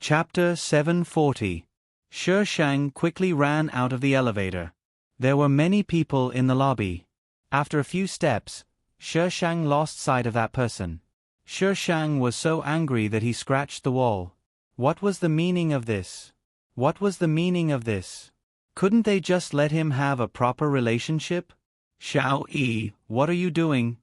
Chapter 740. Shi Shang quickly ran out of the elevator. There were many people in the lobby. After a few steps, Shi Shang lost sight of that person. Shi Shang was so angry that he scratched the wall. What was the meaning of this? What was the meaning of this? Couldn't they just let him have a proper relationship? Xiao Yi, what are you doing?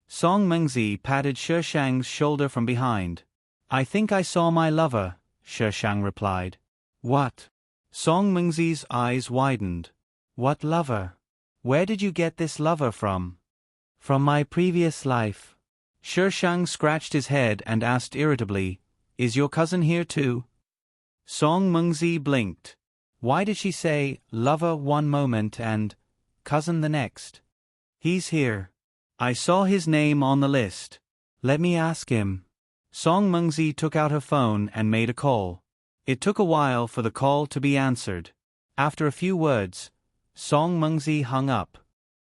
Song Mengzi patted Shi Shang's shoulder from behind. I think I saw my lover, Shi Shang replied. What? Song Mengzi's eyes widened. What lover? Where did you get this lover from? From my previous life. Shi Shang scratched his head and asked irritably, Is your cousin here too? Song Mengzi blinked. Why did she say, lover one moment and cousin the next? He's here. I saw his name on the list. Let me ask him. Song Mengzi took out her phone and made a call. It took a while for the call to be answered. After a few words, Song Mengzi hung up.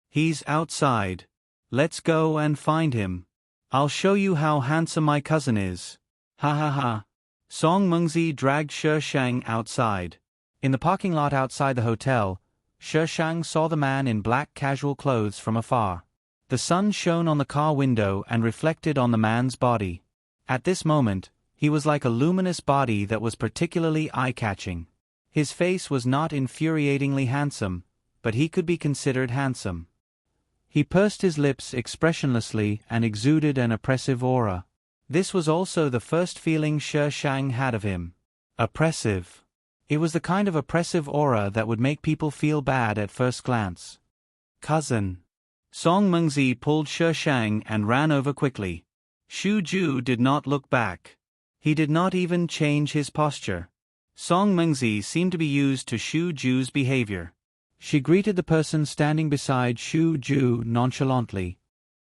He's outside. Let's go and find him. I'll show you how handsome my cousin is. Ha ha ha. Song Mengzi dragged Shi Shang outside. In the parking lot outside the hotel, Shi Shang saw the man in black casual clothes from afar. The sun shone on the car window and reflected on the man's body. At this moment, he was like a luminous body that was particularly eye-catching. His face was not infuriatingly handsome, but he could be considered handsome. He pursed his lips expressionlessly and exuded an oppressive aura. This was also the first feeling Shi Shang had of him. Oppressive. It was the kind of oppressive aura that would make people feel bad at first glance. Cousin. Song Mengzi pulled Shi Shang and ran over quickly. Xu Ju did not look back. He did not even change his posture. Song Mengzi seemed to be used to Xu Ju's behavior. She greeted the person standing beside Xu Ju nonchalantly.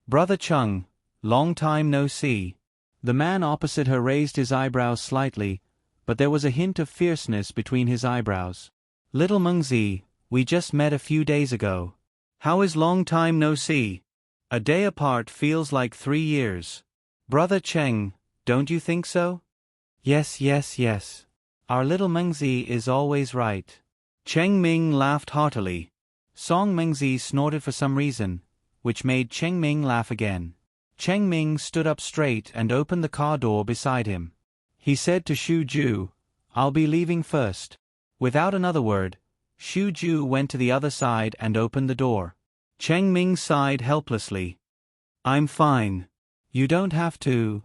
Brother Chung, long time no see. The man opposite her raised his eyebrows slightly, but there was a hint of fierceness between his eyebrows. Little Mengzi, we just met a few days ago. How is long time no see? A day apart feels like 3 years. Brother Cheng, don't you think so? Yes, yes, yes. Our little Mengzi is always right. Cheng Ming laughed heartily. Song Mengzi snorted for some reason, which made Cheng Ming laugh again. Cheng Ming stood up straight and opened the car door beside him. He said to Xu Ju, I'll be leaving first. Without another word, Xu Ju went to the other side and opened the door. Cheng Ming sighed helplessly. I'm fine. You don't have to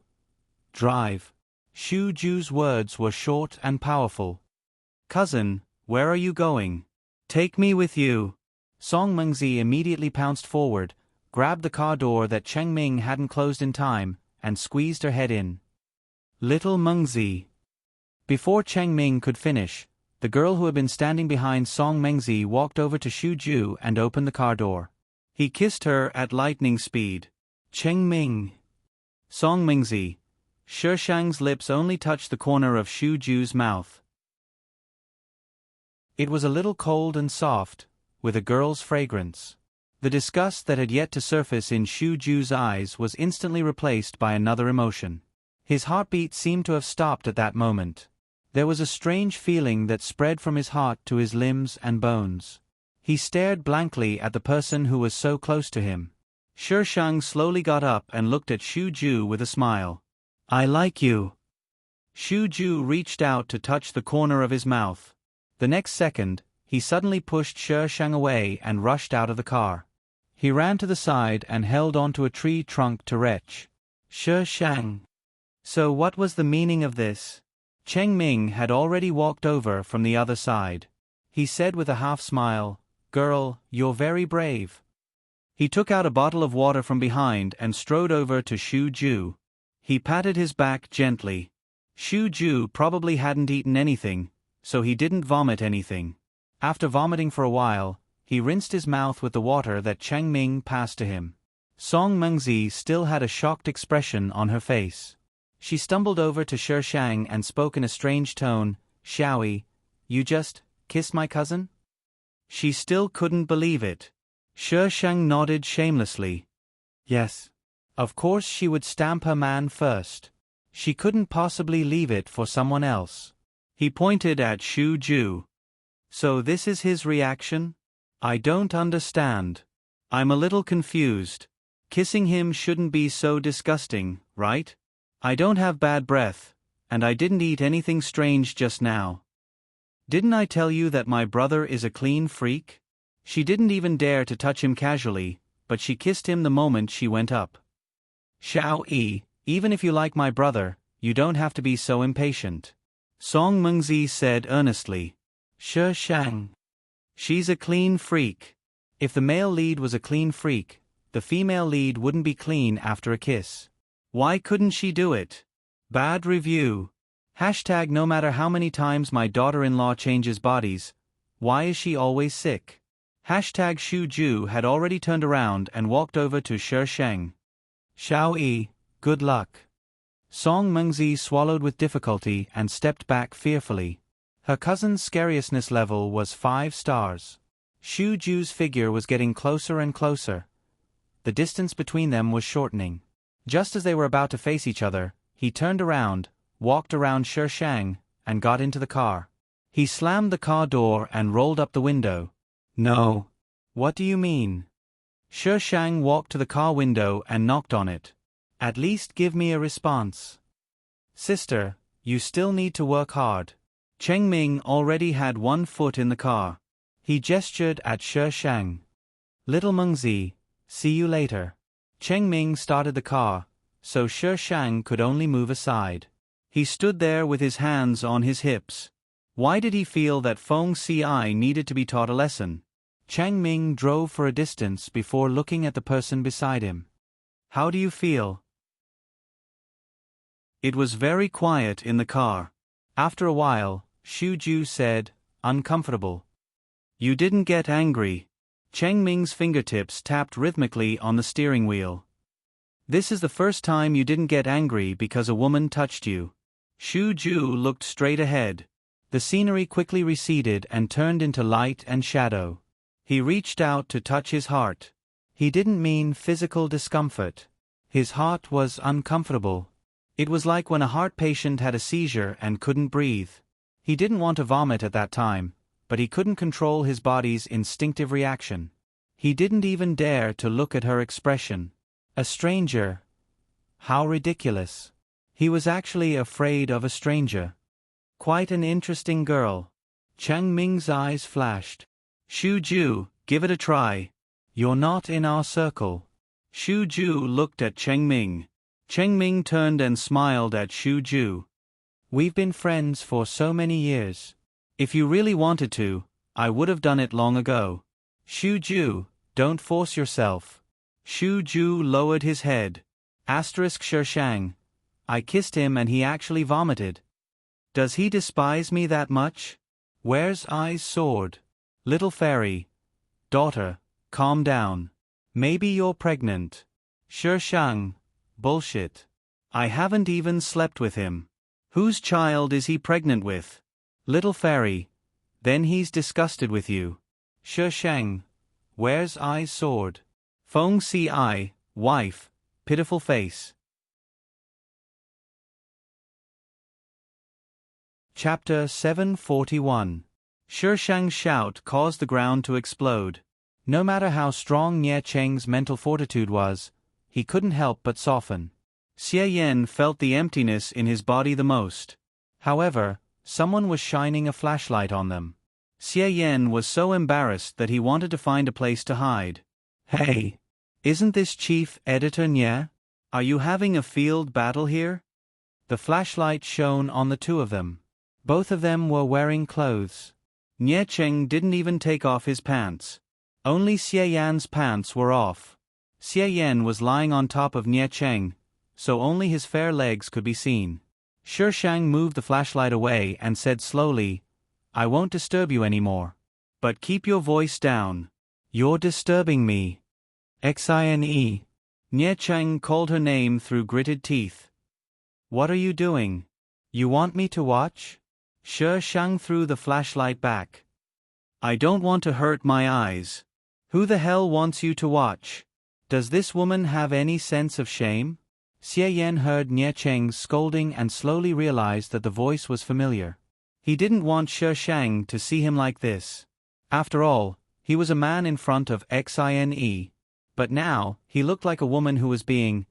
drive. Xu Ju's words were short and powerful. Cousin, where are you going? Take me with you. Song Mengzi immediately pounced forward, grabbed the car door that Cheng Ming hadn't closed in time, and squeezed her head in. Little Mengzi. Before Cheng Ming could finish, the girl who had been standing behind Song Mengzi walked over to Xu Ju and opened the car door. He kissed her at lightning speed. Cheng Ming. Song Mengzi. Shi Shang's lips only touched the corner of Xu Ju's mouth. It was a little cold and soft, with a girl's fragrance. The disgust that had yet to surface in Xu Ju's eyes was instantly replaced by another emotion. His heartbeat seemed to have stopped at that moment. There was a strange feeling that spread from his heart to his limbs and bones. He stared blankly at the person who was so close to him. Shi Shang slowly got up and looked at Xu Ju with a smile. I like you. Xu Ju reached out to touch the corner of his mouth. The next second, he suddenly pushed Shi Shang away and rushed out of the car. He ran to the side and held onto a tree trunk to retch. Shi Shang. So what was the meaning of this? Cheng Ming had already walked over from the other side. He said with a half-smile, Girl, you're very brave. He took out a bottle of water from behind and strode over to Xu Ju. He patted his back gently. Xu Ju probably hadn't eaten anything, so he didn't vomit anything. After vomiting for a while, he rinsed his mouth with the water that Cheng Ming passed to him. Song Mengzi still had a shocked expression on her face. She stumbled over to Shi Shang and spoke in a strange tone, Xiaoyi, you just kissed my cousin? She still couldn't believe it. Shi Shang nodded shamelessly. Yes. Of course she would stamp her man first. She couldn't possibly leave it for someone else. He pointed at Shu Ju. So this is his reaction? I don't understand. I'm a little confused. Kissing him shouldn't be so disgusting, right? I don't have bad breath, and I didn't eat anything strange just now. Didn't I tell you that my brother is a clean freak? She didn't even dare to touch him casually, but she kissed him the moment she went up. Xiao Yi, even if you like my brother, you don't have to be so impatient. Song Mengzi said earnestly. She Shang. She's a clean freak. If the male lead was a clean freak, the female lead wouldn't be clean after a kiss. Why couldn't she do it? Bad review. Hashtag no matter how many times my daughter-in-law changes bodies, why is she always sick? Hashtag Shu Ju had already turned around and walked over to Shi Sheng. Xiao Yi, good luck. Song Mengzi swallowed with difficulty and stepped back fearfully. Her cousin's scariousness level was 5 stars. Shu Ju's figure was getting closer and closer. The distance between them was shortening. Just as they were about to face each other, he turned around, walked around Shi Shang, and got into the car. He slammed the car door and rolled up the window. No. What do you mean? Shi Shang walked to the car window and knocked on it. At least give me a response. Sister, you still need to work hard. Cheng Ming already had one foot in the car. He gestured at Shi Shang. Little Mengzi, see you later. Cheng Ming started the car, so Shi Shang could only move aside. He stood there with his hands on his hips. Why did he feel that Feng Ci needed to be taught a lesson? Cheng Ming drove for a distance before looking at the person beside him. How do you feel? It was very quiet in the car. After a while, Shu Ju said, uncomfortable. You didn't get angry. Cheng Ming's fingertips tapped rhythmically on the steering wheel. This is the first time you didn't get angry because a woman touched you. Shu Ju looked straight ahead. The scenery quickly receded and turned into light and shadow. He reached out to touch his heart. He didn't mean physical discomfort. His heart was uncomfortable. It was like when a heart patient had a seizure and couldn't breathe. He didn't want to vomit at that time, but he couldn't control his body's instinctive reaction. He didn't even dare to look at her expression. A stranger. How ridiculous. He was actually afraid of a stranger. Quite an interesting girl. Cheng Ming's eyes flashed. Shu Ju, give it a try. You're not in our circle. Shu Ju looked at Cheng Ming. Cheng Ming turned and smiled at Shu Ju. We've been friends for so many years. If you really wanted to, I would have done it long ago. Shu Ju, don't force yourself. Shu Ju lowered his head. Shi Shang. I kissed him and he actually vomited. Does he despise me that much? Where's I's sword? Little fairy. Daughter, calm down. Maybe you're pregnant. Shi Shang. Bullshit. I haven't even slept with him. Whose child is he pregnant with? Little fairy. Then he's disgusted with you. Shi Shang. Where's I's sword? Feng Ci, wife, pitiful face. Chapter 741. Shi Shang's shout caused the ground to explode. No matter how strong Nie Cheng's mental fortitude was, he couldn't help but soften. Xie Yan felt the emptiness in his body the most. However, someone was shining a flashlight on them. Xie Yan was so embarrassed that he wanted to find a place to hide. Hey! Isn't this Chief Editor Nie? Are you having a field battle here? The flashlight shone on the two of them. Both of them were wearing clothes. Nie Cheng didn't even take off his pants. Only Xie Yan's pants were off. Xie Yan was lying on top of Nie Cheng, so only his fair legs could be seen. Shi Shang moved the flashlight away and said slowly, I won't disturb you anymore. But keep your voice down. You're disturbing me. Xine. Nie Cheng called her name through gritted teeth. What are you doing? You want me to watch? Shi Shang threw the flashlight back. I don't want to hurt my eyes. Who the hell wants you to watch? Does this woman have any sense of shame? Xie Yan heard Nie Cheng's scolding and slowly realized that the voice was familiar. He didn't want Shi Shang to see him like this. After all, he was a man in front of Xine. But now, he looked like a woman who was being.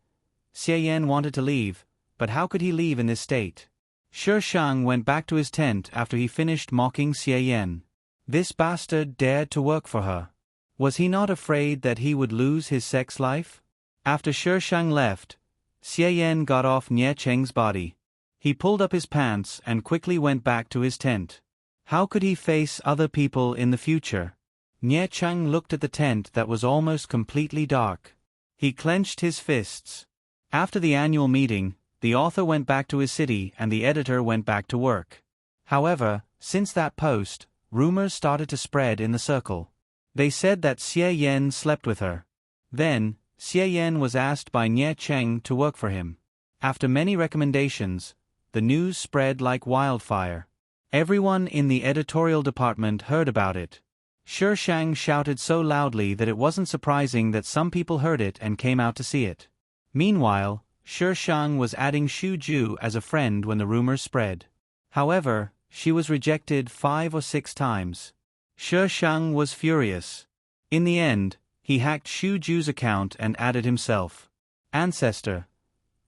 Xie Yan wanted to leave, but how could he leave in this state? Shi Shang went back to his tent after he finished mocking Xie Yan. This bastard dared to work for her. Was he not afraid that he would lose his sex life? After Shi Shang left, Xie Yan got off Nie Cheng's body. He pulled up his pants and quickly went back to his tent. How could he face other people in the future? Nie Cheng looked at the tent that was almost completely dark. He clenched his fists. After the annual meeting, the author went back to his city and the editor went back to work. However, since that post, rumors started to spread in the circle. They said that Xie Yan slept with her. Then, Xie Yan was asked by Nie Cheng to work for him. After many recommendations, the news spread like wildfire. Everyone in the editorial department heard about it. Shi Shang shouted so loudly that it wasn't surprising that some people heard it and came out to see it. Meanwhile, Shi Shang was adding Xu Ju as a friend when the rumors spread. However, she was rejected 5 or 6 times. Shi Shang was furious. In the end, he hacked Xu Ju's account and added himself. Ancestor.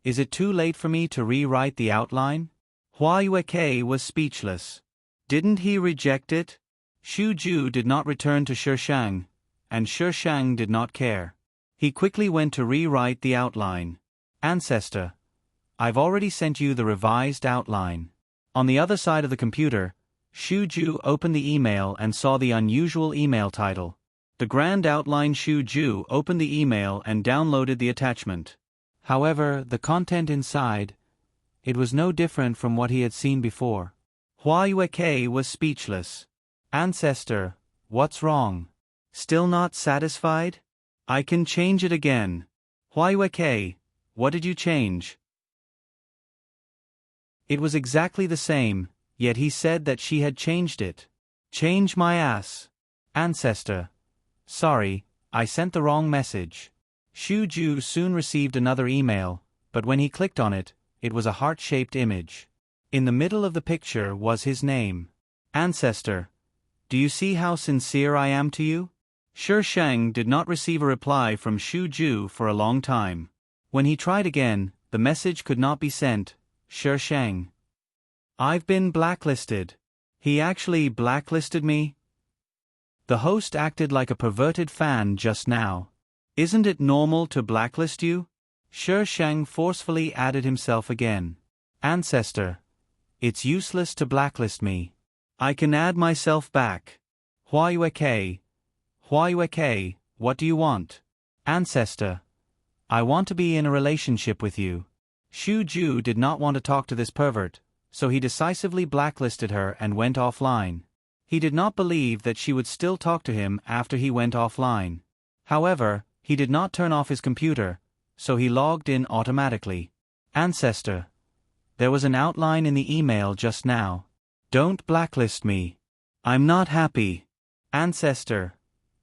Is it too late for me to rewrite the outline? Hua Yueke was speechless. Didn't he reject it? Xu Ju did not return to Shi Shang, and Shi Shang did not care. He quickly went to rewrite the outline. Ancestor. I've already sent you the revised outline. On the other side of the computer, Xu Ju opened the email and saw the unusual email title. The grand outline. Xu Ju opened the email and downloaded the attachment. However, the content inside, it was no different from what he had seen before. Hua Yueke was speechless. Ancestor, what's wrong? Still not satisfied? I can change it again. Hua Yueke, what did you change? It was exactly the same, yet he said that she had changed it. Change my ass. Ancestor. Sorry, I sent the wrong message. Xu Ju soon received another email, but when he clicked on it, it was a heart-shaped image. In the middle of the picture was his name. Ancestor. Do you see how sincere I am to you? Shi Shang did not receive a reply from Xu Ju for a long time. When he tried again, the message could not be sent. Shi Shang. I've been blacklisted. He actually blacklisted me? The host acted like a perverted fan just now. Isn't it normal to blacklist you? Shi Shang forcefully added himself again. Ancestor. It's useless to blacklist me. I can add myself back. Hua Yueke. Hua Yueke, what do you want? Ancestor. I want to be in a relationship with you. Xu Ju did not want to talk to this pervert, so he decisively blacklisted her and went offline. He did not believe that she would still talk to him after he went offline. However, he did not turn off his computer, so he logged in automatically. Ancestor. There was an outline in the email just now. Don't blacklist me. I'm not happy. Ancestor.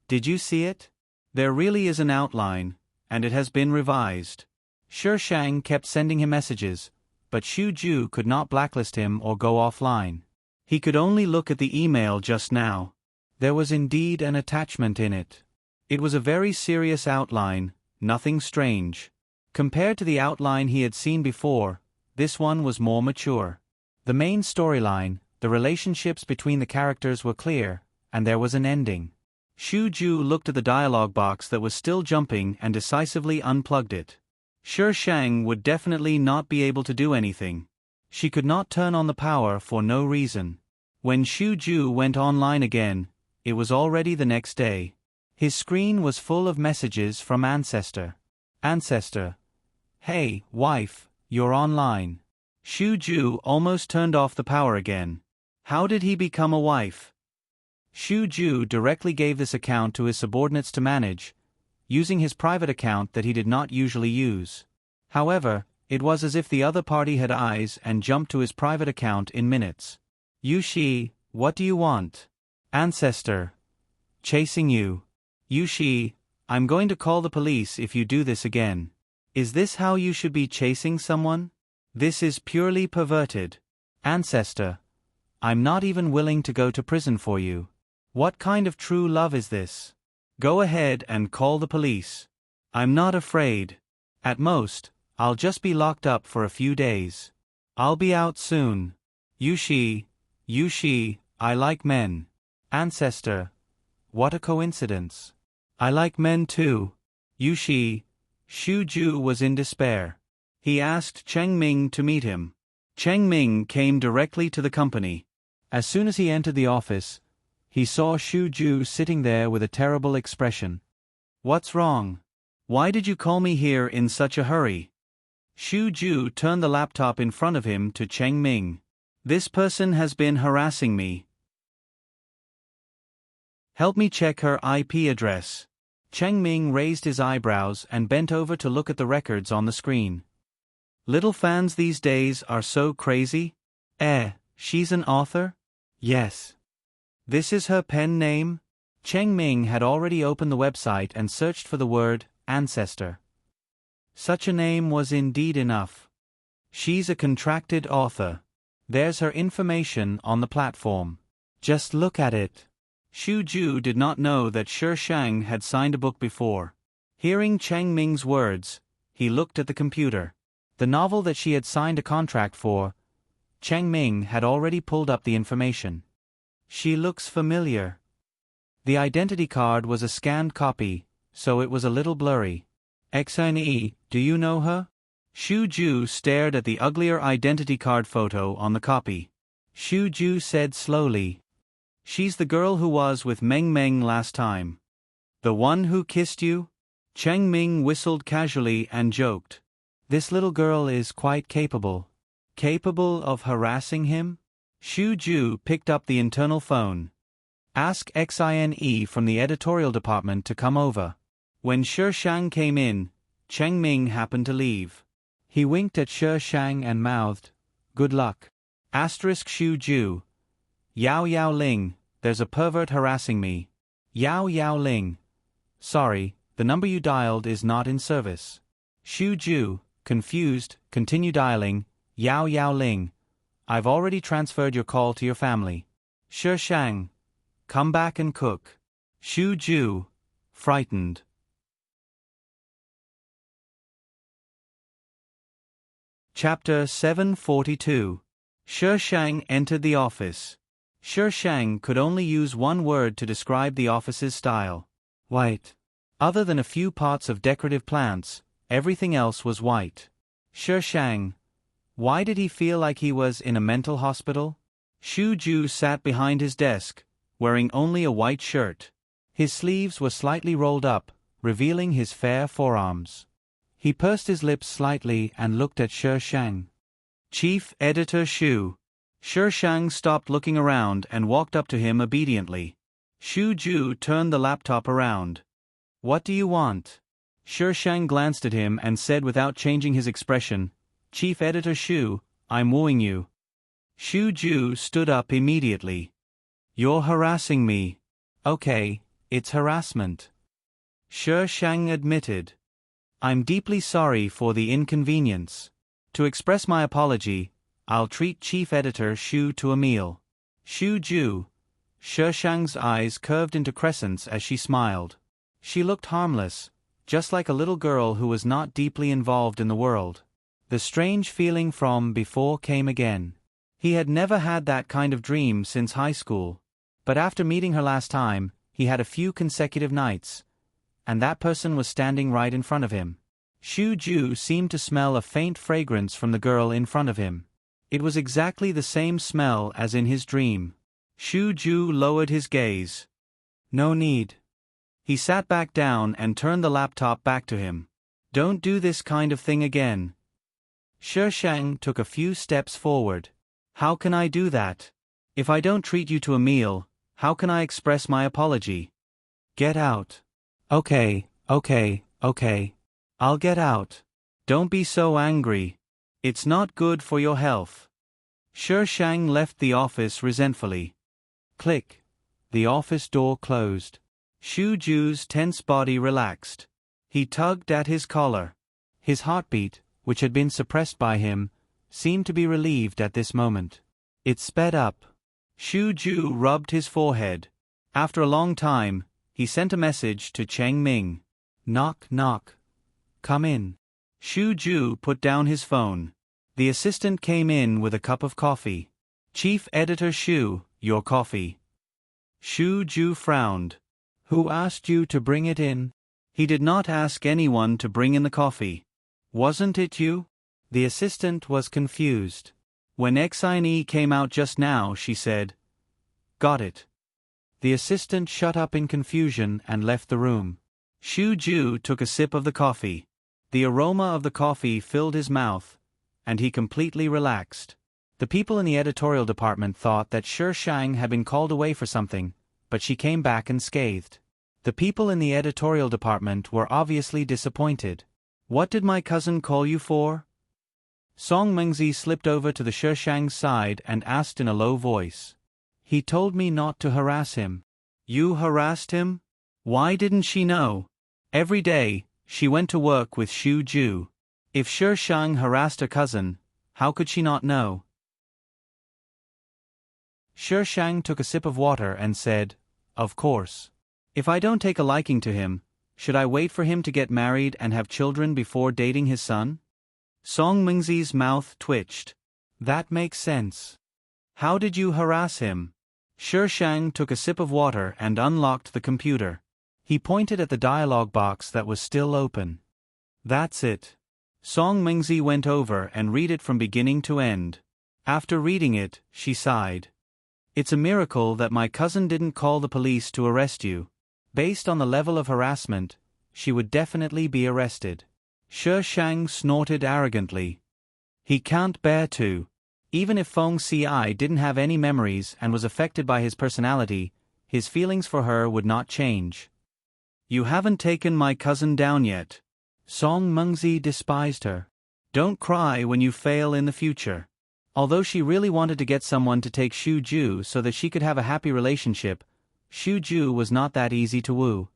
Did you see it? There really is an outline, and it has been revised. Shi Shang kept sending him messages, but Xu Ju could not blacklist him or go offline. He could only look at the email just now. There was indeed an attachment in it. It was a very serious outline, nothing strange. Compared to the outline he had seen before, this one was more mature. The main storyline, the relationships between the characters were clear, and there was an ending. Xu Ju looked at the dialogue box that was still jumping and decisively unplugged it. Shi Shang would definitely not be able to do anything. She could not turn on the power for no reason. When Xu Ju went online again, it was already the next day. His screen was full of messages from Ancestor. Ancestor. Hey, wife, you're online. Xu Ju almost turned off the power again. How did he become a wife? Xu Ju directly gave this account to his subordinates to manage, using his private account that he did not usually use. However, it was as if the other party had eyes and jumped to his private account in minutes. Yushi, what do you want? Ancestor. Chasing you. Yushi, I'm going to call the police if you do this again. Is this how you should be chasing someone? This is purely perverted. Ancestor, I'm not even willing to go to prison for you. What kind of true love is this? Go ahead and call the police. I'm not afraid. At most, I'll just be locked up for a few days. I'll be out soon. Yushi, I like men. Ancestor, what a coincidence. I like men too. Yushi. Shuju was in despair. He asked Cheng Ming to meet him. Cheng Ming came directly to the company. As soon as he entered the office, he saw Shuju sitting there with a terrible expression. What's wrong? Why did you call me here in such a hurry? Shuju turned the laptop in front of him to Cheng Ming. This person has been harassing me. Help me check her IP address. Cheng Ming raised his eyebrows and bent over to look at the records on the screen. Little fans these days are so crazy. She's an author? Yes. This is her pen name? Cheng Ming had already opened the website and searched for the word ancestor. Such a name was indeed enough. She's a contracted author. There's her information on the platform. Just look at it. Shuju did not know that Shi Shang had signed a book before. Hearing Cheng Ming's words, he looked at the computer. The novel that she had signed a contract for, Cheng Ming had already pulled up the information. She looks familiar. The identity card was a scanned copy, so it was a little blurry. XNE, do you know her? Shuju stared at the uglier identity card photo on the copy. Shuju said slowly, She's the girl who was with Meng Meng last time. The one who kissed you? Cheng Ming whistled casually and joked. This little girl is quite capable. Capable of harassing him? Shuju picked up the internal phone. Ask XINE from the editorial department to come over. When Shi Shang came in, Cheng Ming happened to leave. He winked at Shi Shang and mouthed, Good luck. Shuju. Yao Ling, there's a pervert harassing me. Yao Ling. Sorry, the number you dialed is not in service. Shuju, confused, continue dialing. Yao Ling. I've already transferred your call to your family. Shi Shang. Come back and cook. Shuju. Frightened. Chapter 742. Shi Shang entered the office. Shi Shang could only use one word to describe the office's style. White. Other than a few pots of decorative plants, everything else was white. Shi Shang. Why did he feel like he was in a mental hospital? Shuju sat behind his desk, wearing only a white shirt. His sleeves were slightly rolled up, revealing his fair forearms. He pursed his lips slightly and looked at Shi Shang. Chief Editor Shu. Shi Shang stopped looking around and walked up to him obediently. Shuju turned the laptop around. What do you want? Shi Shang glanced at him and said without changing his expression, Chief Editor Shu, I'm wooing you. Shuju stood up immediately. You're harassing me. Okay, it's harassment. Shi Shang admitted. I'm deeply sorry for the inconvenience. To express my apology, I'll treat Chief Editor Shu to a meal. Shuju. Shi Shang's eyes curved into crescents as she smiled. She looked harmless, just like a little girl who was not deeply involved in the world. The strange feeling from before came again. He had never had that kind of dream since high school. But after meeting her last time, he had a few consecutive nights. And that person was standing right in front of him. Shuju seemed to smell a faint fragrance from the girl in front of him. It was exactly the same smell as in his dream. Shuju lowered his gaze. No need. He sat back down and turned the laptop back to him. Don't do this kind of thing again. Shi Shang took a few steps forward. How can I do that? If I don't treat you to a meal, how can I express my apology? Get out. Okay. I'll get out. Don't be so angry. It's not good for your health. Shi Shang left the office resentfully. Click. The office door closed. Shuju's tense body relaxed. He tugged at his collar. His heartbeat, which had been suppressed by him, seemed to be relieved at this moment. It sped up. Xu Ju rubbed his forehead. After a long time, he sent a message to Cheng Ming. Knock, knock. Come in. Xu Ju put down his phone. The assistant came in with a cup of coffee. Chief Editor Xu, your coffee. Xu Ju frowned. Who asked you to bring it in? He did not ask anyone to bring in the coffee. Wasn't it you? The assistant was confused. When Xine came out just now, she said. Got it. The assistant shut up in confusion and left the room. Xu Ju took a sip of the coffee. The aroma of the coffee filled his mouth, and he completely relaxed. The people in the editorial department thought that Shi Shang had been called away for something, but she came back unscathed. The people in the editorial department were obviously disappointed. What did my cousin call you for? Song Mengzi slipped over to the Shi Shang's side and asked in a low voice. He told me not to harass him. You harassed him? Why didn't she know? Every day, she went to work with Xu Ju. If Shi Shang harassed her cousin, how could she not know? Shi Shang took a sip of water and said, Of course. If I don't take a liking to him, should I wait for him to get married and have children before dating his son? Song Mengzi's mouth twitched. That makes sense. How did you harass him? Shi Shang took a sip of water and unlocked the computer. He pointed at the dialog box that was still open. That's it. Song Mengzi went over and read it from beginning to end. After reading it, she sighed. It's a miracle that my cousin didn't call the police to arrest you. Based on the level of harassment, she would definitely be arrested. Shi Shang snorted arrogantly. He can't bear to. Even if Feng Ci didn't have any memories and was affected by his personality, his feelings for her would not change. You haven't taken my cousin down yet. Song Mengzi despised her. Don't cry when you fail in the future. Although she really wanted to get someone to take Xu Ju so that she could have a happy relationship, Xu Ju was not that easy to woo.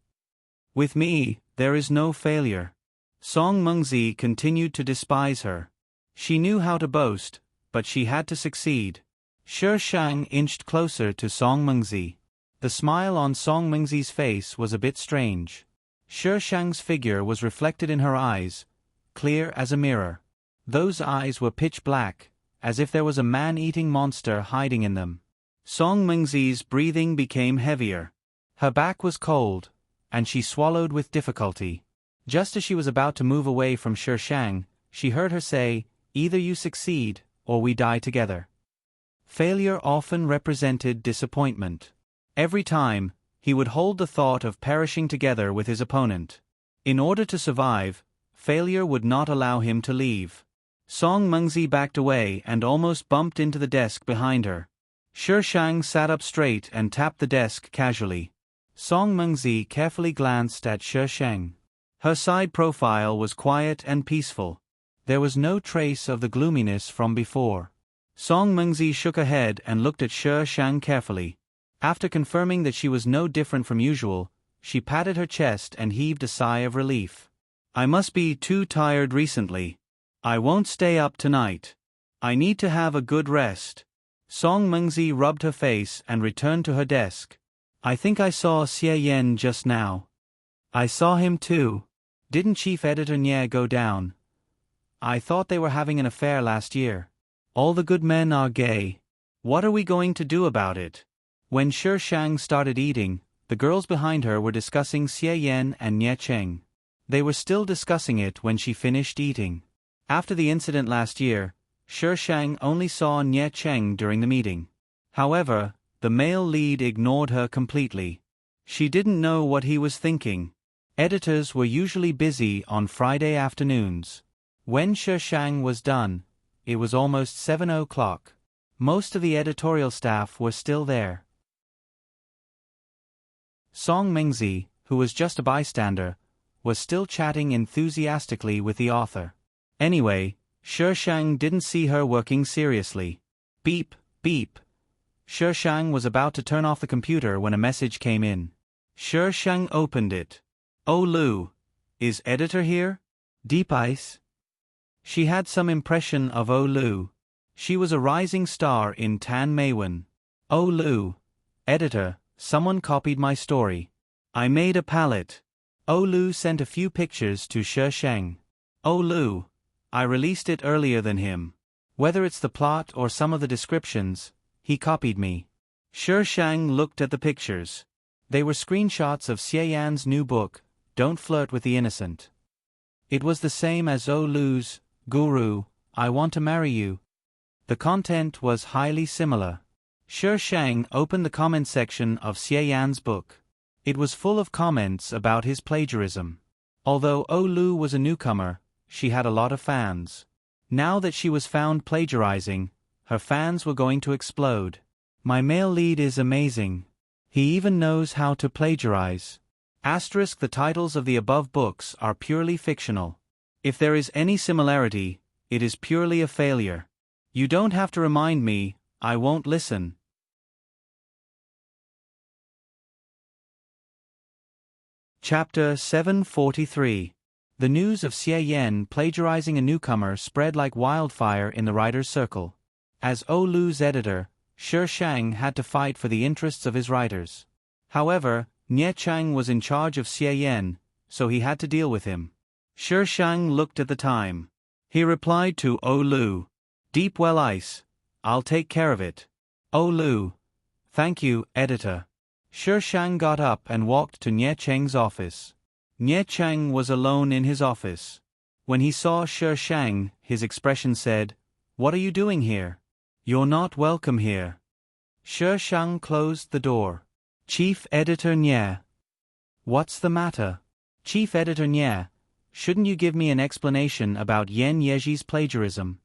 With me, there is no failure. Song Mengzi continued to despise her. She knew how to boast, but she had to succeed. Shi Shang inched closer to Song Mengzi. The smile on Song Mengzi's face was a bit strange. Shi Shang's figure was reflected in her eyes, clear as a mirror. Those eyes were pitch black, as if there was a man-eating monster hiding in them. Song Mengzi's breathing became heavier. Her back was cold, and she swallowed with difficulty. Just as she was about to move away from Shi Shang, she heard her say, Either you succeed, or we die together. Failure often represented disappointment. Every time, he would hold the thought of perishing together with his opponent. In order to survive, failure would not allow him to leave. Song Mengzi backed away and almost bumped into the desk behind her. Shi Shang sat up straight and tapped the desk casually. Song Mengzi carefully glanced at Shi Shang. Her side profile was quiet and peaceful. There was no trace of the gloominess from before. Song Mengzi shook her head and looked at Shi Shang carefully. After confirming that she was no different from usual, she patted her chest and heaved a sigh of relief. I must be too tired recently. I won't stay up tonight. I need to have a good rest. Song Mengzi rubbed her face and returned to her desk. I think I saw Xie Yan just now. I saw him too. Didn't Chief Editor Nye go down? I thought they were having an affair last year. All the good men are gay. What are we going to do about it? When Shi Shang started eating, the girls behind her were discussing Xie Yan and Nye Cheng. They were still discussing it when she finished eating. After the incident last year, Shi Shang only saw Nye Cheng during the meeting. However, the male lead ignored her completely. She didn't know what he was thinking. Editors were usually busy on Friday afternoons. When Shi Shang was done, it was almost 7 o'clock. Most of the editorial staff were still there. Song Mengzi, who was just a bystander, was still chatting enthusiastically with the author. Anyway, Shi Shang didn't see her working seriously. Beep, beep. Shi Shang was about to turn off the computer when a message came in. Shi Shang opened it. Oh Lu, is editor here? Deep ice? She had some impression of Olu. She was a rising star in Tan Maywan. Olu. Editor, someone copied my story. I made a palette. Olu sent a few pictures to Shi Sheng. Olu. I released it earlier than him. Whether it's the plot or some of the descriptions, he copied me. Shi Sheng looked at the pictures. They were screenshots of Xie Yan's new book, Don't Flirt with the Innocent. It was the same as Olu's, Guru, I Want to Marry You. The content was highly similar. Shi Sheng opened the comment section of Xie Yan's book. It was full of comments about his plagiarism. Although Olu was a newcomer, she had a lot of fans. Now that she was found plagiarizing, her fans were going to explode. My male lead is amazing. He even knows how to plagiarize. Asterisk, the titles of the above books are purely fictional. If there is any similarity, it is purely a failure. You don't have to remind me, I won't listen. Chapter 743. The news of Xie Yan plagiarizing a newcomer spread like wildfire in the writer's circle. As Olu's editor, Shi Sheng had to fight for the interests of his writers. However, Nie Chang was in charge of Xie Yan, so he had to deal with him. Shi Sheng looked at the time. He replied to Olu. Deep well ice. I'll take care of it. Olu. Thank you, editor. Shi Sheng got up and walked to Nie Cheng's office. Nie Cheng was alone in his office. When he saw Shi Sheng, his expression said, "What are you doing here? You're not welcome here." Shi Sheng closed the door. Chief Editor Nie. What's the matter? Chief Editor Nie, shouldn't you give me an explanation about Yan Yeji's plagiarism?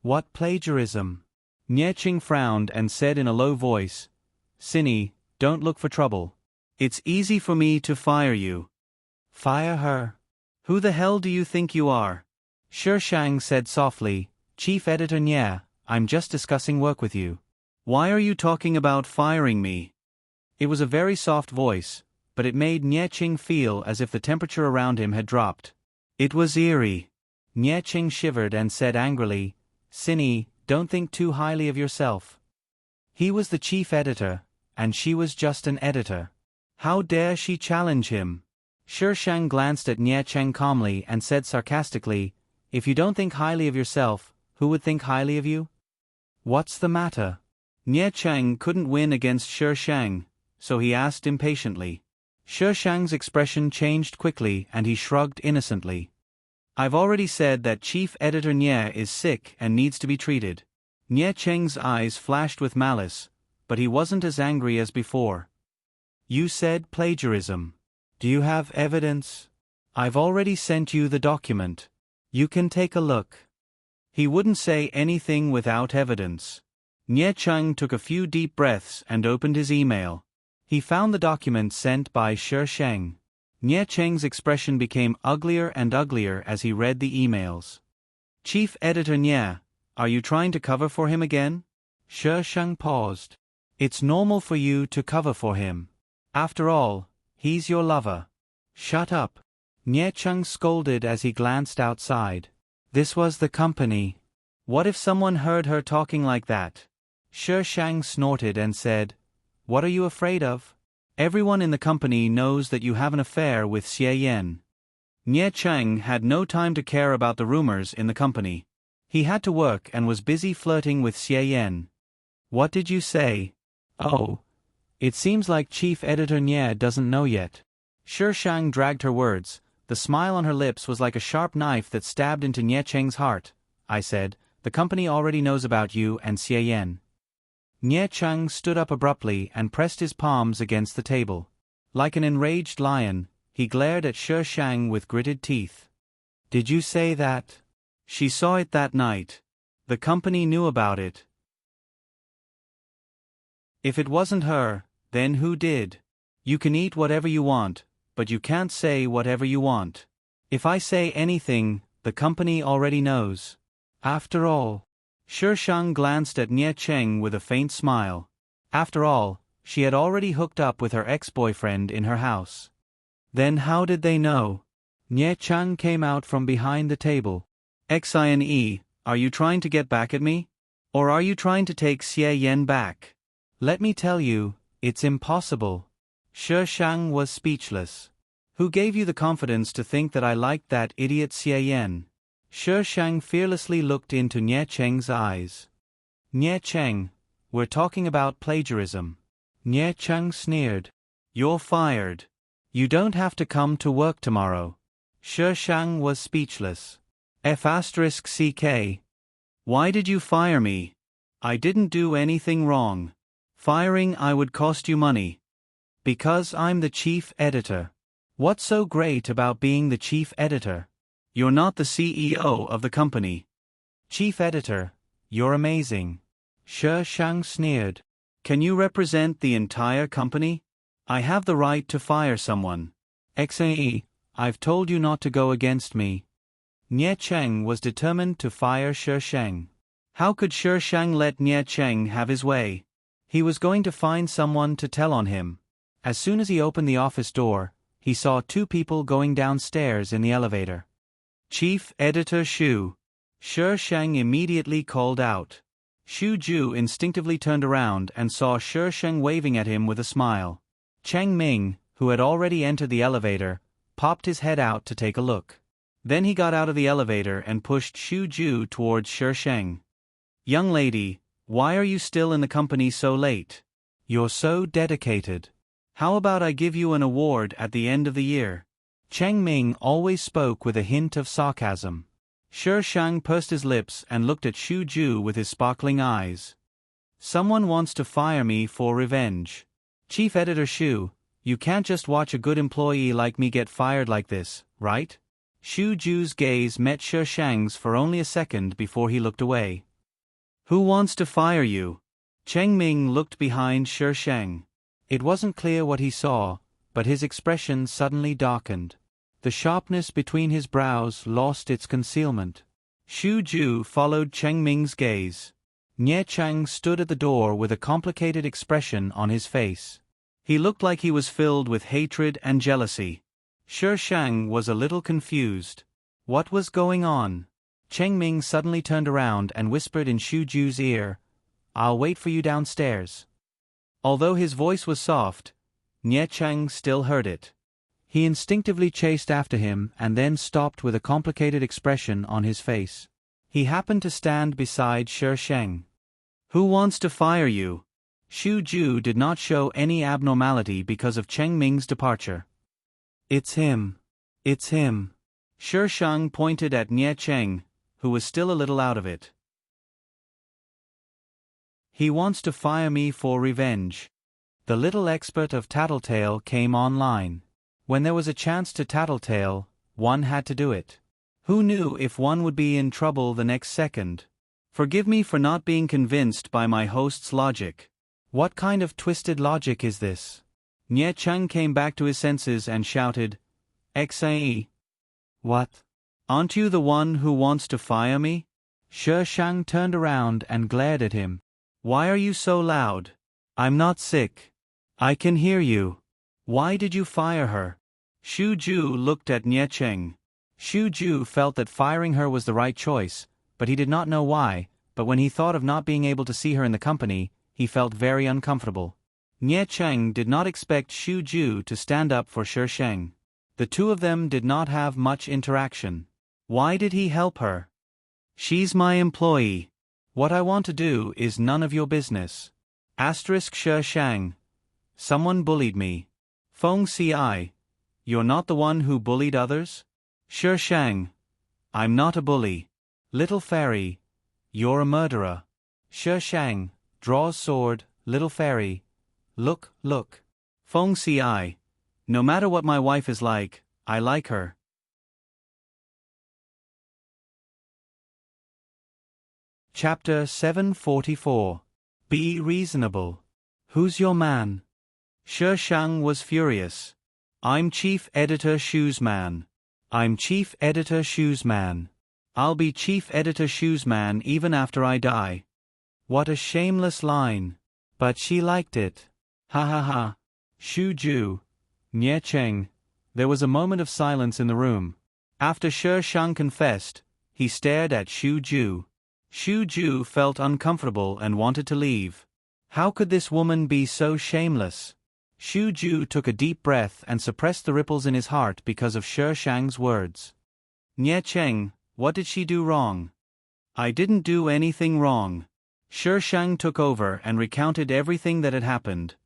What plagiarism? Nie Cheng frowned and said in a low voice, Cinny, don't look for trouble. It's easy for me to fire you. Fire her? Who the hell do you think you are? Shi Sheng said softly, Chief Editor Nie, I'm just discussing work with you. Why are you talking about firing me? It was a very soft voice, but it made Nie Cheng feel as if the temperature around him had dropped. It was eerie. Nie Cheng shivered and said angrily, Cinny, don't think too highly of yourself. He was the chief editor, and she was just an editor. How dare she challenge him? Shi Sheng glanced at Nie Cheng calmly and said sarcastically, If you don't think highly of yourself, who would think highly of you? What's the matter? Nie Cheng couldn't win against Shi Sheng, so he asked impatiently. Shi Sheng's expression changed quickly and he shrugged innocently. I've already said that Chief Editor Nie is sick and needs to be treated. Nie Cheng's eyes flashed with malice, but he wasn't as angry as before. You said plagiarism. Do you have evidence? I've already sent you the document. You can take a look. He wouldn't say anything without evidence. Nie Cheng took a few deep breaths and opened his email. He found the document sent by Shi Sheng. Nie Cheng's expression became uglier and uglier as he read the emails. Chief Editor Nie, are you trying to cover for him again? Shi Sheng paused. It's normal for you to cover for him. After all, he's your lover. Shut up. Nie Cheng scolded as he glanced outside. This was the company. What if someone heard her talking like that? Shi Sheng snorted and said, What are you afraid of? Everyone in the company knows that you have an affair with Xie Yan. Nie Cheng had no time to care about the rumors in the company. He had to work and was busy flirting with Xie Yan. What did you say? Oh. It seems like Chief Editor Nie doesn't know yet. Shi Sheng dragged her words. The smile on her lips was like a sharp knife that stabbed into Nie Cheng's heart. I said, the company already knows about you and Xie Yan. Nie Cheng stood up abruptly and pressed his palms against the table. Like an enraged lion, he glared at Shi Sheng with gritted teeth. Did you say that? She saw it that night. The company knew about it. If it wasn't her, then who did? You can eat whatever you want, but you can't say whatever you want. If I say anything, the company already knows. After all. Shi Sheng glanced at Nie Cheng with a faint smile. After all, she had already hooked up with her ex-boyfriend in her house. Then how did they know? Nie Chang came out from behind the table. Xine, are you trying to get back at me? Or are you trying to take Xie Yan back? Let me tell you, it's impossible. Shi Shang was speechless. Who gave you the confidence to think that I liked that idiot Xie Yan? Shi Shang fearlessly looked into Nie Cheng's eyes. Nie Cheng, we're talking about plagiarism. Nie Cheng sneered. You're fired. You don't have to come to work tomorrow. Shi Shang was speechless. F***CK. Why did you fire me? I didn't do anything wrong. Firing I would cost you money. Because I'm the chief editor. What's so great about being the chief editor? You're not the CEO of the company. Chief editor, you're amazing. Shi Shang sneered. Can you represent the entire company? I have the right to fire someone. Xae, I've told you not to go against me. Nie Cheng was determined to fire Shi Shang. How could Shi Shang let Nie Cheng have his way? He was going to find someone to tell on him. As soon as he opened the office door, he saw two people going downstairs in the elevator. Chief Editor Xu. Shi Shang immediately called out. Xu Ju instinctively turned around and saw Shi Shang waving at him with a smile. Cheng Ming, who had already entered the elevator, popped his head out to take a look. Then he got out of the elevator and pushed Xu Ju towards Shi Shang. Young lady, why are you still in the company so late? You're so dedicated. How about I give you an award at the end of the year? Cheng Ming always spoke with a hint of sarcasm. Shi Shang pursed his lips and looked at Xu Ju with his sparkling eyes. Someone wants to fire me for revenge. Chief Editor Xu, you can't just watch a good employee like me get fired like this, right? Xu Ju's gaze met Shi Shang's for only a second before he looked away. Who wants to fire you? Cheng Ming looked behind Shi Shang. It wasn't clear what he saw, but his expression suddenly darkened. The sharpness between his brows lost its concealment. Xu Ju followed Cheng Ming's gaze. Nie Chang stood at the door with a complicated expression on his face. He looked like he was filled with hatred and jealousy. Shi Shang was a little confused. What was going on? Cheng Ming suddenly turned around and whispered in Xu Ju's ear, I'll wait for you downstairs. Although his voice was soft, Nie Chang still heard it. He instinctively chased after him and then stopped with a complicated expression on his face. He happened to stand beside Shi Shang. Who wants to fire you? Xu Ju did not show any abnormality because of Cheng Ming's departure. It's him. It's him. Shi Shang pointed at Nie Cheng, who was still a little out of it. He wants to fire me for revenge. The little expert of tattletale came online. When there was a chance to tattletale, one had to do it. Who knew if one would be in trouble the next second? Forgive me for not being convinced by my host's logic. What kind of twisted logic is this? Nie Cheng came back to his senses and shouted, Xae. What? Aren't you the one who wants to fire me? Shi Shang turned around and glared at him. Why are you so loud? I'm not sick. I can hear you. Why did you fire her? Xu Ju looked at Nie Cheng. Xu Ju felt that firing her was the right choice, but he did not know why, but when he thought of not being able to see her in the company, he felt very uncomfortable. Nie Cheng did not expect Xu Ju to stand up for Shi Shang. The two of them did not have much interaction. Why did he help her? She's my employee. What I want to do is none of your business. Shi Shang. Someone bullied me. Feng Ci. You're not the one who bullied others? Shi Shang. I'm not a bully. Little Fairy. You're a murderer. Shi Shang. Draws sword, little fairy. Look, look. Feng Ci. No matter what my wife is like, I like her. Chapter 744. Be reasonable. Who's your man? Shi Shang was furious. I'm Chief Editor Xu's man. I'm Chief Editor Xu's man. I'll be Chief Editor Xu's man even after I die. What a shameless line. But she liked it. Ha ha ha. Xu Ju, Nie Cheng, There was a moment of silence in the room. After Shi Shang confessed, he stared at Xu Ju. Xu Ju felt uncomfortable and wanted to leave. How could this woman be so shameless? Xu Ju took a deep breath and suppressed the ripples in his heart because of Shi Shang's words. "Nie Cheng, what did she do wrong?" "I didn't do anything wrong." Shi Shang took over and recounted everything that had happened.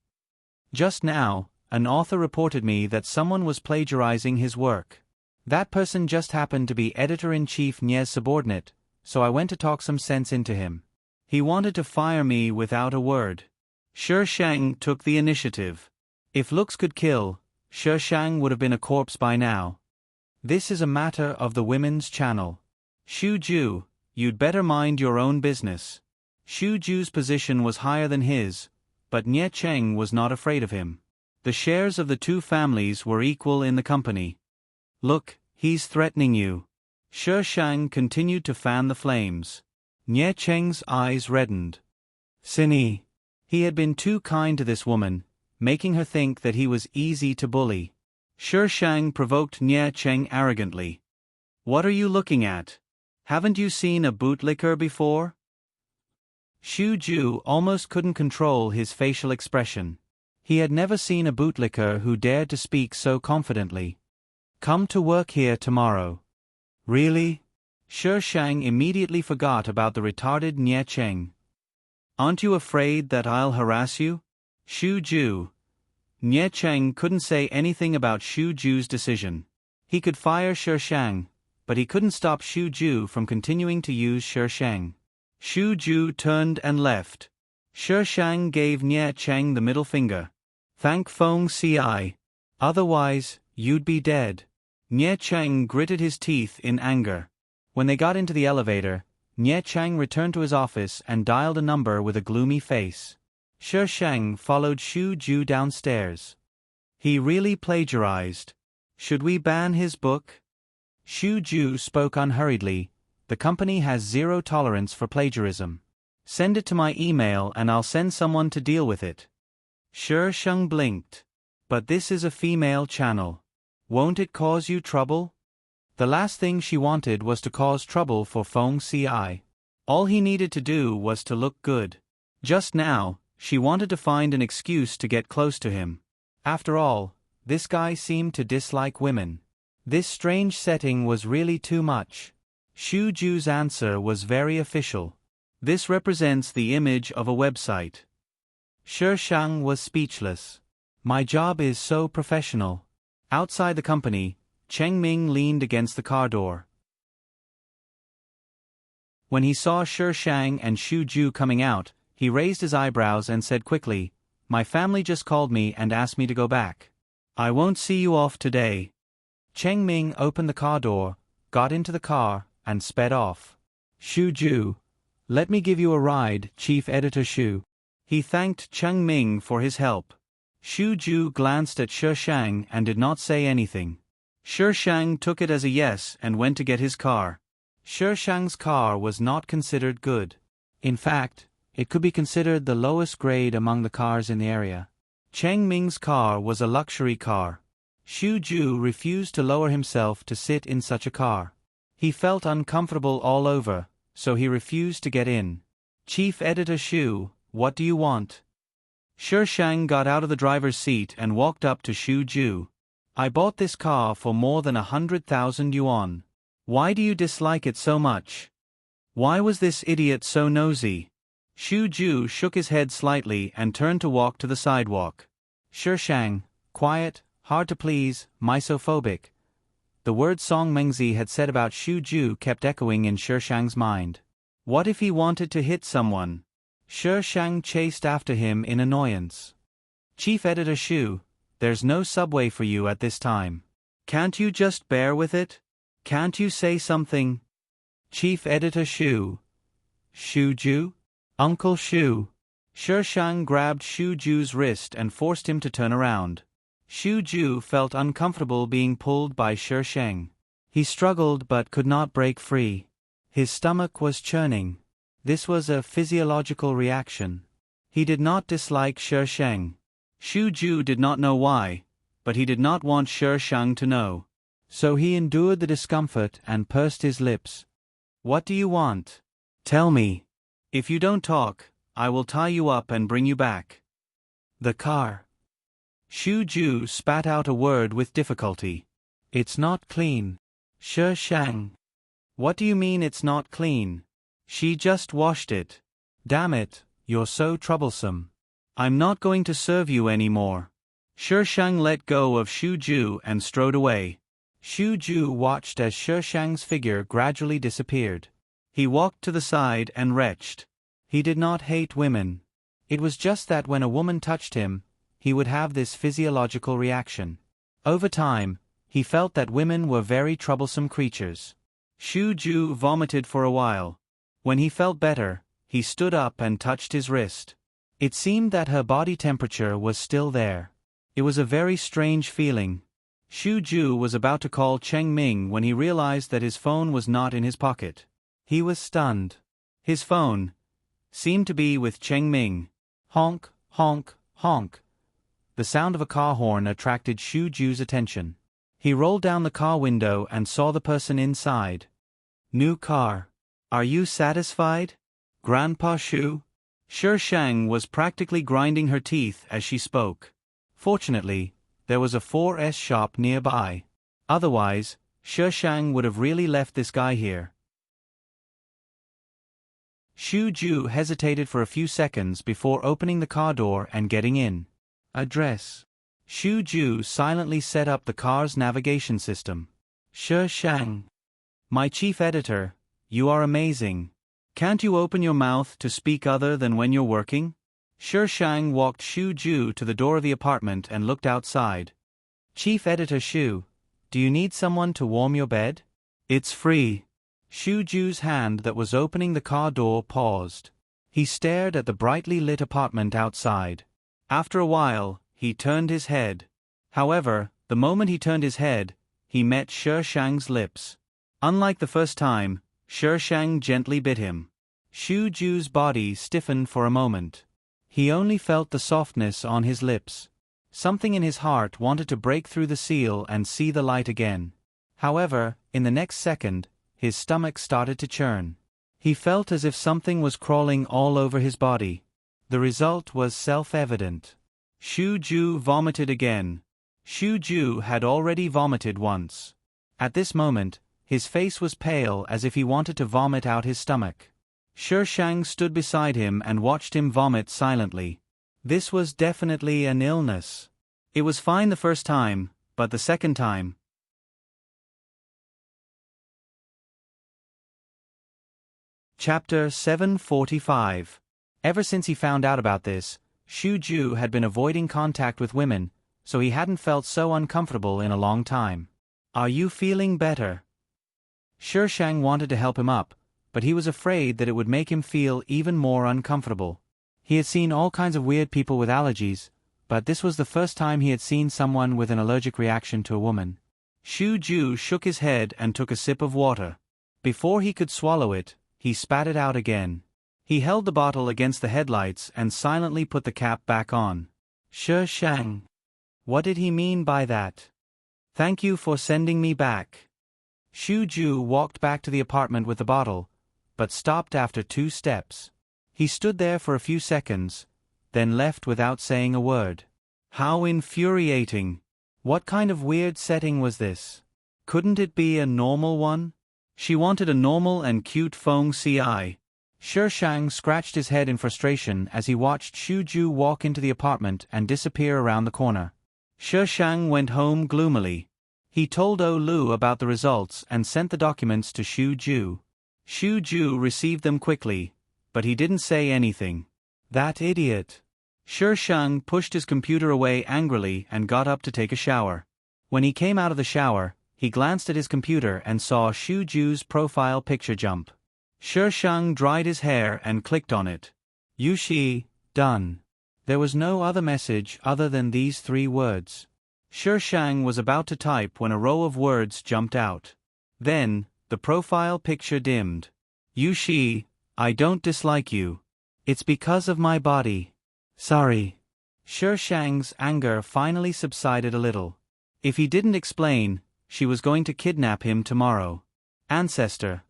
"Just now, an author reported me that someone was plagiarizing his work. That person just happened to be editor-in-chief Nie's subordinate, so I went to talk some sense into him. He wanted to fire me without a word." Shi Shang took the initiative. If looks could kill, Shi Shang would have been a corpse by now. This is a matter of the women's channel. Xu Ju, you'd better mind your own business. Xu Ju's position was higher than his, but Nie Cheng was not afraid of him. The shares of the two families were equal in the company. "Look, he's threatening you." Shi Shang continued to fan the flames. Nie Cheng's eyes reddened. Sinny. He had been too kind to this woman, making her think that he was easy to bully. Shi Shang provoked Nie Cheng arrogantly. "What are you looking at? Haven't you seen a bootlicker before?" Xu Ju almost couldn't control his facial expression. He had never seen a bootlicker who dared to speak so confidently. "Come to work here tomorrow." "Really?" Shi Shang immediately forgot about the retarded Nie Cheng. "Aren't you afraid that I'll harass you?" Xu Ju. Nie Cheng couldn't say anything about Xu Ju's decision. He could fire Shi Shang, but he couldn't stop Xu Ju from continuing to use Shi Shang. Xu Ju turned and left. Shi Shang gave Nie Cheng the middle finger. "Thank Feng Ci. Otherwise, you'd be dead." Nie Cheng gritted his teeth in anger. When they got into the elevator, Nie Cheng returned to his office and dialed a number with a gloomy face. Shi Shang followed Xu Ju downstairs. "He really plagiarized. Should we ban his book?" Xu Ju spoke unhurriedly. "The company has zero tolerance for plagiarism. Send it to my email and I'll send someone to deal with it." Shi Shang blinked. "But this is a female channel. Won't it cause you trouble?" The last thing she wanted was to cause trouble for Feng Ci. All he needed to do was to look good. Just now, she wanted to find an excuse to get close to him. After all, this guy seemed to dislike women. This strange setting was really too much. Xu Ju's answer was very official. "This represents the image of a website." Shi Shang was speechless. "My job is so professional." Outside the company, Cheng Ming leaned against the car door. When he saw Shi Shang and Xu Ju coming out, he raised his eyebrows and said quickly, "My family just called me and asked me to go back. I won't see you off today." Cheng Ming opened the car door, got into the car, and sped off. "Xu Ju, let me give you a ride, Chief Editor Xu." He thanked Cheng Ming for his help. Xu Ju glanced at Shi Shang and did not say anything. Shi Shang took it as a yes and went to get his car. Shi Shang's car was not considered good. In fact, it could be considered the lowest grade among the cars in the area. Cheng Ming's car was a luxury car. Xu Ju refused to lower himself to sit in such a car. He felt uncomfortable all over, so he refused to get in. "Chief Editor Xu, what do you want?" Shi Shang got out of the driver's seat and walked up to Xu Ju. "I bought this car for more than 100,000 yuan. Why do you dislike it so much? Why was this idiot so nosy?" Xu Ju shook his head slightly and turned to walk to the sidewalk. Shi Shang, quiet, hard to please, misophobic. The word Song Mengzi had said about Xu Ju kept echoing in Shi Shang's mind. What if he wanted to hit someone? Shi Shang chased after him in annoyance. "Chief Editor Xu, there's no subway for you at this time. Can't you just bear with it? Can't you say something?" "Chief Editor Xu." "Xu Ju? Uncle Xu." Shi Shang grabbed Xu Ju's wrist and forced him to turn around. Xu Ju felt uncomfortable being pulled by Shi Shang. He struggled but could not break free. His stomach was churning. This was a physiological reaction. He did not dislike Shi Shang. Xu Ju did not know why, but he did not want Shi Shang to know. So he endured the discomfort and pursed his lips. What do you want? Tell me. If you don't talk, I will tie you up and bring you back. The car. Xu Ju spat out a word with difficulty. It's not clean. Shi Shang. What do you mean it's not clean? She just washed it. Damn it, you're so troublesome. I'm not going to serve you anymore. Shi Shang let go of Xu Ju and strode away. Xu Ju watched as Shi Shang's figure gradually disappeared. He walked to the side and retched. He did not hate women. It was just that when a woman touched him, he would have this physiological reaction. Over time, he felt that women were very troublesome creatures. Xu Ju vomited for a while. When he felt better, he stood up and touched his wrist. It seemed that her body temperature was still there. It was a very strange feeling. Xu Ju was about to call Cheng Ming when he realized that his phone was not in his pocket. He was stunned. His phone seemed to be with Cheng Ming. Honk, honk, honk. The sound of a car horn attracted Xu Ju's attention. He rolled down the car window and saw the person inside. New car. Are you satisfied? Grandpa Xu? Shi Shang was practically grinding her teeth as she spoke. Fortunately, there was a 4S shop nearby. Otherwise, Shi Shang would have really left this guy here. Xu Ju hesitated for a few seconds before opening the car door and getting in. Address. Xu Ju silently set up the car's navigation system. Shi Shang. My chief editor, you are amazing. Can't you open your mouth to speak other than when you're working? Shi Shang walked Xu Ju to the door of the apartment and looked outside. Chief Editor Xu, do you need someone to warm your bed? It's free. Xu Ju's hand that was opening the car door paused. He stared at the brightly lit apartment outside. After a while, he turned his head. However, the moment he turned his head, he met Shi Shang's lips. Unlike the first time, Shi Shang gently bit him. Xu Ju's body stiffened for a moment. He only felt the softness on his lips. Something in his heart wanted to break through the seal and see the light again. However, in the next second, his stomach started to churn. He felt as if something was crawling all over his body. The result was self-evident. Xu Ju vomited again. Xu Ju had already vomited once. At this moment, his face was pale as if he wanted to vomit out his stomach. Shi Shang stood beside him and watched him vomit silently. This was definitely an illness. It was fine the first time, but the second time. Chapter 745. Ever since he found out about this, Xu Ju had been avoiding contact with women, so he hadn't felt so uncomfortable in a long time. Are you feeling better? Shi Shang wanted to help him up, but he was afraid that it would make him feel even more uncomfortable. He had seen all kinds of weird people with allergies, but this was the first time he had seen someone with an allergic reaction to a woman. Xu Ju shook his head and took a sip of water. Before he could swallow it, he spat it out again. He held the bottle against the headlights and silently put the cap back on. Shi Shang. What did he mean by that? Thank you for sending me back. Xu Ju walked back to the apartment with the bottle, but stopped after 2 steps. He stood there for a few seconds, then left without saying a word. How infuriating. What kind of weird setting was this? Couldn't it be a normal one? She wanted a normal and cute Feng Ci. Shi Shang scratched his head in frustration as he watched Xu Ju walk into the apartment and disappear around the corner. Shi Shang went home gloomily. He told O Lu about the results and sent the documents to Xu Ju. Xu Ju received them quickly, but he didn't say anything. That idiot. Shi Shang pushed his computer away angrily and got up to take a shower. When he came out of the shower, he glanced at his computer and saw Xu Ju's profile picture jump. Shi Shang dried his hair and clicked on it. Yushi, done. There was no other message other than these 3 words. Shi Shang was about to type when a row of words jumped out. Then, the profile picture dimmed. Yushi, I don't dislike you. It's because of my body. Sorry. Shi Shang's anger finally subsided a little. If he didn't explain, she was going to kidnap him tomorrow. Ancestor,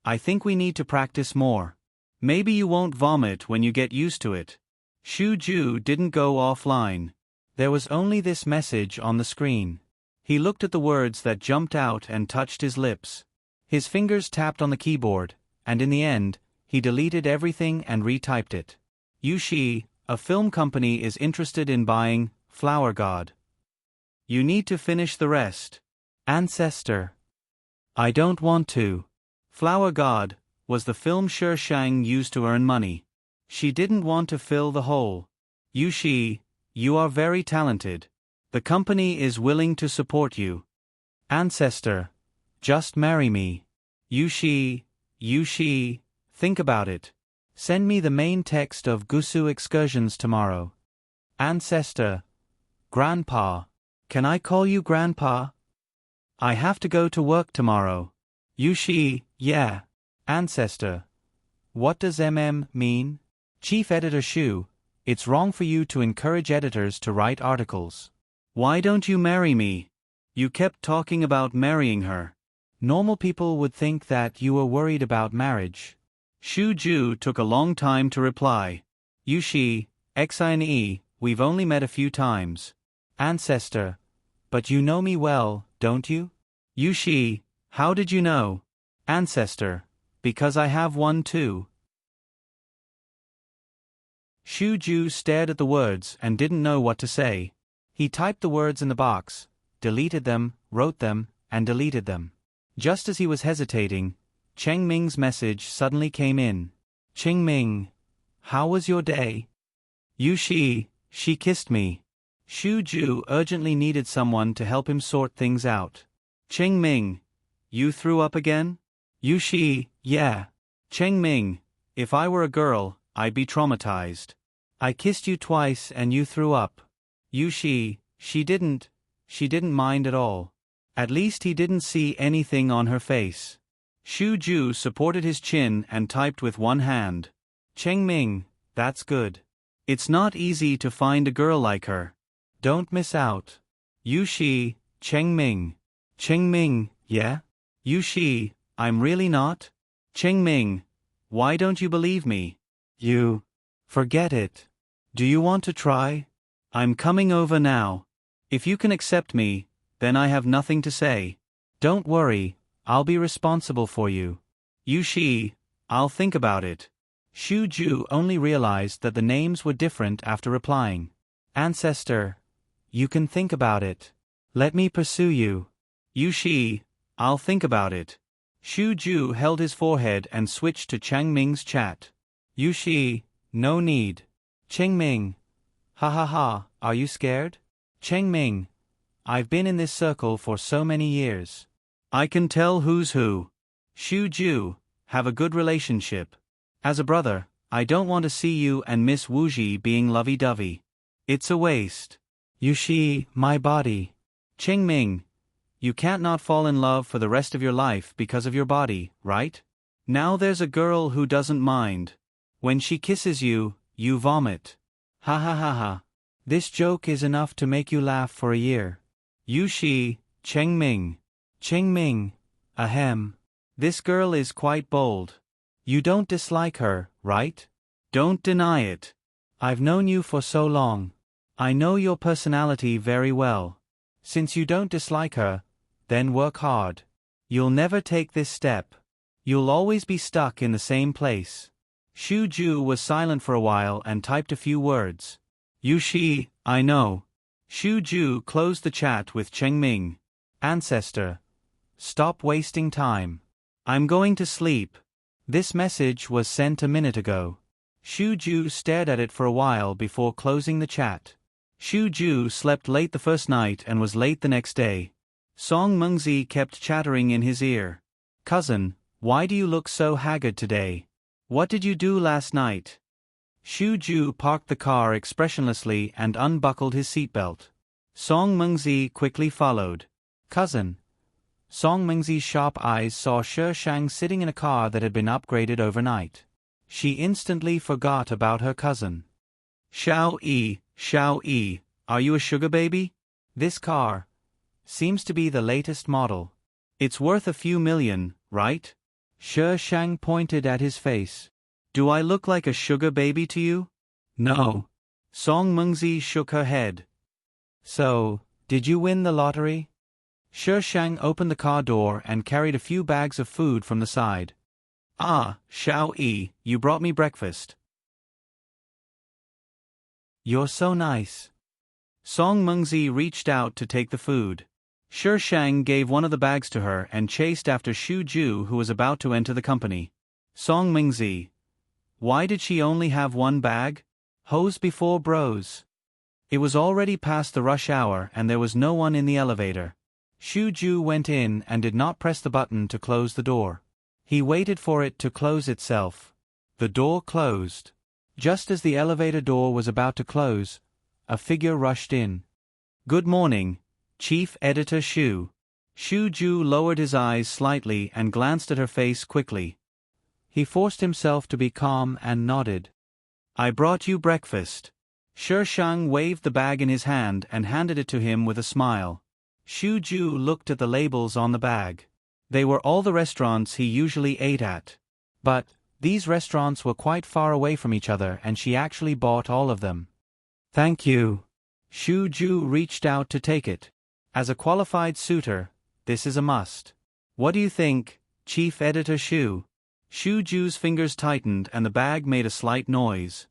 I think we need to practice more. Maybe you won't vomit when you get used to it. Shu Ju didn't go offline. There was only this message on the screen. He looked at the words that jumped out and touched his lips. His fingers tapped on the keyboard, and in the end, he deleted everything and retyped it. Yushi, a film company is interested in buying Flower God. You need to finish the rest. Ancestor. I don't want to. Flower God was the film Shi Shang used to earn money. She didn't want to fill the hole. Yushi, you are very talented. The company is willing to support you. Ancestor. Just marry me. Yushi, think about it. Send me the main text of Gusu excursions tomorrow. Ancestor. Grandpa. Can I call you Grandpa? I have to go to work tomorrow. Yushi, yeah. Ancestor. What does mean? Chief Editor Shu, it's wrong for you to encourage editors to write articles. Why don't you marry me? You kept talking about marrying her. Normal people would think that you were worried about marriage. Shu Ju took a long time to reply. Yushi, Xine, we've only met a few times. Ancestor. But you know me well, don't you? Yushi, how did you know? Ancestor. Because I have one too. Shu Ju stared at the words and didn't know what to say. He typed the words in the box, deleted them, wrote them, and deleted them. Just as he was hesitating, Cheng Ming's message suddenly came in. Cheng Ming, how was your day? Yushi, she kissed me. Shu Ju urgently needed someone to help him sort things out. Cheng Ming, you threw up again? Yushi, yeah. Cheng Ming, if I were a girl, I'd be traumatized. I kissed you twice and you threw up. Yushi, she didn't mind at all. At least he didn't see anything on her face. Shu Ju supported his chin and typed with one hand. Cheng Ming, that's good. It's not easy to find a girl like her. Don't miss out. Yushi, Cheng Ming. Cheng Ming, yeah? Yushi, I'm really not? Cheng Ming, why don't you believe me? You. Forget it. Do you want to try? I'm coming over now. If you can accept me, then I have nothing to say. Don't worry, I'll be responsible for you. Yushi, I'll think about it. Shu Ju only realized that the names were different after replying. Ancestor. You can think about it. Let me pursue you. Yushi, I'll think about it. Shu Ju held his forehead and switched to Cheng Ming's chat. Yushi, no need. Cheng Ming. Ha ha ha, are you scared? Cheng Ming. I've been in this circle for so many years. I can tell who's who. Shu Ju, have a good relationship. As a brother, I don't want to see you and Miss Wuji being lovey-dovey. It's a waste. Yushi, my body. Cheng Ming. You can't not fall in love for the rest of your life because of your body, right? Now there's a girl who doesn't mind. When she kisses you, you vomit. Ha ha ha ha. This joke is enough to make you laugh for a year. Yushi, Cheng Ming. Cheng Ming. Ahem. This girl is quite bold. You don't dislike her, right? Don't deny it. I've known you for so long. I know your personality very well. Since you don't dislike her, then work hard. You'll never take this step. You'll always be stuck in the same place. Shu Ju was silent for a while and typed a few words. Yushi, I know. Shu Ju closed the chat with Cheng Ming. Ancestor. Stop wasting time. I'm going to sleep. This message was sent a minute ago. Shu Ju stared at it for a while before closing the chat. Shu Ju slept late the first night and was late the next day. Song Mengzi kept chattering in his ear. Cousin, why do you look so haggard today? What did you do last night? Shu Ju parked the car expressionlessly and unbuckled his seatbelt. Song Mengzi quickly followed. Cousin. Song Mengzi's sharp eyes saw Shi Shang sitting in a car that had been upgraded overnight. She instantly forgot about her cousin. Xiao Yi, Xiao Yi, are you a sugar baby? This car seems to be the latest model. It's worth a few million, right? She Shang pointed at his face. Do I look like a sugar baby to you? No. Song Mengzi shook her head. So, did you win the lottery? She Shang opened the car door and carried a few bags of food from the side. Ah, Xiao Yi, you brought me breakfast. You're so nice. Song Mengzi reached out to take the food. Shi Shang gave one of the bags to her and chased after Xu Ju, who was about to enter the company. Song Mengzi. Why did she only have one bag? Hoes before bros. It was already past the rush hour and there was no one in the elevator. Xu Ju went in and did not press the button to close the door. He waited for it to close itself. The door closed. Just as the elevator door was about to close, a figure rushed in. Good morning, Chief Editor Xu. Xu Ju lowered his eyes slightly and glanced at her face quickly. He forced himself to be calm and nodded. I brought you breakfast. Shi Shang waved the bag in his hand and handed it to him with a smile. Xu Ju looked at the labels on the bag. They were all the restaurants he usually ate at. But these restaurants were quite far away from each other and she actually bought all of them. Thank you. Xu Ju reached out to take it. As a qualified suitor, this is a must. What do you think, Chief Editor Xu? Xu Ju's fingers tightened and the bag made a slight noise.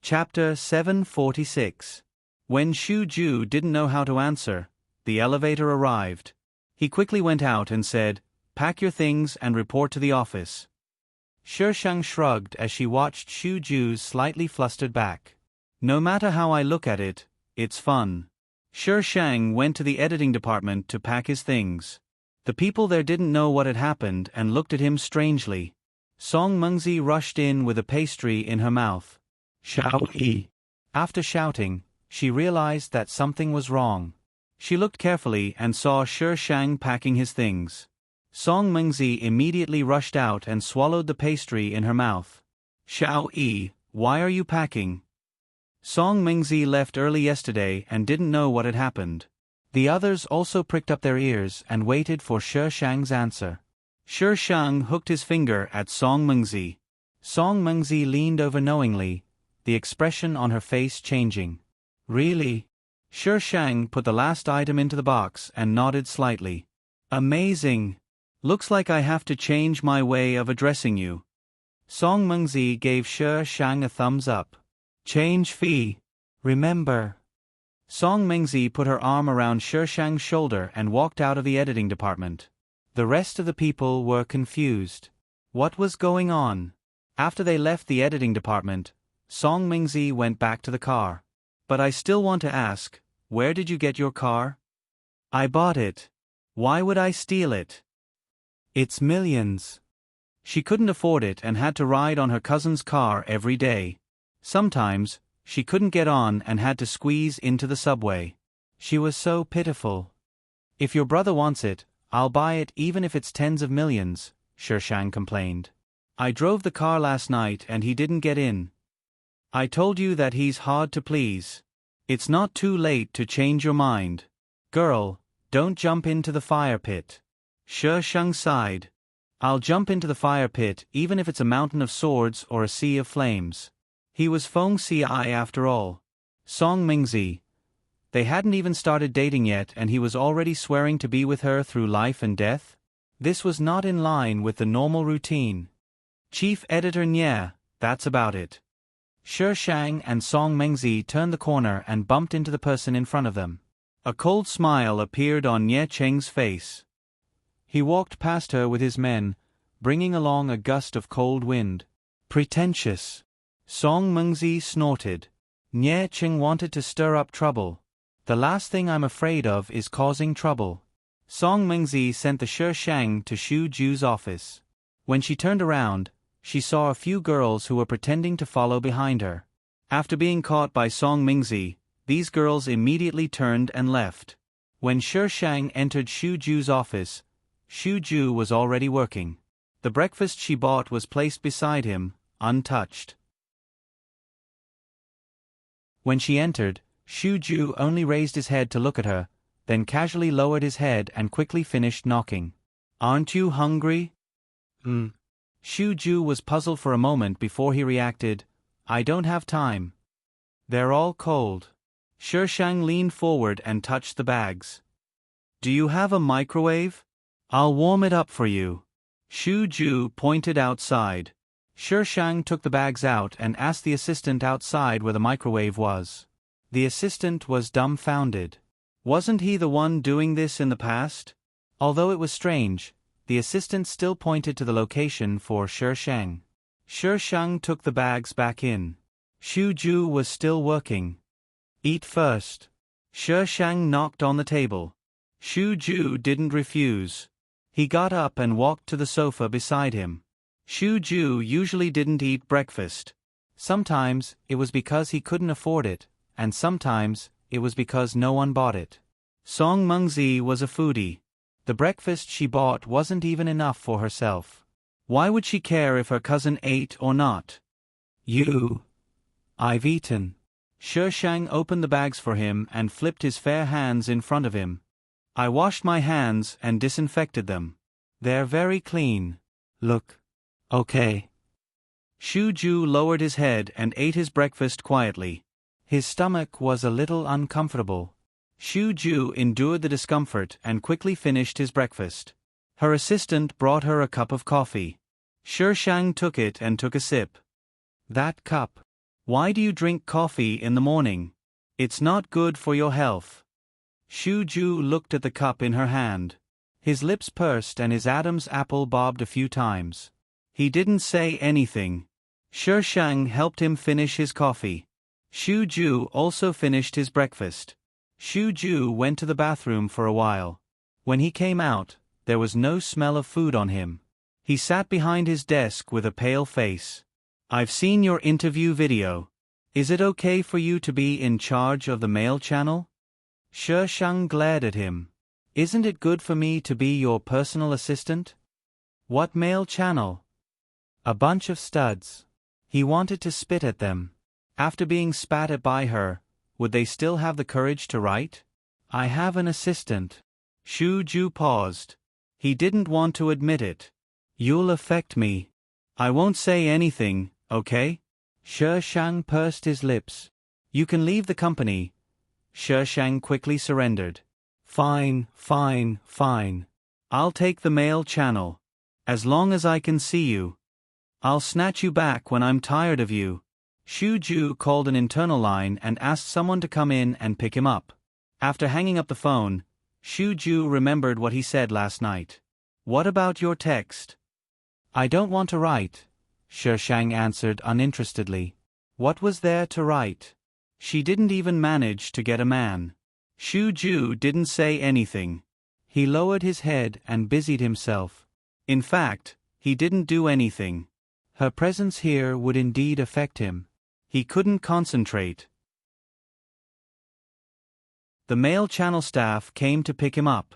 Chapter 746. When Xu Ju didn't know how to answer, the elevator arrived. He quickly went out and said, Pack your things and report to the office. Shi Shang shrugged as she watched Xu Ju's slightly flustered back. No matter how I look at it, it's fun. Shi Shang went to the editing department to pack his things. The people there didn't know what had happened and looked at him strangely. Song Mengzi rushed in with a pastry in her mouth. Xiao Yi. After shouting, she realized that something was wrong. She looked carefully and saw Shi Shang packing his things. Song Mengzi immediately rushed out and swallowed the pastry in her mouth. Xiao Yi, why are you packing? Song Mengzi left early yesterday and didn't know what had happened. The others also pricked up their ears and waited for Shi Shang's answer. Shi Shang hooked his finger at Song Mengzi. Song Mengzi leaned over knowingly, the expression on her face changing. Really? Shi Shang put the last item into the box and nodded slightly. Amazing. Looks like I have to change my way of addressing you. Song Mengzi gave Shi Shang a thumbs up. Change fee. Remember. Song Mengzi put her arm around Shi Shang's shoulder and walked out of the editing department. The rest of the people were confused. What was going on? After they left the editing department, Song Mengzi went back to the car. But I still want to ask, where did you get your car? I bought it. Why would I steal it? It's millions. She couldn't afford it and had to ride on her cousin's car every day. Sometimes, she couldn't get on and had to squeeze into the subway. She was so pitiful. If your brother wants it, I'll buy it even if it's tens of millions, Shi Shang complained. I drove the car last night and he didn't get in. I told you that he's hard to please. It's not too late to change your mind. Girl, don't jump into the fire pit. Shi Shang sighed. I'll jump into the fire pit even if it's a mountain of swords or a sea of flames. He was Feng Ci after all. Song Mengzi. They hadn't even started dating yet and he was already swearing to be with her through life and death? This was not in line with the normal routine. Chief Editor Nye, that's about it. Shi Shang and Song Mengzi turned the corner and bumped into the person in front of them. A cold smile appeared on Nye Cheng's face. He walked past her with his men, bringing along a gust of cold wind. Pretentious. Song Mengzi snorted. Nye Cheng wanted to stir up trouble. The last thing I'm afraid of is causing trouble. Song Mengzi sent the Shi Shang to Xu Ju's office. When she turned around, she saw a few girls who were pretending to follow behind her. After being caught by Song Mengzi, these girls immediately turned and left. When Shi Shang entered Xu Ju's office, Xu Ju was already working. The breakfast she bought was placed beside him, untouched. When she entered, Shuju only raised his head to look at her, then casually lowered his head and quickly finished knocking. "Aren't you hungry?" Shuju was puzzled for a moment before he reacted, "I don't have time. They're all cold." Shishang leaned forward and touched the bags. "Do you have a microwave? I'll warm it up for you." Shuju pointed outside. Shishang took the bags out and asked the assistant outside where the microwave was. The assistant was dumbfounded. Wasn't he the one doing this in the past? Although it was strange, the assistant still pointed to the location for Shishang. Shishang took the bags back in. Shuju was still working. "Eat first." Shishang knocked on the table. Shuju didn't refuse. He got up and walked to the sofa beside him. Shuju usually didn't eat breakfast. Sometimes it was because he couldn't afford it, and sometimes it was because no one bought it. Song Mengzi was a foodie. The breakfast she bought wasn't even enough for herself. Why would she care if her cousin ate or not? I've eaten." Shishang opened the bags for him and flipped his fair hands in front of him. "I washed my hands and disinfected them. They're very clean. Look." "Okay." Shuju lowered his head and ate his breakfast quietly. His stomach was a little uncomfortable. Shuju endured the discomfort and quickly finished his breakfast. Her assistant brought her a cup of coffee. Shishang took it and took a sip. "That cup. Why do you drink coffee in the morning? It's not good for your health." Shuju looked at the cup in her hand. His lips pursed and his Adam's apple bobbed a few times. He didn't say anything. Shishang helped him finish his coffee. Shuju also finished his breakfast. Shuju went to the bathroom for a while. When he came out, there was no smell of food on him. He sat behind his desk with a pale face. "I've seen your interview video. Is it okay for you to be in charge of the mail channel?" Shishang glared at him. "Isn't it good for me to be your personal assistant?" "What mail channel?" "A bunch of studs." He wanted to spit at them. After being spat at by her, would they still have the courage to write? "I have an assistant." Shuju paused. He didn't want to admit it. "You'll affect me. I won't say anything, okay?" Shishang pursed his lips. "You can leave the company." Shishang quickly surrendered. Fine. I'll take the mail channel. As long as I can see you. I'll snatch you back when I'm tired of you." Shuju called an internal line and asked someone to come in and pick him up. After hanging up the phone, Shuju remembered what he said last night. "What about your text?" "I don't want to write," Shishang answered uninterestedly. What was there to write? She didn't even manage to get a man. Shuju didn't say anything. He lowered his head and busied himself. In fact, he didn't do anything. Her presence here would indeed affect him. He couldn't concentrate. The mail channel staff came to pick him up.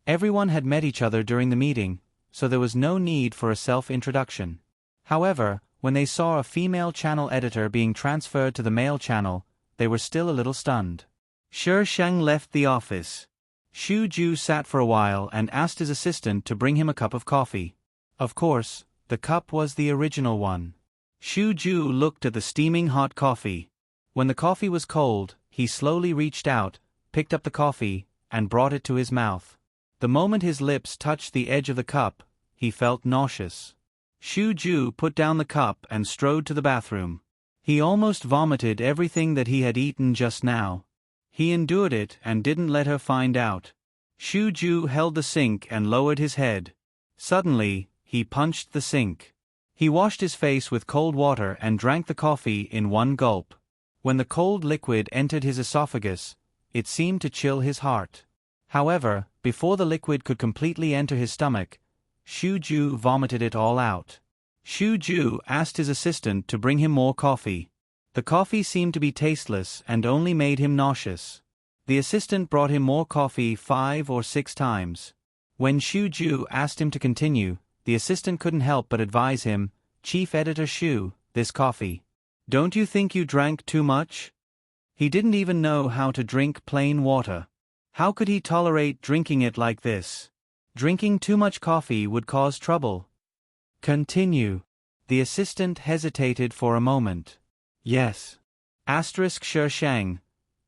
Everyone had met each other during the meeting, so there was no need for a self-introduction. However, when they saw a female channel editor being transferred to the male channel, they were still a little stunned. Shishang left the office. Shuju sat for a while and asked his assistant to bring him a cup of coffee. Of course, the cup was the original one. Shuju looked at the steaming hot coffee. When the coffee was cold, he slowly reached out, picked up the coffee, and brought it to his mouth. The moment his lips touched the edge of the cup, he felt nauseous. Shuju put down the cup and strode to the bathroom. He almost vomited everything that he had eaten just now. He endured it and didn't let her find out. Shuju held the sink and lowered his head. Suddenly, he punched the sink. He washed his face with cold water and drank the coffee in one gulp. When the cold liquid entered his esophagus, it seemed to chill his heart. However, before the liquid could completely enter his stomach, Shuju vomited it all out. Shuju asked his assistant to bring him more coffee. The coffee seemed to be tasteless and only made him nauseous. The assistant brought him more coffee 5 or 6 times. When Shuju asked him to continue, the assistant couldn't help but advise him, "Chief Editor Shu, this coffee. Don't you think you drank too much?" He didn't even know how to drink plain water. How could he tolerate drinking it like this? Drinking too much coffee would cause trouble. Continue. The assistant hesitated for a moment. Yes. Sher Shang.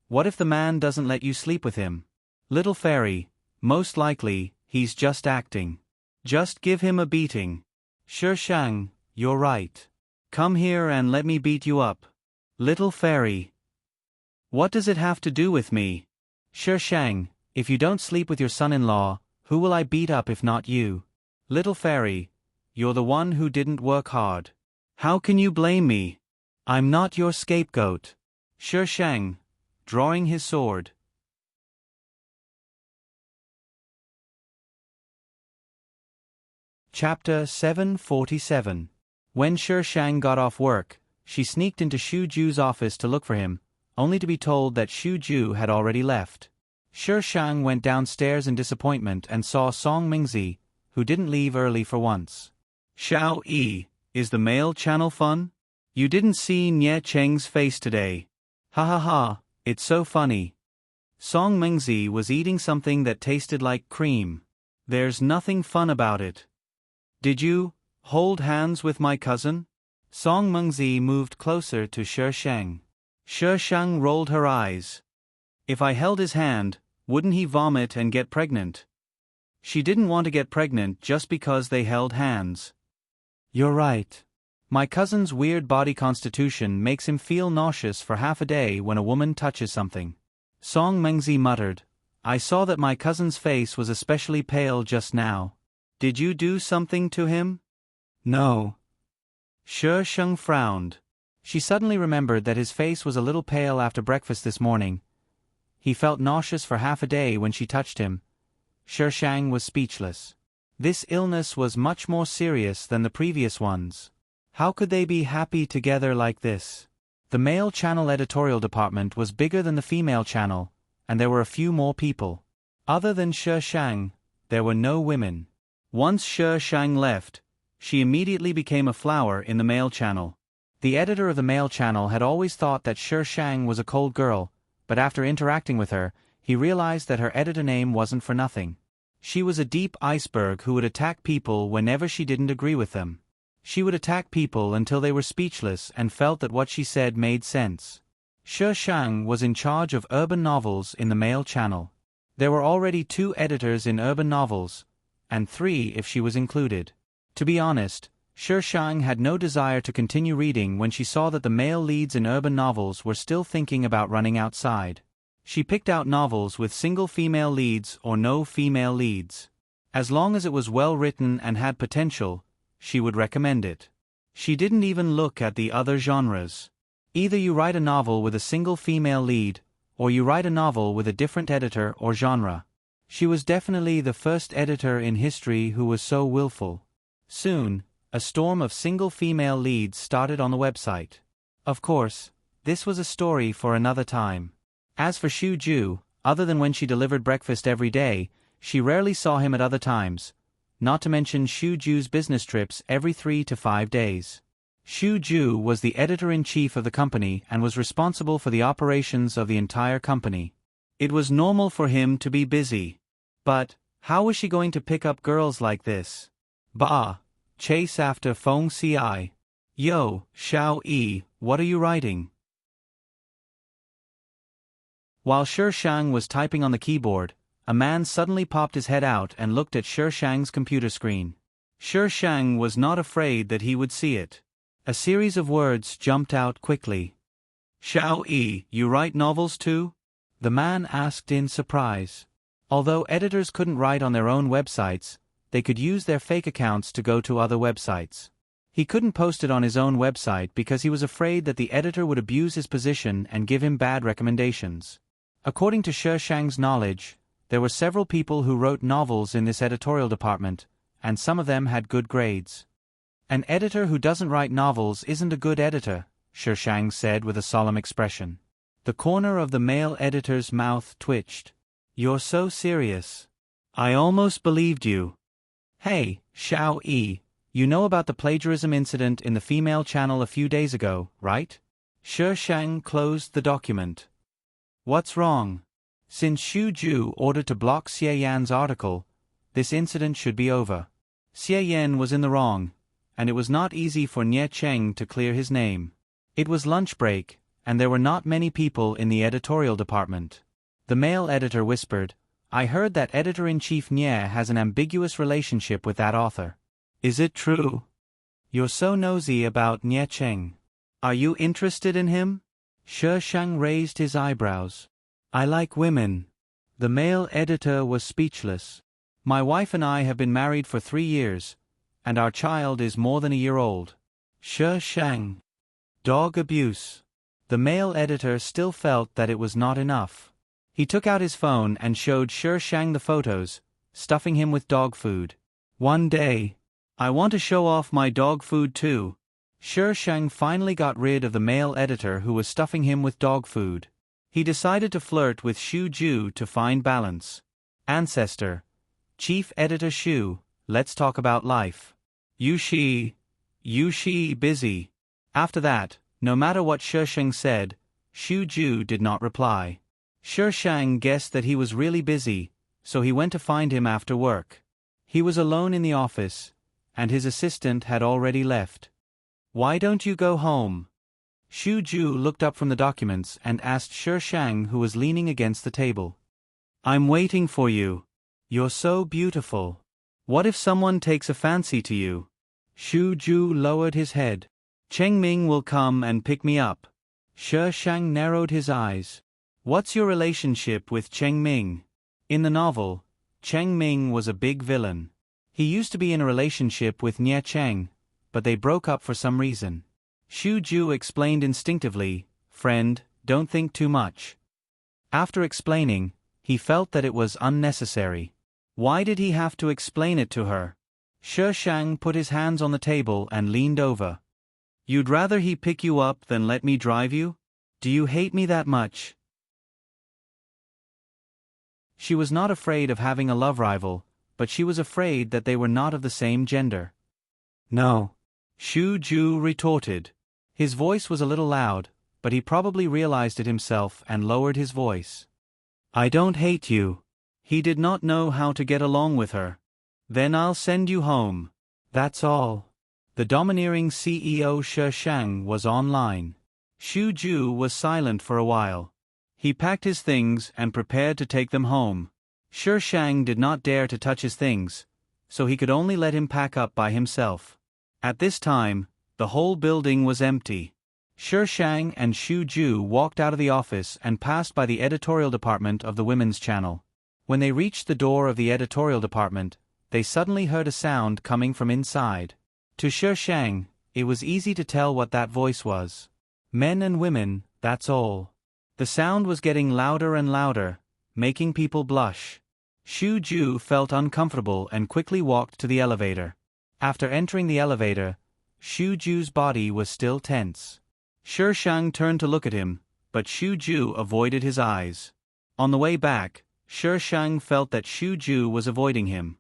What if the man doesn't let you sleep with him? Little fairy, most likely, he's just acting. Just give him a beating. Sher Shang, you're right. Come here and let me beat you up. Little fairy. What does it have to do with me? Sher Shang, if you don't sleep with your son-in-law, who will I beat up if not you? Little fairy, you're the one who didn't work hard. How can you blame me? I'm not your scapegoat. Sher Shang, drawing his sword. Chapter 747. When Sher Shang got off work, she sneaked into Xu Ju's office to look for him, only to be told that Xu Ju had already left. Sher Shang went downstairs in disappointment and saw Song Mingzi, who didn't leave early for once. Xiao Yi, is the mail channel fun? You didn't see Nye Cheng's face today. Ha ha ha, it's so funny. Song Mingzi was eating something that tasted like cream. There's nothing fun about it. Did you hold hands with my cousin? Song Mingzi moved closer to Sher Shang. Sher Shang rolled her eyes. If I held his hand, wouldn't he vomit and get pregnant? She didn't want to get pregnant just because they held hands. You're right. My cousin's weird body constitution makes him feel nauseous for half a day when a woman touches something. Song Mengzi muttered. I saw that my cousin's face was especially pale just now. Did you do something to him? No. Sher Shang frowned. She suddenly remembered that his face was a little pale after breakfast this morning. He felt nauseous for half a day when she touched him. Sher Shang was speechless. This illness was much more serious than the previous ones. How could they be happy together like this? The male channel editorial department was bigger than the female channel, and there were a few more people. Other than Sher Shang, there were no women. Once Sher Shang left, she immediately became a flower in the male channel. The editor of the male channel had always thought that Sher Shang was a cold girl, but after interacting with her, he realized that her editor name wasn't for nothing. She was a deep iceberg who would attack people whenever she didn't agree with them. She would attack people until they were speechless and felt that what she said made sense. Sher Shang was in charge of urban novels in the male channel. There were already 2 editors in urban novels, and 3 if she was included. To be honest, Sher Shang had no desire to continue reading when she saw that the male leads in urban novels were still thinking about running outside. She picked out novels with single female leads or no female leads. As long as it was well written and had potential, she would recommend it. She didn't even look at the other genres. Either you write a novel with a single female lead, or you write a novel with a different editor or genre. She was definitely the first editor in history who was so willful. Soon, a storm of single female leads started on the website. Of course, this was a story for another time. As for Xu Ju, other than when she delivered breakfast every day, she rarely saw him at other times, not to mention Xu Ju's business trips every 3 to 5 days. Xu Ju was the editor-in-chief of the company and was responsible for the operations of the entire company. It was normal for him to be busy. But, how was she going to pick up girls like this? Bah! Chase after Feng Ci. Yo, Xiao Yi, what are you writing? While Sher Shang was typing on the keyboard, a man suddenly popped his head out and looked at Sher Shang's computer screen. Sher Shang was not afraid that he would see it. A series of words jumped out quickly. Xiao Yi, you write novels too? The man asked in surprise. Although editors couldn't write on their own websites, they could use their fake accounts to go to other websites. He couldn't post it on his own website because he was afraid that the editor would abuse his position and give him bad recommendations. According to Sher Shang's knowledge, there were several people who wrote novels in this editorial department, and some of them had good grades. An editor who doesn't write novels isn't a good editor, Sher Shang said with a solemn expression. The corner of the male editor's mouth twitched. You're so serious. I almost believed you. Hey, Xiao Yi, you know about the plagiarism incident in the female channel a few days ago, right? Shi Shang closed the document. What's wrong? Since Xu Ju ordered to block Xie Yan's article, this incident should be over. Xie Yan was in the wrong, and it was not easy for Nie Cheng to clear his name. It was lunch break, and there were not many people in the editorial department. The male editor whispered, I heard that editor-in-chief Nie has an ambiguous relationship with that author. Is it true? You're so nosy about Nie Cheng. Are you interested in him? Shi Shang raised his eyebrows. I like women. The male editor was speechless. My wife and I have been married for 3 years, and our child is more than a year old. Shi Shang. Dog abuse. The male editor still felt that it was not enough. He took out his phone and showed Shi Shang the photos, stuffing him with dog food. One day, I want to show off my dog food too. Shi Shang finally got rid of the male editor who was stuffing him with dog food. He decided to flirt with Xu Ju to find balance. Ancestor. Chief Editor Xu, let's talk about life. You busy. After that, no matter what Shi Shang said, Xu Ju did not reply. Shi Shang guessed that he was really busy, so he went to find him after work. He was alone in the office, and his assistant had already left. Why don't you go home? Xu Ju looked up from the documents and asked Shi Shang, who was leaning against the table. I'm waiting for you. You're so beautiful. What if someone takes a fancy to you? Xu Ju lowered his head. Cheng Ming will come and pick me up. Shi Shang narrowed his eyes. What's your relationship with Cheng Ming? In the novel, Cheng Ming was a big villain. He used to be in a relationship with Nie Cheng, but they broke up for some reason. Xu Ju explained instinctively, friend, don't think too much. After explaining, he felt that it was unnecessary. Why did he have to explain it to her? Shi Shang put his hands on the table and leaned over. You'd rather he pick you up than let me drive you? Do you hate me that much? She was not afraid of having a love rival, but she was afraid that they were not of the same gender. No. Xu Ju retorted. His voice was a little loud, but he probably realized it himself and lowered his voice. I don't hate you. He did not know how to get along with her. Then I'll send you home. That's all. The domineering CEO Shi Shang was online. Xu Ju was silent for a while. He packed his things and prepared to take them home. Shi Shang did not dare to touch his things, so he could only let him pack up by himself. At this time, the whole building was empty. Shi Shang and Xu Ju walked out of the office and passed by the editorial department of the women's channel. When they reached the door of the editorial department, they suddenly heard a sound coming from inside. To Shi Shang, it was easy to tell what that voice was. Men and women, that's all. The sound was getting louder and louder, making people blush. Xu Ju felt uncomfortable and quickly walked to the elevator. After entering the elevator, Xu Ju's body was still tense. Shi Shang turned to look at him, but Xu Ju avoided his eyes. On the way back, Shi Shang felt that Xu Ju was avoiding him.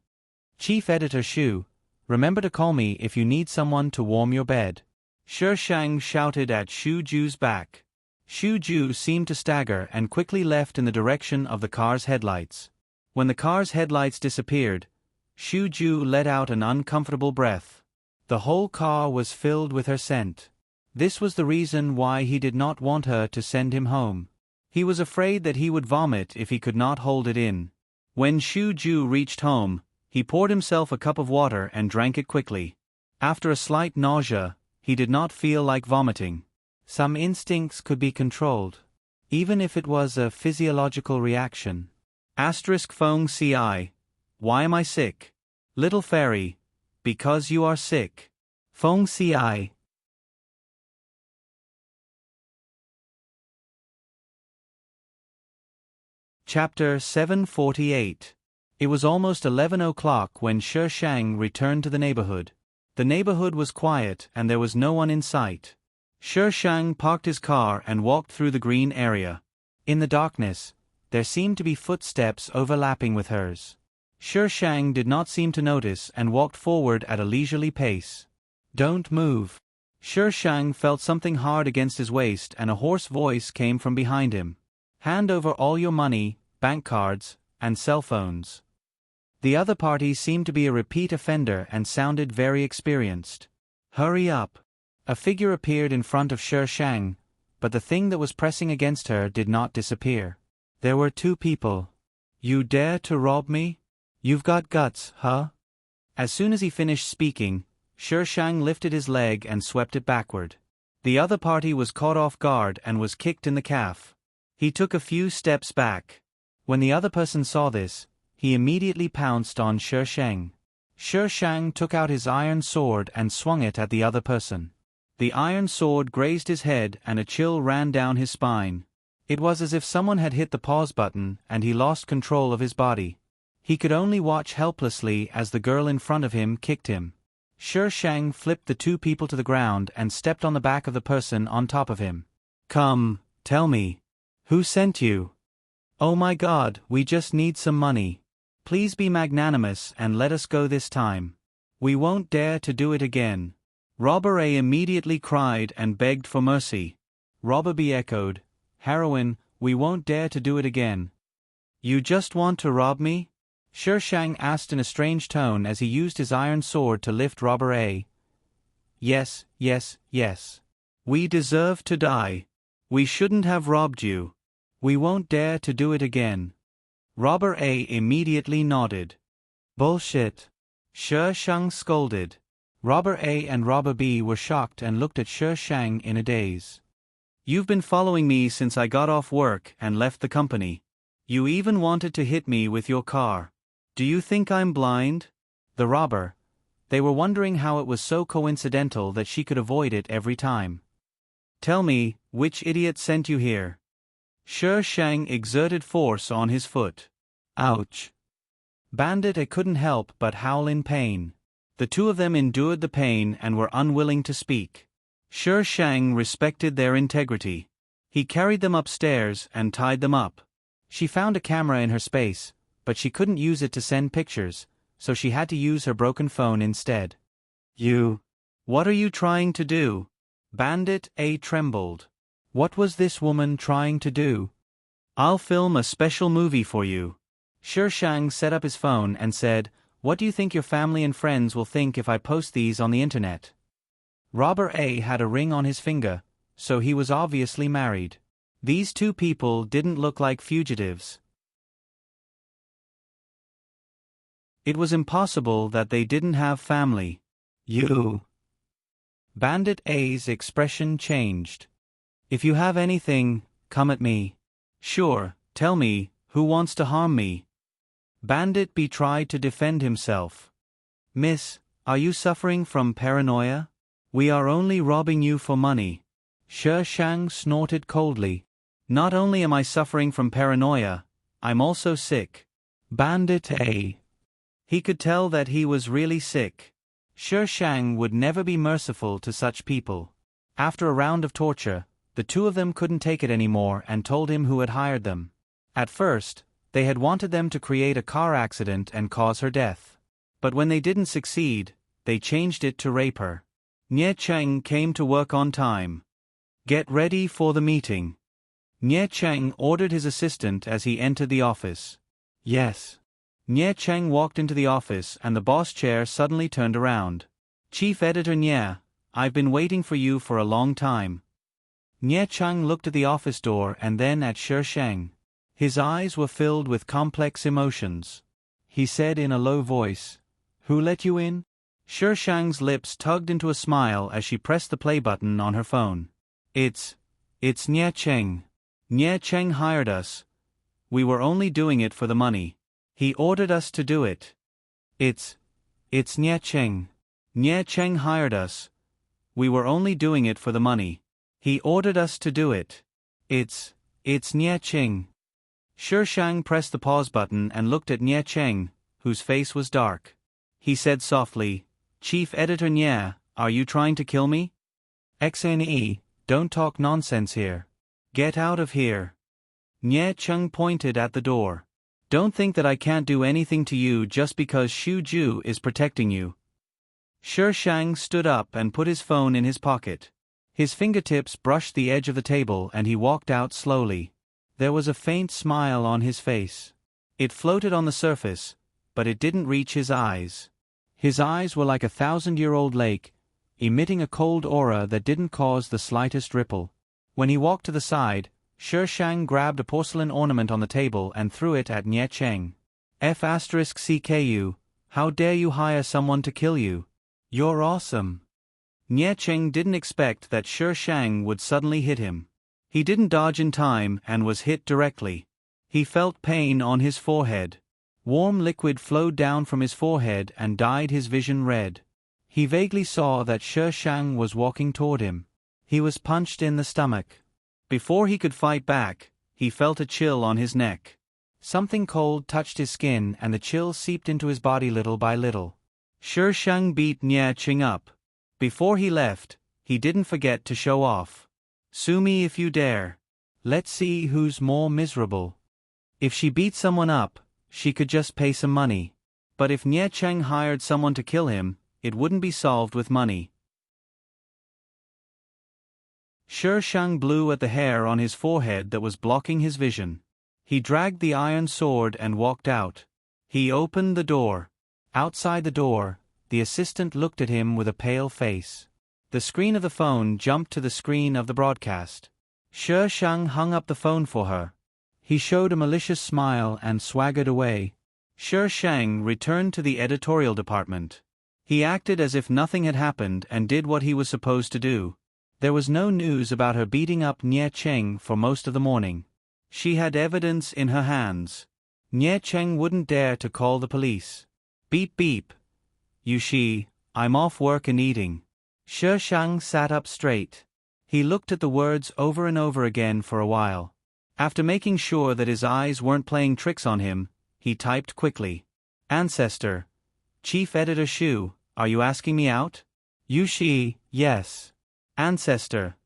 Chief Editor Xu, remember to call me if you need someone to warm your bed. Shi Shang shouted at Xu Ju's back. Xu Ju seemed to stagger and quickly left in the direction of the car's headlights. When the car's headlights disappeared, Xu Ju let out an uncomfortable breath. The whole car was filled with her scent. This was the reason why he did not want her to send him home. He was afraid that he would vomit if he could not hold it in. When Xu Ju reached home, he poured himself a cup of water and drank it quickly. After a slight nausea, he did not feel like vomiting. Some instincts could be controlled, even if it was a physiological reaction. Feng Ci. Why am I sick? Little fairy. Because you are sick. Feng Ci. Chapter 748. It was almost 11 o'clock when Shi Shang returned to the neighborhood. The neighborhood was quiet and there was no one in sight. Shi Shang parked his car and walked through the green area. In the darkness, there seemed to be footsteps overlapping with hers. Shi Shang did not seem to notice and walked forward at a leisurely pace. Don't move. Shi Shang felt something hard against his waist and a hoarse voice came from behind him. Hand over all your money, bank cards, and cell phones. The other party seemed to be a repeat offender and sounded very experienced. Hurry up. A figure appeared in front of Shi Shang, but the thing that was pressing against her did not disappear. There were two people. You dare to rob me? You've got guts, huh? As soon as he finished speaking, Shi Shang lifted his leg and swept it backward. The other party was caught off guard and was kicked in the calf. He took a few steps back. When the other person saw this, he immediately pounced on Shi Shang. Shi Shang took out his iron sword and swung it at the other person. The iron sword grazed his head and a chill ran down his spine. It was as if someone had hit the pause button and he lost control of his body. He could only watch helplessly as the girl in front of him kicked him. Shi Shang flipped the two people to the ground and stepped on the back of the person on top of him. Come, tell me. Who sent you? Oh my God, we just need some money. Please be magnanimous and let us go this time. We won't dare to do it again. Robber A immediately cried and begged for mercy. Robber B echoed, Heroine, we won't dare to do it again. You just want to rob me? Shi Shang asked in a strange tone as he used his iron sword to lift Robber A. Yes, yes, yes. We deserve to die. We shouldn't have robbed you. We won't dare to do it again. Robber A immediately nodded. Bullshit. Shi Shang scolded. Robber A and Robber B were shocked and looked at Shi Shang in a daze. You've been following me since I got off work and left the company. You even wanted to hit me with your car. Do you think I'm blind? The robber. They were wondering how it was so coincidental that she could avoid it every time. Tell me, which idiot sent you here? Shi Shang exerted force on his foot. Ouch. Bandit A couldn't help but howl in pain. The two of them endured the pain and were unwilling to speak. Shi Shang respected their integrity. He carried them upstairs and tied them up. She found a camera in her space, but she couldn't use it to send pictures, so she had to use her broken phone instead. What are you trying to do? Bandit A trembled. What was this woman trying to do? I'll film a special movie for you. Shi Shang set up his phone and said, What do you think your family and friends will think if I post these on the internet? Robber A had a ring on his finger, so he was obviously married. These two people didn't look like fugitives. It was impossible that they didn't have family. Bandit A's expression changed. If you have anything, come at me. Sure, tell me, who wants to harm me? Bandit B tried to defend himself. Miss, are you suffering from paranoia? We are only robbing you for money. Shi Shang snorted coldly. Not only am I suffering from paranoia, I'm also sick. Bandit A. He could tell that he was really sick. Shi Shang would never be merciful to such people. After a round of torture, the two of them couldn't take it anymore and told him who had hired them. At first, they had wanted them to create a car accident and cause her death. But when they didn't succeed, they changed it to rape her. Nie Cheng came to work on time. Get ready for the meeting. Nie Cheng ordered his assistant as he entered the office. Yes. Nie Cheng walked into the office and the boss chair suddenly turned around. Chief Editor Nie, I've been waiting for you for a long time. Nie Cheng looked at the office door and then at Shi Shang. His eyes were filled with complex emotions. He said in a low voice, Who let you in? Shi Shang's lips tugged into a smile as she pressed the play button on her phone. It's Nie Cheng. Nie Cheng hired us. We were only doing it for the money. He ordered us to do it. It's Nie Cheng. Nie Cheng hired us. We were only doing it for the money. He ordered us to do it. It's Nie Cheng. Shi Shang pressed the pause button and looked at Nie Cheng, whose face was dark. He said softly, Chief Editor Nie, are you trying to kill me? XNE, don't talk nonsense here. Get out of here. Nie Cheng pointed at the door. Don't think that I can't do anything to you just because Shu Ju is protecting you. Shi Shang stood up and put his phone in his pocket. His fingertips brushed the edge of the table and he walked out slowly. There was a faint smile on his face. It floated on the surface, but it didn't reach his eyes. His eyes were like a 1,000-year-old lake, emitting a cold aura that didn't cause the slightest ripple. When he walked to the side, Shi Shang grabbed a porcelain ornament on the table and threw it at Nie Cheng. F***CKU, how dare you hire someone to kill you? You're awesome. Nie Cheng didn't expect that Shi Shang would suddenly hit him. He didn't dodge in time and was hit directly. He felt pain on his forehead. Warm liquid flowed down from his forehead and dyed his vision red. He vaguely saw that Shi Shang was walking toward him. He was punched in the stomach. Before he could fight back, he felt a chill on his neck. Something cold touched his skin and the chill seeped into his body little by little. Shi Shang beat Nie Cheng up. Before he left, he didn't forget to show off. Sue me if you dare. Let's see who's more miserable. If she beat someone up, she could just pay some money. But if Nie Cheng hired someone to kill him, it wouldn't be solved with money. Shi Shang blew at the hair on his forehead that was blocking his vision. He dragged the iron sword and walked out. He opened the door. Outside the door, the assistant looked at him with a pale face. The screen of the phone jumped to the screen of the broadcast. Shi Shang hung up the phone for her. He showed a malicious smile and swaggered away. Shi Shang returned to the editorial department. He acted as if nothing had happened and did what he was supposed to do. There was no news about her beating up Nie Cheng for most of the morning. She had evidence in her hands. Nie Cheng wouldn't dare to call the police. Beep beep. Yushi, I'm off work and eating. Shi Shang sat up straight. He looked at the words over and over again for a while. After making sure that his eyes weren't playing tricks on him, he typed quickly. Ancestor. Chief Editor Shu, are you asking me out? Yushi, yes. Ancestor.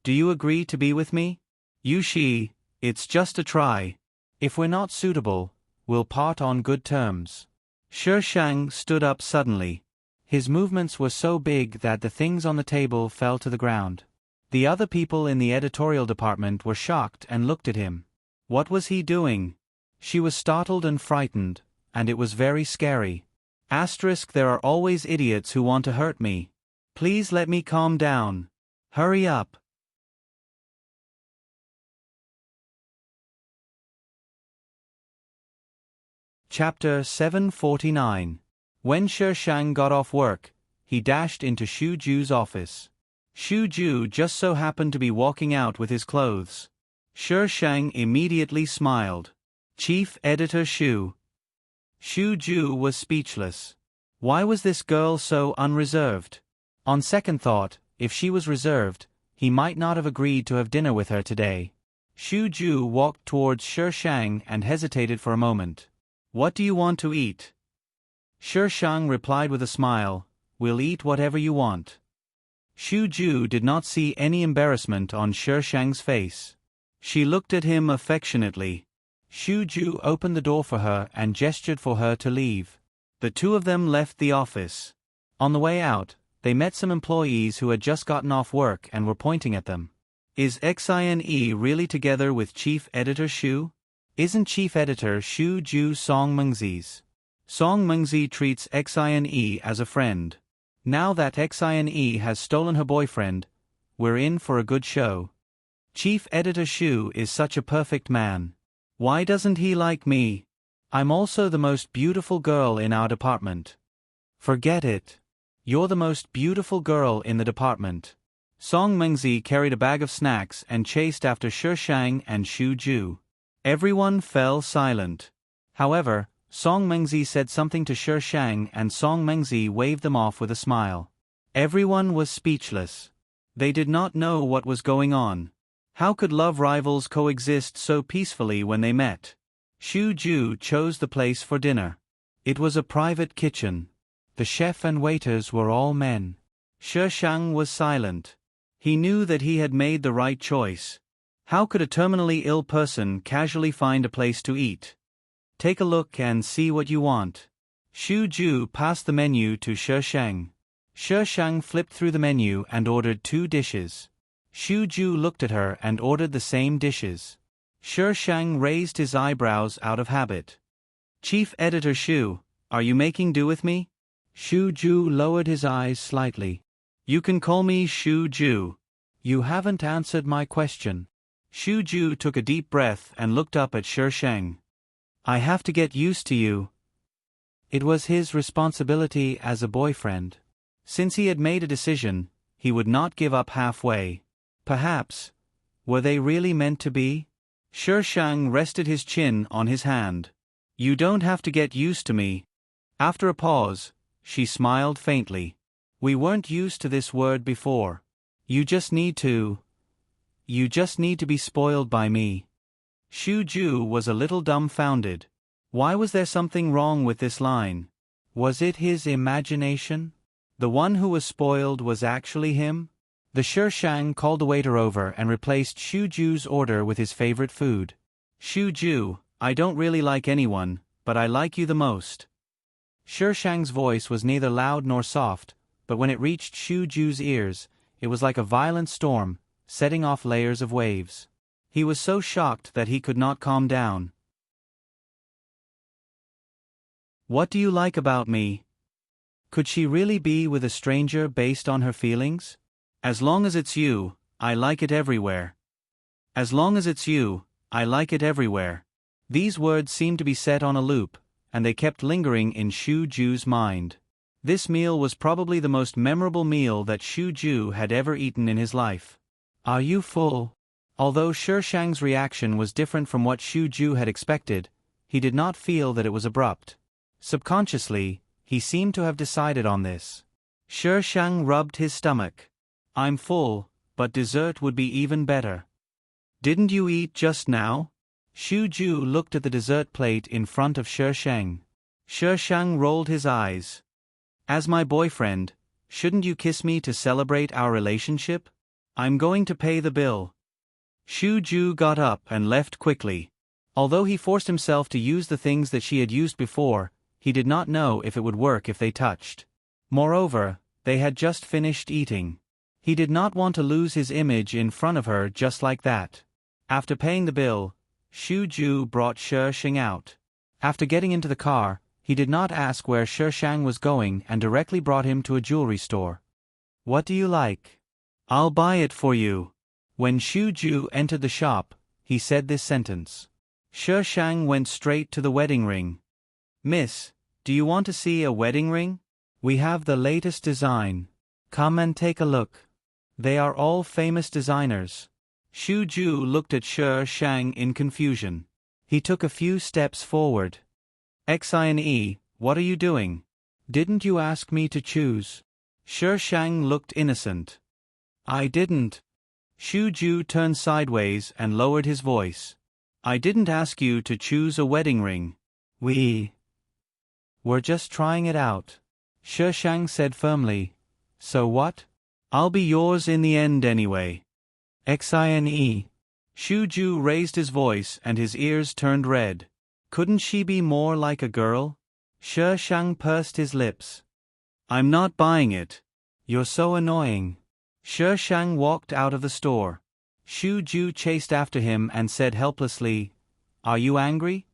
Do you agree to be with me? Yushi, it's just a try. If we're not suitable, we'll part on good terms. Shi Shang stood up suddenly. His movements were so big that the things on the table fell to the ground. The other people in the editorial department were shocked and looked at him. What was he doing? She was startled and frightened, and it was very scary. There are always idiots who want to hurt me. Please let me calm down. Hurry up. Chapter 749. When Shi Shang got off work, he dashed into Shu Ju's office. Shu Ju just so happened to be walking out with his clothes. Shi Shang immediately smiled. Chief Editor Shu. Shu Ju was speechless. Why was this girl so unreserved? On second thought, if she was reserved, he might not have agreed to have dinner with her today. Shu Ju walked towards Shi Shang and hesitated for a moment. What do you want to eat? Shi Shang replied with a smile, We'll eat whatever you want. Shu Ju did not see any embarrassment on Shi Shang's face. She looked at him affectionately. Shu Ju opened the door for her and gestured for her to leave. The two of them left the office. On the way out, they met some employees who had just gotten off work and were pointing at them. Is XINE really together with Chief Editor Shu? Isn't Chief Editor Shu Ju Song Mengzi's? Song Mengzi treats XINE as a friend. Now that XINE has stolen her boyfriend, we're in for a good show. Chief Editor Shu is such a perfect man. Why doesn't he like me? I'm also the most beautiful girl in our department. Forget it. You're the most beautiful girl in the department. Song Mengzi carried a bag of snacks and chased after Shi Shang and Shu Ju. Everyone fell silent. However, Song Mengzi said something to Shi Shang and Song Mengzi waved them off with a smile. Everyone was speechless. They did not know what was going on. How could love rivals coexist so peacefully when they met? Shu Ju chose the place for dinner. It was a private kitchen. The chef and waiters were all men. Shi Shang was silent. He knew that he had made the right choice. How could a terminally ill person casually find a place to eat? Take a look and see what you want. Xu Ju passed the menu to Shi Shang. Shi Shang flipped through the menu and ordered 2 dishes. Xu Ju looked at her and ordered the same dishes. Shi Shang raised his eyebrows out of habit. Chief Editor Xu, are you making do with me? Xu Ju lowered his eyes slightly. You can call me Xu Ju. You haven't answered my question. Xu Ju took a deep breath and looked up at Shi Shang. I have to get used to you. It was his responsibility as a boyfriend. Since he had made a decision, he would not give up halfway. Perhaps, were they really meant to be? Shi Shang rested his chin on his hand. You don't have to get used to me. After a pause, she smiled faintly. We weren't used to this word before. You just need to be spoiled by me. Xu Ju was a little dumbfounded. Why was there something wrong with this line? Was it his imagination? The one who was spoiled was actually him? The Shi Shang called the waiter over and replaced Xu Ju's order with his favorite food. Xu Ju, I don't really like anyone, but I like you the most. Shi Shang's voice was neither loud nor soft, but when it reached Xu Ju's ears, it was like a violent storm, setting off layers of waves. He was so shocked that he could not calm down. What do you like about me? Could she really be with a stranger based on her feelings? As long as it's you, I like it everywhere. As long as it's you, I like it everywhere. These words seemed to be set on a loop, and they kept lingering in Xu Ju's mind. This meal was probably the most memorable meal that Xu Ju had ever eaten in his life. Are you full? Although Shi Shang's reaction was different from what Xu Ju had expected, he did not feel that it was abrupt. Subconsciously, he seemed to have decided on this. Shi Shang rubbed his stomach. I'm full, but dessert would be even better. Didn't you eat just now? Xu Ju looked at the dessert plate in front of Shi Shang. Shi Shang rolled his eyes. As my boyfriend, shouldn't you kiss me to celebrate our relationship? I'm going to pay the bill. Xu Ju got up and left quickly. Although he forced himself to use the things that she had used before, he did not know if it would work if they touched. Moreover, they had just finished eating. He did not want to lose his image in front of her just like that. After paying the bill, Xu Ju brought Shi Shang out. After getting into the car, he did not ask where Shi Shang was going and directly brought him to a jewelry store. What do you like? I'll buy it for you. When Xu Ju entered the shop, he said this sentence. Shi Shang went straight to the wedding ring. Miss, do you want to see a wedding ring? We have the latest design. Come and take a look. They are all famous designers. Xu Ju looked at Shi Shang in confusion. He took a few steps forward. Xine, what are you doing? Didn't you ask me to choose? Shi Shang looked innocent. I didn't. Xu Ju turned sideways and lowered his voice. I didn't ask you to choose a wedding ring. We're just trying it out. Shi Shang said firmly. So what? I'll be yours in the end anyway. Xine. Xu Ju raised his voice and his ears turned red. Couldn't she be more like a girl? Shi Shang pursed his lips. I'm not buying it. You're so annoying. Shi Shang walked out of the store. Xu Ju chased after him and said helplessly, Are you angry?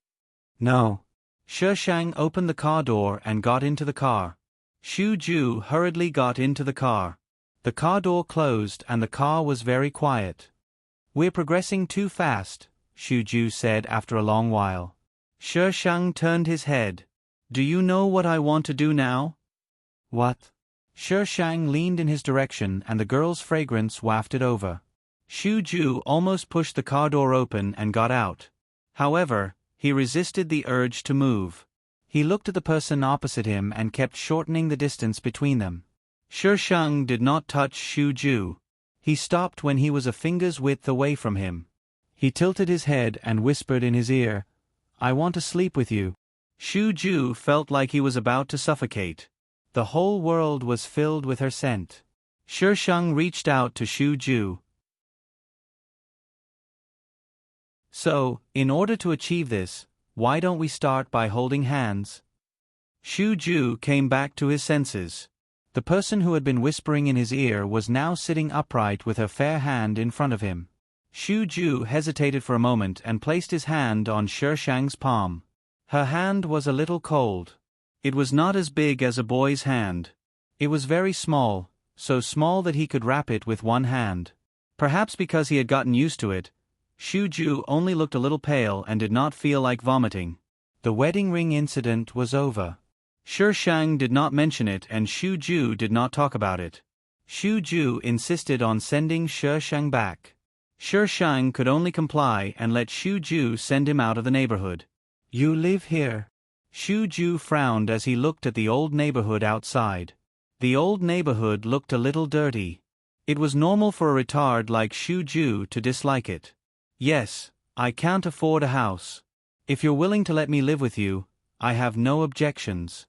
No. Shi Shang opened the car door and got into the car. Xu Ju hurriedly got into the car. The car door closed and the car was very quiet. We're progressing too fast, Xu Ju said after a long while. Shi Shang turned his head. Do you know what I want to do now? What? Shi Shang leaned in his direction and the girl's fragrance wafted over. Xu Ju almost pushed the car door open and got out. However, he resisted the urge to move. He looked at the person opposite him and kept shortening the distance between them. Shi Shang did not touch Xu Ju. He stopped when he was a finger's width away from him. He tilted his head and whispered in his ear, I want to sleep with you. Xu Ju felt like he was about to suffocate. The whole world was filled with her scent. Shi Shang reached out to Xu Ju. So, in order to achieve this, Why don't we start by holding hands? Shu Ju came back to his senses. The person who had been whispering in his ear was now sitting upright with her fair hand in front of him. Shu Ju hesitated for a moment and placed his hand on She Shang's palm. Her hand was a little cold. It was not as big as a boy's hand. It was very small, so small that he could wrap it with one hand. Perhaps because he had gotten used to it, Shu Ju only looked a little pale and did not feel like vomiting. The wedding ring incident was over. She Shang did not mention it and Shu Ju did not talk about it. Shu Ju insisted on sending She Shang back. She Shang could only comply and let Shu Ju send him out of the neighborhood. You live here. Shu Ju frowned as he looked at the old neighborhood outside. The old neighborhood looked a little dirty. It was normal for a retard like Shu Ju to dislike it. Yes, I can't afford a house. If you're willing to let me live with you, I have no objections.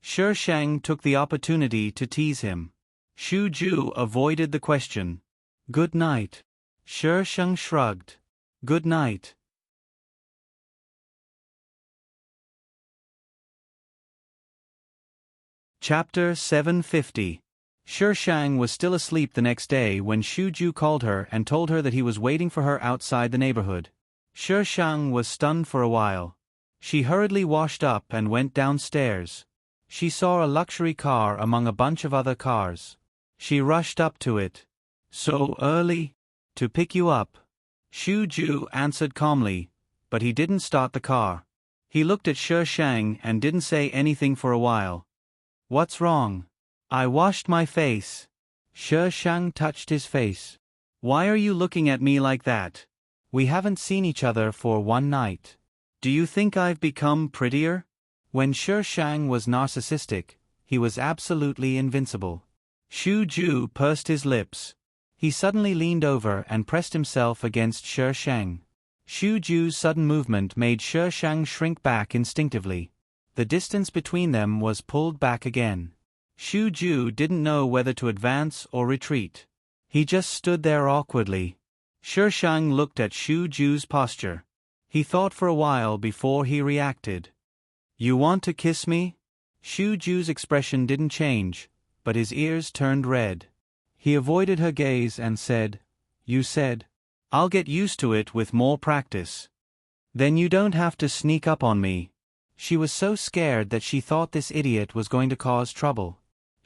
She Shang took the opportunity to tease him. Shu Ju avoided the question. Good night. She Shang shrugged. Good night. Chapter 750. She Shang was still asleep the next day when Shu Ju called her and told her that he was waiting for her outside the neighborhood. She Shang was stunned for a while. She hurriedly washed up and went downstairs. She saw a luxury car among a bunch of other cars. She rushed up to it. So early? To pick you up. Shu Ju answered calmly, but he didn't start the car. He looked at She Shang and didn't say anything for a while. What's wrong? I washed my face. She Shang touched his face. Why are you looking at me like that? We haven't seen each other for one night. Do you think I've become prettier? When She Shang was narcissistic, he was absolutely invincible. Shu Ju pursed his lips. He suddenly leaned over and pressed himself against She Shang. Shu Ju's sudden movement made She Shang shrink back instinctively. The distance between them was pulled back again. Shu Ju didn't know whether to advance or retreat. He just stood there awkwardly. She Shang looked at Shu Ju's posture. He thought for a while before he reacted. You want to kiss me? Shu Ju's expression didn't change, but his ears turned red. He avoided her gaze and said, You said. I'll get used to it with more practice. Then you don't have to sneak up on me. She was so scared that she thought this idiot was going to cause trouble.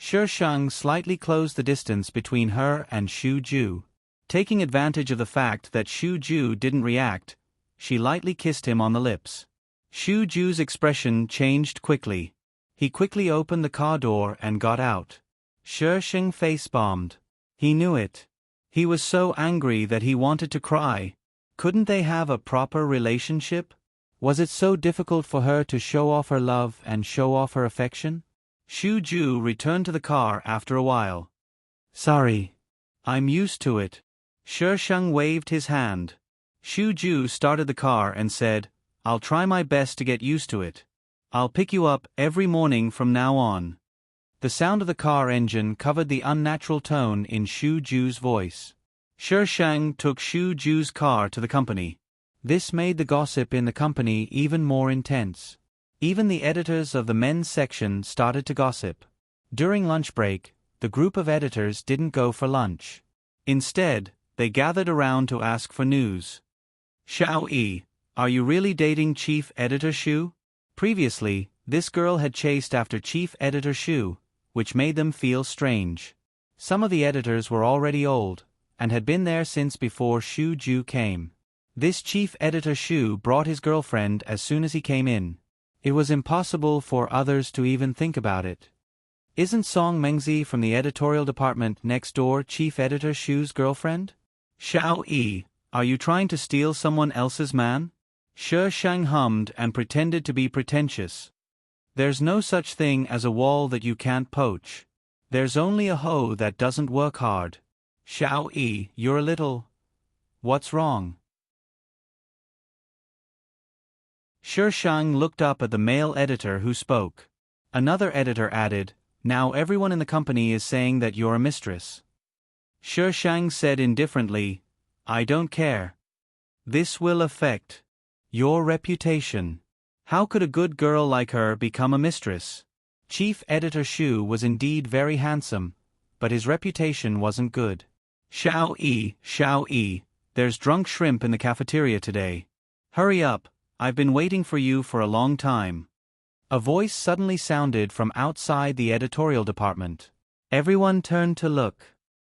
She Shang slightly closed the distance between her and Shu Ju. Taking advantage of the fact that Shu Ju didn't react, she lightly kissed him on the lips. Shu Ju's expression changed quickly. He quickly opened the car door and got out. She Shang face-bombed. He knew it. He was so angry that he wanted to cry. Couldn't they have a proper relationship? Was it so difficult for her to show off her love and show off her affection? Shu Ju returned to the car after a while. Sorry. I'm used to it. She Shang waved his hand. Shu Ju started the car and said, I'll try my best to get used to it. I'll pick you up every morning from now on. The sound of the car engine covered the unnatural tone in Shu Ju's voice. She Shang took Shu Ju's car to the company. This made the gossip in the company even more intense. Even the editors of the men's section started to gossip. During lunch break, the group of editors didn't go for lunch. Instead, they gathered around to ask for news. Xiao Yi, are you really dating Chief Editor Shu? Previously, this girl had chased after Chief Editor Shu, which made them feel strange. Some of the editors were already old, and had been there since before Shu Ju came. This Chief Editor Shu brought his girlfriend as soon as he came in. It was impossible for others to even think about it. Isn't Song Mengzi from the editorial department next door Chief Editor Shu's girlfriend? Xiao Yi, are you trying to steal someone else's man? She Shang hummed and pretended to be pretentious. There's no such thing as a wall that you can't poach. There's only a hoe that doesn't work hard. Xiao Yi, you're a little... What's wrong? She Shang looked up at the male editor who spoke. Another editor added, Now everyone in the company is saying that you're a mistress. She Shang said indifferently, I don't care. This will affect your reputation. How could a good girl like her become a mistress? Chief Editor Shu was indeed very handsome, but his reputation wasn't good. Xiao Yi, there's drunk shrimp in the cafeteria today. Hurry up, I've been waiting for you for a long time. A voice suddenly sounded from outside the editorial department. Everyone turned to look.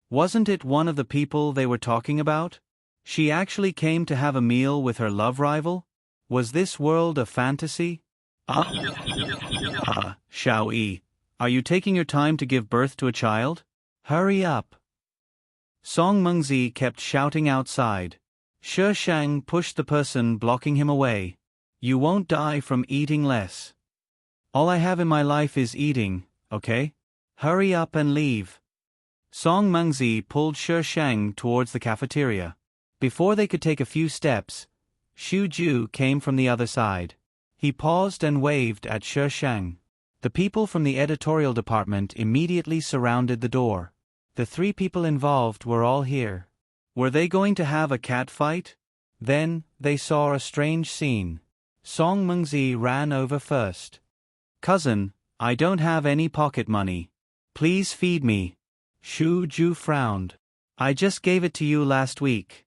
Wasn't it one of the people they were talking about? She actually came to have a meal with her love rival? Was this world a fantasy? Xiao Yi, are you taking your time to give birth to a child? Hurry up. Song Mengzi kept shouting outside. Shi Shang pushed the person blocking him away. You won't die from eating less. All I have in my life is eating, okay? Hurry up and leave. Song Mengzi pulled Shi Shang towards the cafeteria. Before they could take a few steps, Xu Ju came from the other side. He paused and waved at Shi Shang. The people from the editorial department immediately surrounded the door. The three people involved were all here. Were they going to have a cat fight? Then, they saw a strange scene. Song Mengzi ran over first. Cousin, I don't have any pocket money. Please feed me. Xu Ju frowned. I just gave it to you last week.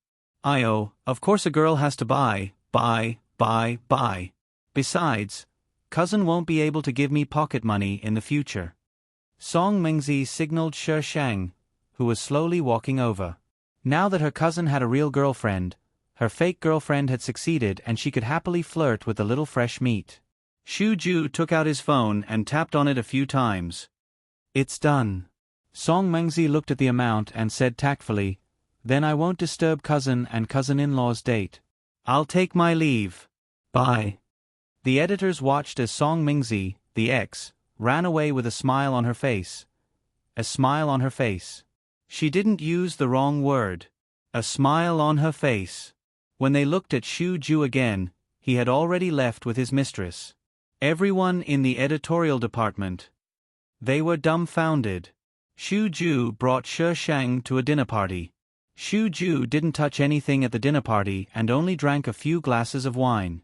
Of course a girl has to buy. Besides, cousin won't be able to give me pocket money in the future. Song Mengzi signaled Shi Shang, who was slowly walking over. Now that her cousin had a real girlfriend, her fake girlfriend had succeeded and she could happily flirt with the little fresh meat. Xu Ju took out his phone and tapped on it a few times. It's done. Song Mengzi looked at the amount and said tactfully, Then I won't disturb cousin and cousin-in-law's date. I'll take my leave. Bye. The editors watched as Song Mengzi, the ex, ran away with a smile on her face. A smile on her face. She didn't use the wrong word. A smile on her face. When they looked at Xu Ju again, he had already left with his mistress. Everyone in the editorial department. They were dumbfounded. Xu Ju brought Shi Shang to a dinner party. Xu Ju didn't touch anything at the dinner party and only drank a few glasses of wine.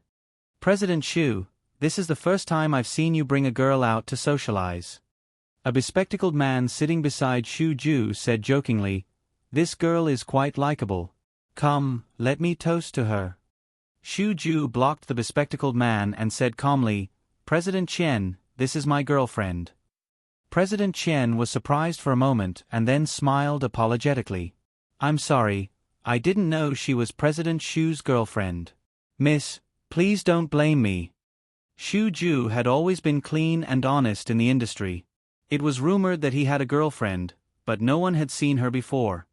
President Xu, this is the first time I've seen you bring a girl out to socialize. A bespectacled man sitting beside Xu Ju said jokingly, This girl is quite likable. Come, let me toast to her. Xu Ju blocked the bespectacled man and said calmly, President Chen, this is my girlfriend. President Chen was surprised for a moment and then smiled apologetically. I'm sorry, I didn't know she was President Xu's girlfriend. Miss, please don't blame me. Xu Ju had always been clean and honest in the industry. It was rumored that he had a girlfriend, but no one had seen her before.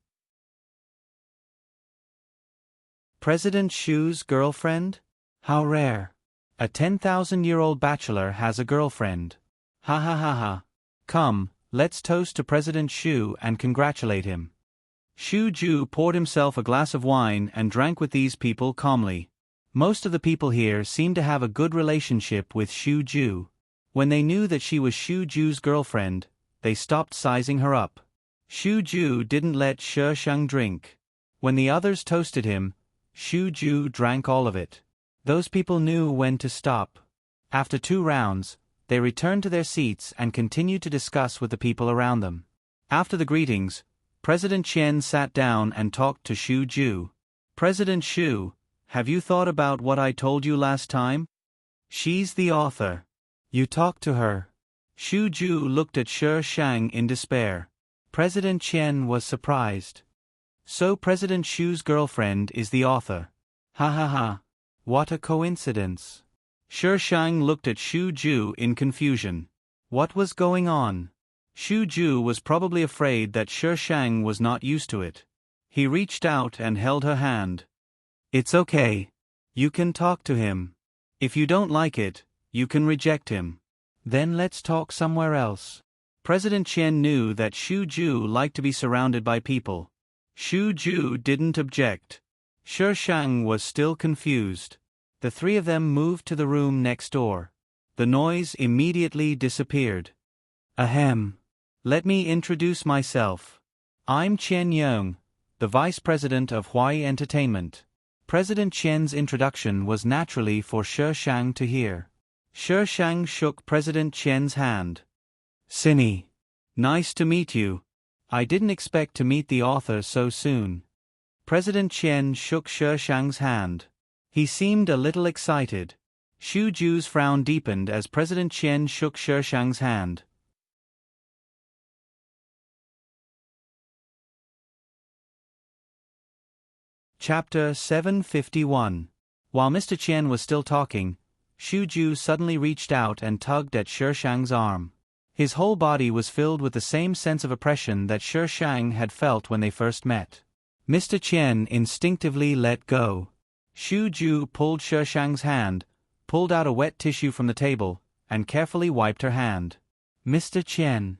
President Xu's girlfriend? How rare. A 10,000-year-old bachelor has a girlfriend. Ha ha ha ha. Come, let's toast to President Xu and congratulate him. Xu Ju poured himself a glass of wine and drank with these people calmly. Most of the people here seemed to have a good relationship with Xu Ju. When they knew that she was Xu Ju's girlfriend, they stopped sizing her up. Xu Ju didn't let Shi Shang drink. When the others toasted him, Xu Ju drank all of it. Those people knew when to stop. After 2 rounds, they returned to their seats and continued to discuss with the people around them. After the greetings, President Chen sat down and talked to Xu Ju. President Xu, have you thought about what I told you last time? She's the author. You talked to her. Xu Ju looked at Shi Shang in despair. President Chen was surprised. So President Xu's girlfriend is the author. Ha ha ha. What a coincidence. Shi Shang looked at Xu Ju in confusion. What was going on? Xu Ju was probably afraid that Shi Shang was not used to it. He reached out and held her hand. It's okay. You can talk to him. If you don't like it, you can reject him. Then let's talk somewhere else. President Chen knew that Xu Ju liked to be surrounded by people. Xu Ju didn't object. Shi Shang was still confused. The 3 of them moved to the room next door. The noise immediately disappeared. Ahem. Let me introduce myself. I'm Chen Yong, the Vice President of Huai Entertainment. President Chen's introduction was naturally for Shi Shang to hear. Shi Shang shook President Qian's hand. Cinny. Nice to meet you. I didn't expect to meet the author so soon. President Qian shook Shi Shang's hand. He seemed a little excited. Xu Ju's frown deepened as President Qian shook Shi Shang's hand. Chapter 751. While Mr. Qian was still talking, Xu Ju suddenly reached out and tugged at Shi Shang's arm. His whole body was filled with the same sense of oppression that Shi Shang had felt when they first met. Mr. Qian instinctively let go. Xu Ju pulled Shi Shang's hand, pulled out a wet tissue from the table, and carefully wiped her hand. Mr. Qian.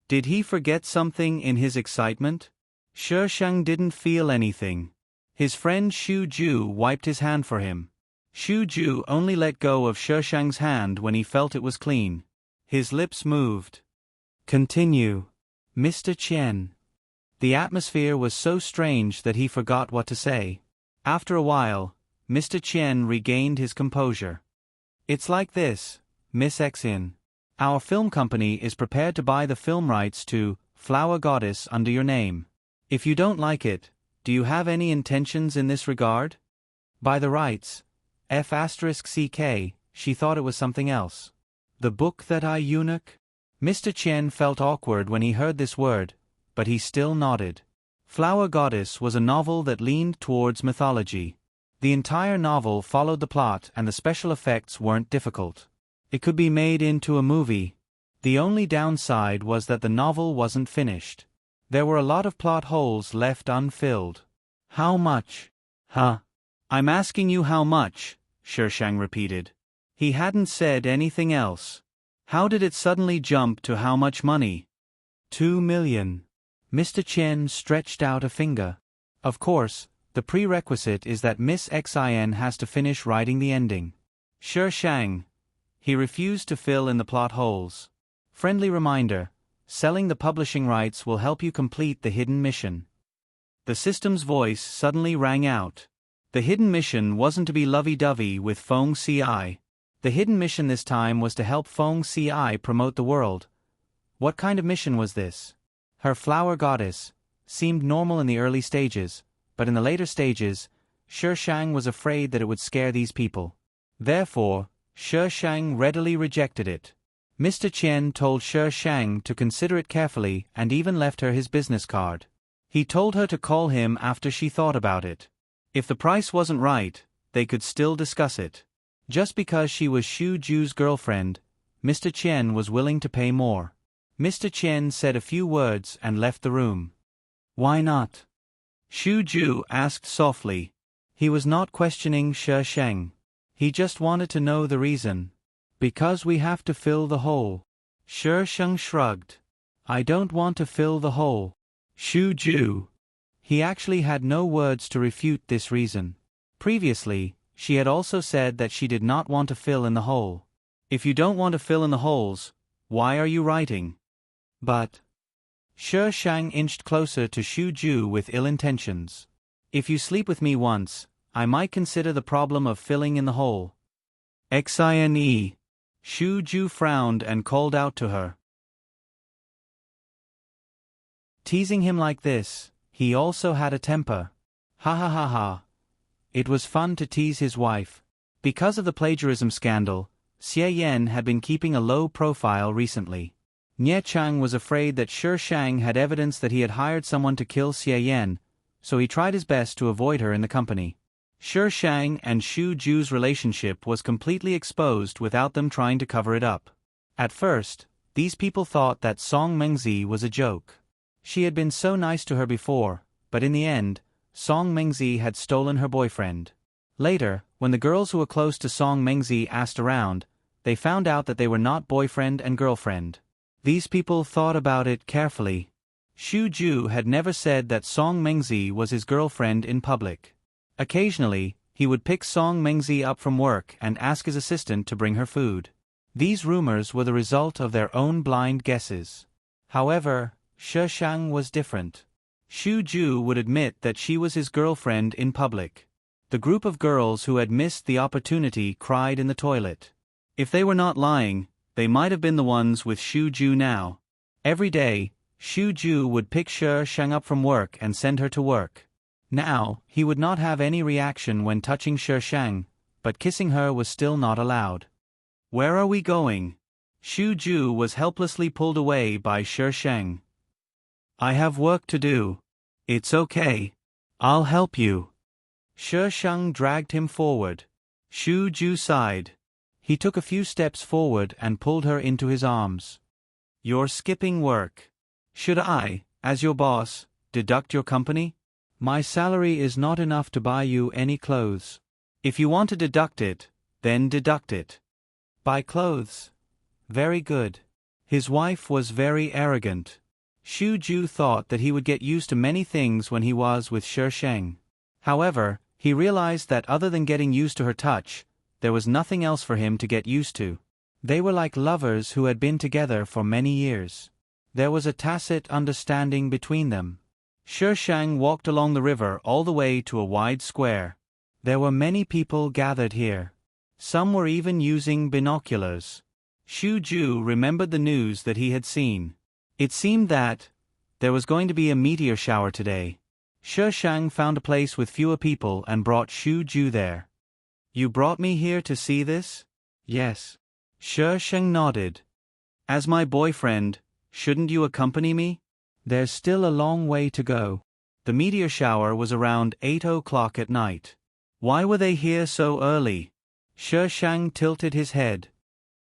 Did he forget something in his excitement? Shi Shang didn't feel anything. His friend Xu Ju wiped his hand for him. Xu Ju only let go of Shi Shang's hand when he felt it was clean. His lips moved. Continue. Mr. Qian. The atmosphere was so strange that he forgot what to say. After a while, Mr. Qian regained his composure. It's like this, Miss Xin. Our film company is prepared to buy the film rights to Flower Goddess under your name. If you don't like it, do you have any intentions in this regard? By the rights, F*CK, she thought it was something else. The book that I eunuch? Mr. Qian felt awkward when he heard this word, but he still nodded. Flower Goddess was a novel that leaned towards mythology. The entire novel followed the plot and the special effects weren't difficult. It could be made into a movie. The only downside was that the novel wasn't finished. There were a lot of plot holes left unfilled. How much? Huh? I'm asking you how much, Shi Shang repeated. He hadn't said anything else. How did it suddenly jump to how much money? 2 million. Mr. Qian stretched out a finger. Of course, the prerequisite is that Miss Xin has to finish writing the ending. Shi Shang. He refused to fill in the plot holes. Friendly reminder, selling the publishing rights will help you complete the hidden mission. The system's voice suddenly rang out. The hidden mission wasn't to be lovey-dovey with Feng Ci. The hidden mission this time was to help Feng Ci promote the world. What kind of mission was this? Her Flower Goddess seemed normal in the early stages, but in the later stages, Shi Shang was afraid that it would scare these people. Therefore, Shi Shang readily rejected it. Mr. Qian told Shi Shang to consider it carefully and even left her his business card. He told her to call him after she thought about it. If the price wasn't right, they could still discuss it. Just because she was Xu Ju's girlfriend, Mr. Qian was willing to pay more. Mr. Qian said a few words and left the room. Why not? Xu Ju asked softly. He was not questioning Shi Shang. He just wanted to know the reason. Because we have to fill the hole. Shi Shang shrugged. I don't want to fill the hole. Xu Ju. He actually had no words to refute this reason. Previously, she had also said that she did not want to fill in the hole. If you don't want to fill in the holes, why are you writing? But Shi Shang inched closer to Xu Ju with ill intentions. If you sleep with me once, I might consider the problem of filling in the hole. Xine. Xu Ju frowned and called out to her. Teasing him like this, he also had a temper. Ha ha ha ha. It was fun to tease his wife. Because of the plagiarism scandal, Xie Yan had been keeping a low profile recently. Nie Chang was afraid that Shi Shang had evidence that he had hired someone to kill Xie Yan, so he tried his best to avoid her in the company. Shi Shang and Xu Ju's relationship was completely exposed without them trying to cover it up. At first, these people thought that Song Mengzi was a joke. She had been so nice to her before, but in the end, Song Mengzi had stolen her boyfriend. Later, when the girls who were close to Song Mengzi asked around, they found out that they were not boyfriend and girlfriend. These people thought about it carefully. Xu Ju had never said that Song Mengzi was his girlfriend in public. Occasionally, he would pick Song Mengzi up from work and ask his assistant to bring her food. These rumors were the result of their own blind guesses. However, Shi Shang was different. Xu Ju would admit that she was his girlfriend in public. The group of girls who had missed the opportunity cried in the toilet. If they were not lying, they might have been the ones with Shu Ju now. Every day, Shu Ju would pick She Shang up from work and send her to work. Now, he would not have any reaction when touching She Shang, but kissing her was still not allowed. Where are we going? Shu Ju was helplessly pulled away by She Shang. I have work to do. It's okay. I'll help you. She Shang dragged him forward. Shu Ju sighed. He took a few steps forward and pulled her into his arms. You're skipping work. Should I, as your boss, deduct your company? My salary is not enough to buy you any clothes. If you want to deduct it, then deduct it. Buy clothes. Very good. His wife was very arrogant. Shu Ju thought that he would get used to many things when he was with She Shang. However, he realized that other than getting used to her touch, there was nothing else for him to get used to. They were like lovers who had been together for many years. There was a tacit understanding between them. She Shang walked along the river all the way to a wide square. There were many people gathered here. Some were even using binoculars. Shu Ju remembered the news that he had seen. It seemed that there was going to be a meteor shower today. She Shang found a place with fewer people and brought Shu Ju there. You brought me here to see this? Yes. She Shang nodded. As my boyfriend, shouldn't you accompany me? There's still a long way to go. The meteor shower was around 8 o'clock at night. Why were they here so early? She Shang tilted his head.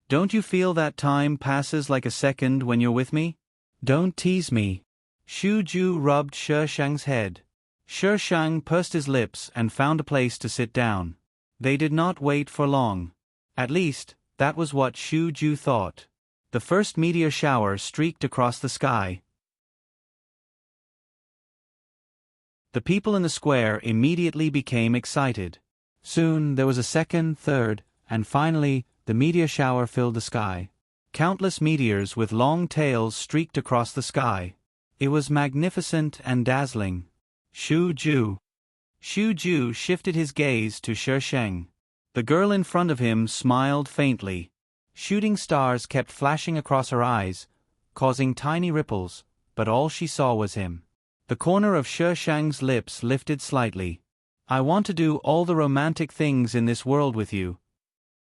Don't you feel that time passes like a second when you're with me? Don't tease me. Shu Ju rubbed She Shang's head. She Shang pursed his lips and found a place to sit down. They did not wait for long. At least, that was what Shu Ju thought. The first meteor shower streaked across the sky. The people in the square immediately became excited. Soon there was a second, third, and finally, the meteor shower filled the sky. Countless meteors with long tails streaked across the sky. It was magnificent and dazzling. Shu Ju. Shu Ju shifted his gaze to She Shang. The girl in front of him smiled faintly. Shooting stars kept flashing across her eyes, causing tiny ripples, but all she saw was him. The corner of She Shang's lips lifted slightly. I want to do all the romantic things in this world with you.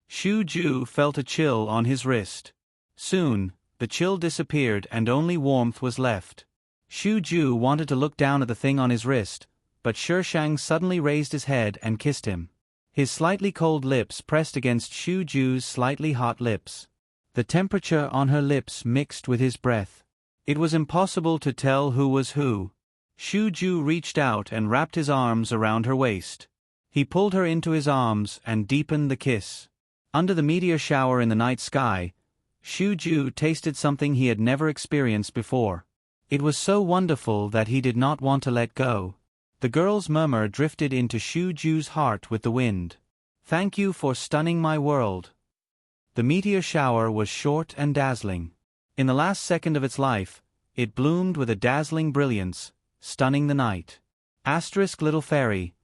Shu Ju felt a chill on his wrist. Soon, the chill disappeared and only warmth was left. Shu Ju wanted to look down at the thing on his wrist, but She Shang suddenly raised his head and kissed him. His slightly cold lips pressed against Shu Ju's slightly hot lips. The temperature on her lips mixed with his breath. It was impossible to tell who was who. Shu Ju reached out and wrapped his arms around her waist. He pulled her into his arms and deepened the kiss. Under the meteor shower in the night sky, Shu Ju tasted something he had never experienced before. It was so wonderful that he did not want to let go. The girl's murmur drifted into Shu Ju's heart with the wind. Thank you for stunning my world. The meteor shower was short and dazzling. In the last second of its life, it bloomed with a dazzling brilliance, stunning the night. Asterisk little fairy.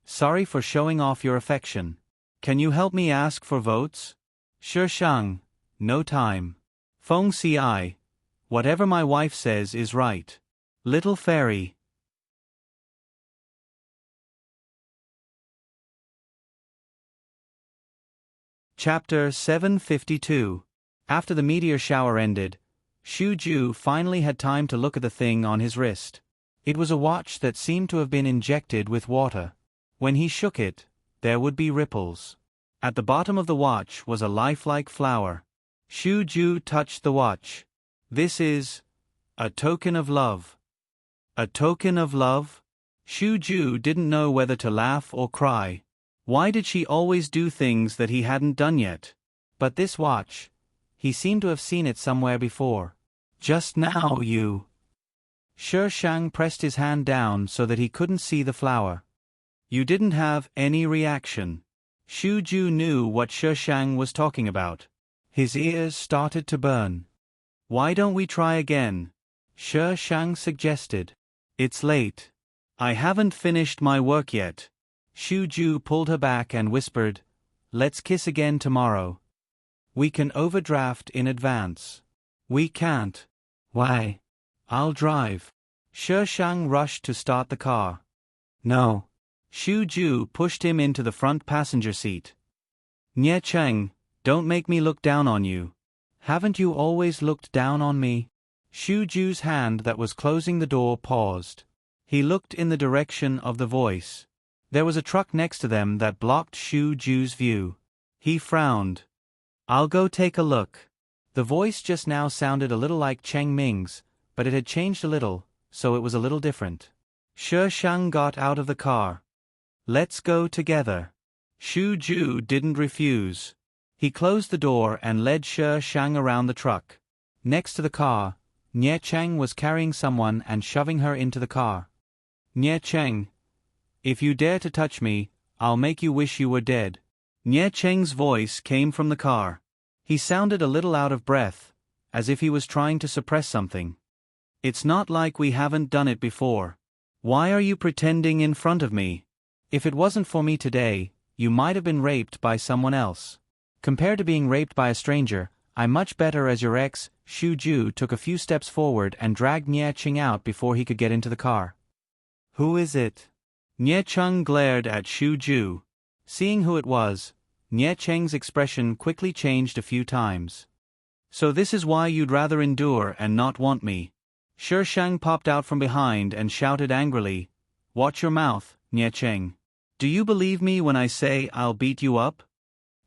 Sorry for showing off your affection. Can you help me ask for votes? She Shang. No time. Feng Ci. Whatever my wife says is right. Little fairy. Chapter 752. After the meteor shower ended, Shu Ju finally had time to look at the thing on his wrist. It was a watch that seemed to have been injected with water. When he shook it, there would be ripples. At the bottom of the watch was a lifelike flower. Shu Ju touched the watch. This is a token of love. A token of love? Shu Ju didn't know whether to laugh or cry. Why did she always do things that he hadn't done yet? But this watch, he seemed to have seen it somewhere before. Just now you. She Shang pressed his hand down so that he couldn't see the flower. You didn't have any reaction. Shu Ju knew what She Shang was talking about. His ears started to burn. Why don't we try again? She Shang suggested. It's late. I haven't finished my work yet. Shu Ju pulled her back and whispered, Let's kiss again tomorrow. We can overdraft in advance. We can't. Why? I'll drive. Shi Shang rushed to start the car. No. Xu Ju pushed him into the front passenger seat. Nye Cheng, don't make me look down on you. Haven't you always looked down on me? Xu Ju's hand that was closing the door paused. He looked in the direction of the voice. There was a truck next to them that blocked Xu Ju's view. He frowned. I'll go take a look. The voice just now sounded a little like Cheng Ming's, but it had changed a little, so it was a little different. Shi Shang got out of the car. Let's go together. Xu Ju didn't refuse. He closed the door and led Shi Shang around the truck. Next to the car, Nye Cheng was carrying someone and shoving her into the car. Nye Cheng, if you dare to touch me, I'll make you wish you were dead. Nye Cheng's voice came from the car. He sounded a little out of breath, as if he was trying to suppress something. It's not like we haven't done it before. Why are you pretending in front of me? If it wasn't for me today, you might have been raped by someone else. Compared to being raped by a stranger, I'm much better as your ex. Xu Ju took a few steps forward and dragged Nye Cheng out before he could get into the car. Who is it? Nye Cheng glared at Xu Ju. Seeing who it was, Nye Cheng's expression quickly changed a few times. So this is why you'd rather endure and not want me. Shi Shang popped out from behind and shouted angrily, Watch your mouth, Nye Cheng. Do you believe me when I say I'll beat you up?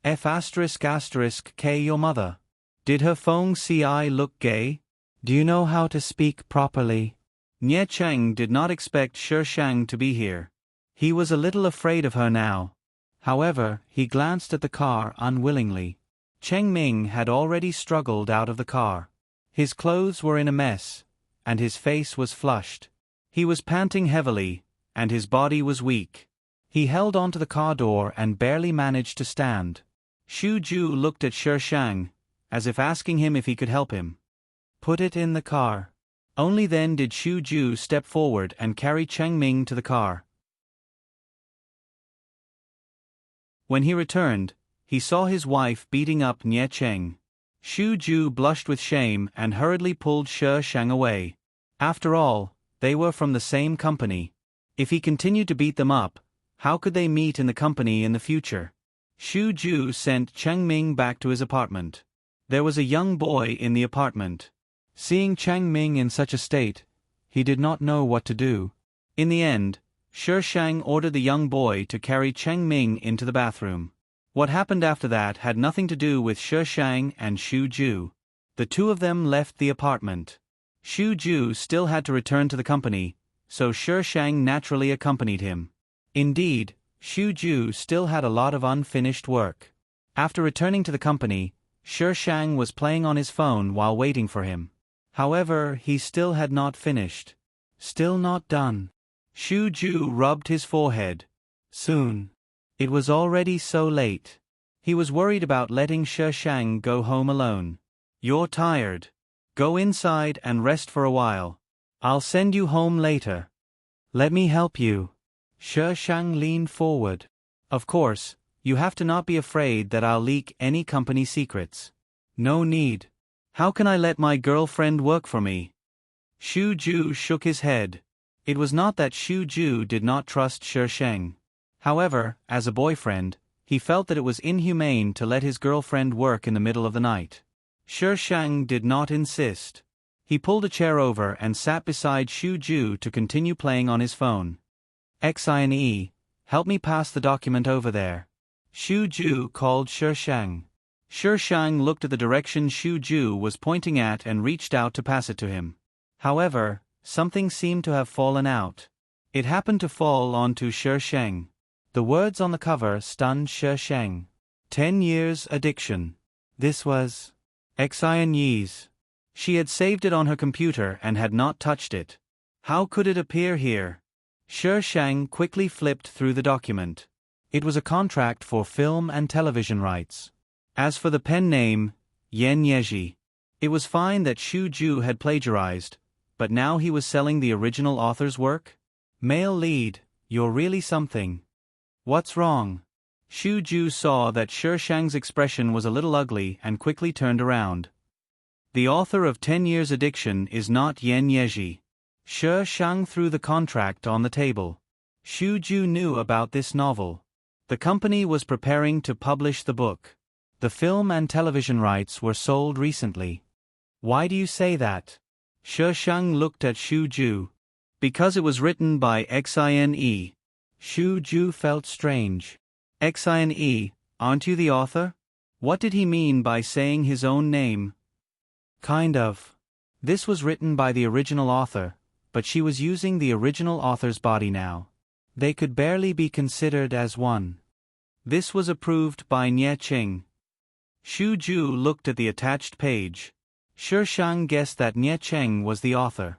F***K your mother. Did her Feng Ci look gay? Do you know how to speak properly? Nye Cheng did not expect Shi Shang to be here. He was a little afraid of her now. However, he glanced at the car unwillingly. Cheng Ming had already struggled out of the car. His clothes were in a mess, and his face was flushed. He was panting heavily, and his body was weak. He held onto the car door and barely managed to stand. Xu Ju looked at Shi Shang, as if asking him if he could help him. Put it in the car. Only then did Xu Ju step forward and carry Cheng Ming to the car. When he returned, he saw his wife beating up Nye Cheng. Xu Ju blushed with shame and hurriedly pulled Shi Shang away. After all, they were from the same company. If he continued to beat them up, how could they meet in the company in the future? Xu Ju sent Cheng Ming back to his apartment. There was a young boy in the apartment. Seeing Cheng Ming in such a state, he did not know what to do. In the end, Shi Shang ordered the young boy to carry Cheng Ming into the bathroom. What happened after that had nothing to do with Shi Shang and Xu Ju. The two of them left the apartment. Xu Ju still had to return to the company, so Shi Shang naturally accompanied him. Indeed, Xu Ju still had a lot of unfinished work. After returning to the company, Shi Shang was playing on his phone while waiting for him. However, he still had not finished. Still not done. Xu Ju rubbed his forehead. Soon. It was already so late. He was worried about letting Shi Shang go home alone. You're tired. Go inside and rest for a while. I'll send you home later. Let me help you. Shi Shang leaned forward. Of course, you have to not be afraid that I'll leak any company secrets. No need. How can I let my girlfriend work for me? Xu Ju shook his head. It was not that Xu Ju did not trust Shi Shang. However, as a boyfriend, he felt that it was inhumane to let his girlfriend work in the middle of the night. Shi Shang did not insist. He pulled a chair over and sat beside Xu Ju to continue playing on his phone. Xine, help me pass the document over there. Xu Ju called Shi Shang. Shi Shang looked at the direction Xu Ju was pointing at and reached out to pass it to him. However, something seemed to have fallen out. It happened to fall onto Shi Shang. The words on the cover stunned Shi Shang. 10 years addiction. This was Xine's. She had saved it on her computer and had not touched it. How could it appear here? Shi Shang quickly flipped through the document. It was a contract for film and television rights. As for the pen name, Yan Yeji, it was fine that Xu Ju had plagiarized, but now he was selling the original author's work? Male lead, you're really something. What's wrong? Xu Ju saw that Shi Shang's expression was a little ugly and quickly turned around. The author of 10 Years Addiction is not Yan Yeji. Shi Shang threw the contract on the table. Xu Ju knew about this novel. The company was preparing to publish the book. The film and television rights were sold recently. Why do you say that? Shi Shang looked at Xu Ju. Because it was written by Xine. Xu Ju felt strange. Xine, aren't you the author? What did he mean by saying his own name? Kind of. This was written by the original author, but she was using the original author's body now. They could barely be considered as one. This was approved by Nie Qing. Xu Ju looked at the attached page. Shi Shang guessed that Nie Qing was the author.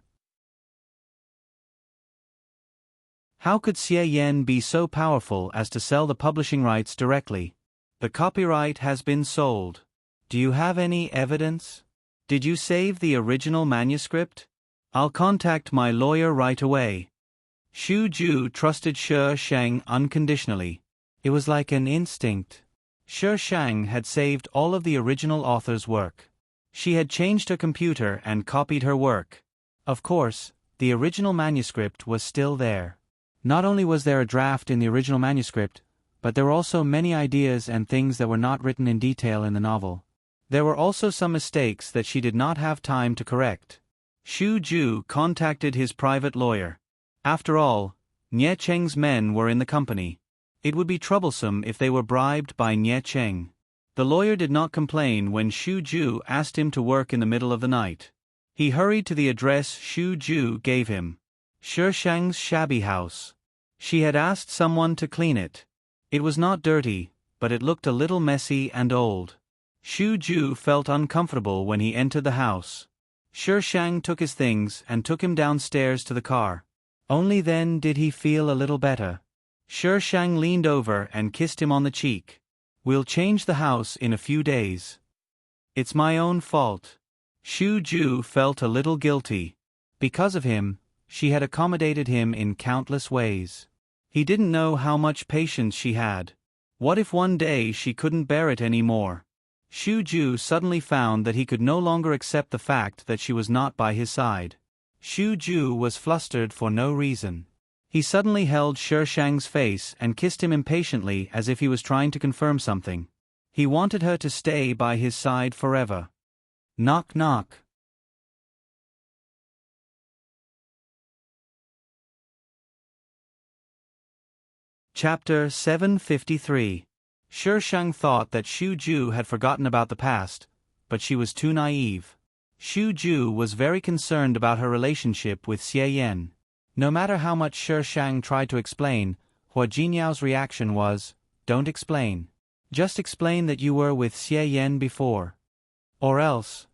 How could Xie Yan be so powerful as to sell the publishing rights directly? The copyright has been sold. Do you have any evidence? Did you save the original manuscript? I'll contact my lawyer right away. Xu Ju trusted Shi Shang unconditionally. It was like an instinct. Shi Shang had saved all of the original author's work. She had changed her computer and copied her work. Of course, the original manuscript was still there. Not only was there a draft in the original manuscript, but there were also many ideas and things that were not written in detail in the novel. There were also some mistakes that she did not have time to correct. Xu Ju contacted his private lawyer. After all, Nie Cheng's men were in the company. It would be troublesome if they were bribed by Nie Cheng. The lawyer did not complain when Xu Ju asked him to work in the middle of the night. He hurried to the address Xu Ju gave him. Shi Shang's shabby house. She had asked someone to clean it. It was not dirty, but it looked a little messy and old. Xu Ju felt uncomfortable when he entered the house. Shi Shang took his things and took him downstairs to the car. Only then did he feel a little better. Shi Shang leaned over and kissed him on the cheek. We'll change the house in a few days. It's my own fault. Xu Ju felt a little guilty. Because of him, she had accommodated him in countless ways. He didn't know how much patience she had. What if one day she couldn't bear it anymore? Xu Ju suddenly found that he could no longer accept the fact that she was not by his side. Xu Ju was flustered for no reason. He suddenly held Shi Shang's face and kissed him impatiently as if he was trying to confirm something. He wanted her to stay by his side forever. Knock knock. Chapter 753. Shi Shang thought that Xu Ju had forgotten about the past, but she was too naive. Xu Ju was very concerned about her relationship with Xie Yan. No matter how much Shi Shang tried to explain, Hua Jinyao's reaction was, "Don't explain. Just explain that you were with Xie Yan before. Or else,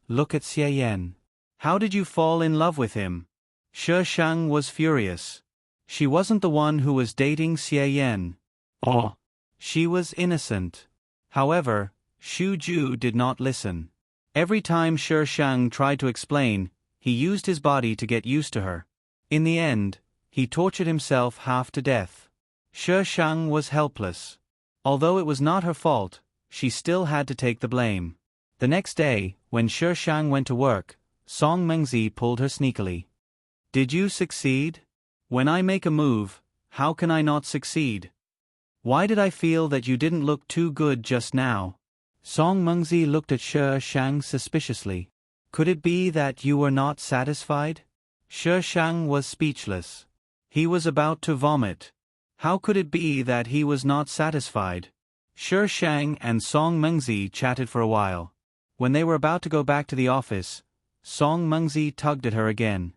look at Xie Yan. How did you fall in love with him?" Shi Shang was furious. She wasn't the one who was dating Xie Yan. Oh. She was innocent. However, Xu Ju did not listen. Every time Shi Shang tried to explain, he used his body to get used to her. In the end, he tortured himself half to death. Shi Shang was helpless. Although it was not her fault, she still had to take the blame. The next day, when Shi Shang went to work, Song Mengzi pulled her sneakily. "Did you succeed? When I make a move, how can I not succeed? Why did I feel that you didn't look too good just now?" Song Mengzi looked at Shi Shang suspiciously. "Could it be that you were not satisfied?" Shi Shang was speechless. He was about to vomit. How could it be that he was not satisfied? Shi Shang and Song Mengzi chatted for a while. When they were about to go back to the office, Song Mengzi tugged at her again.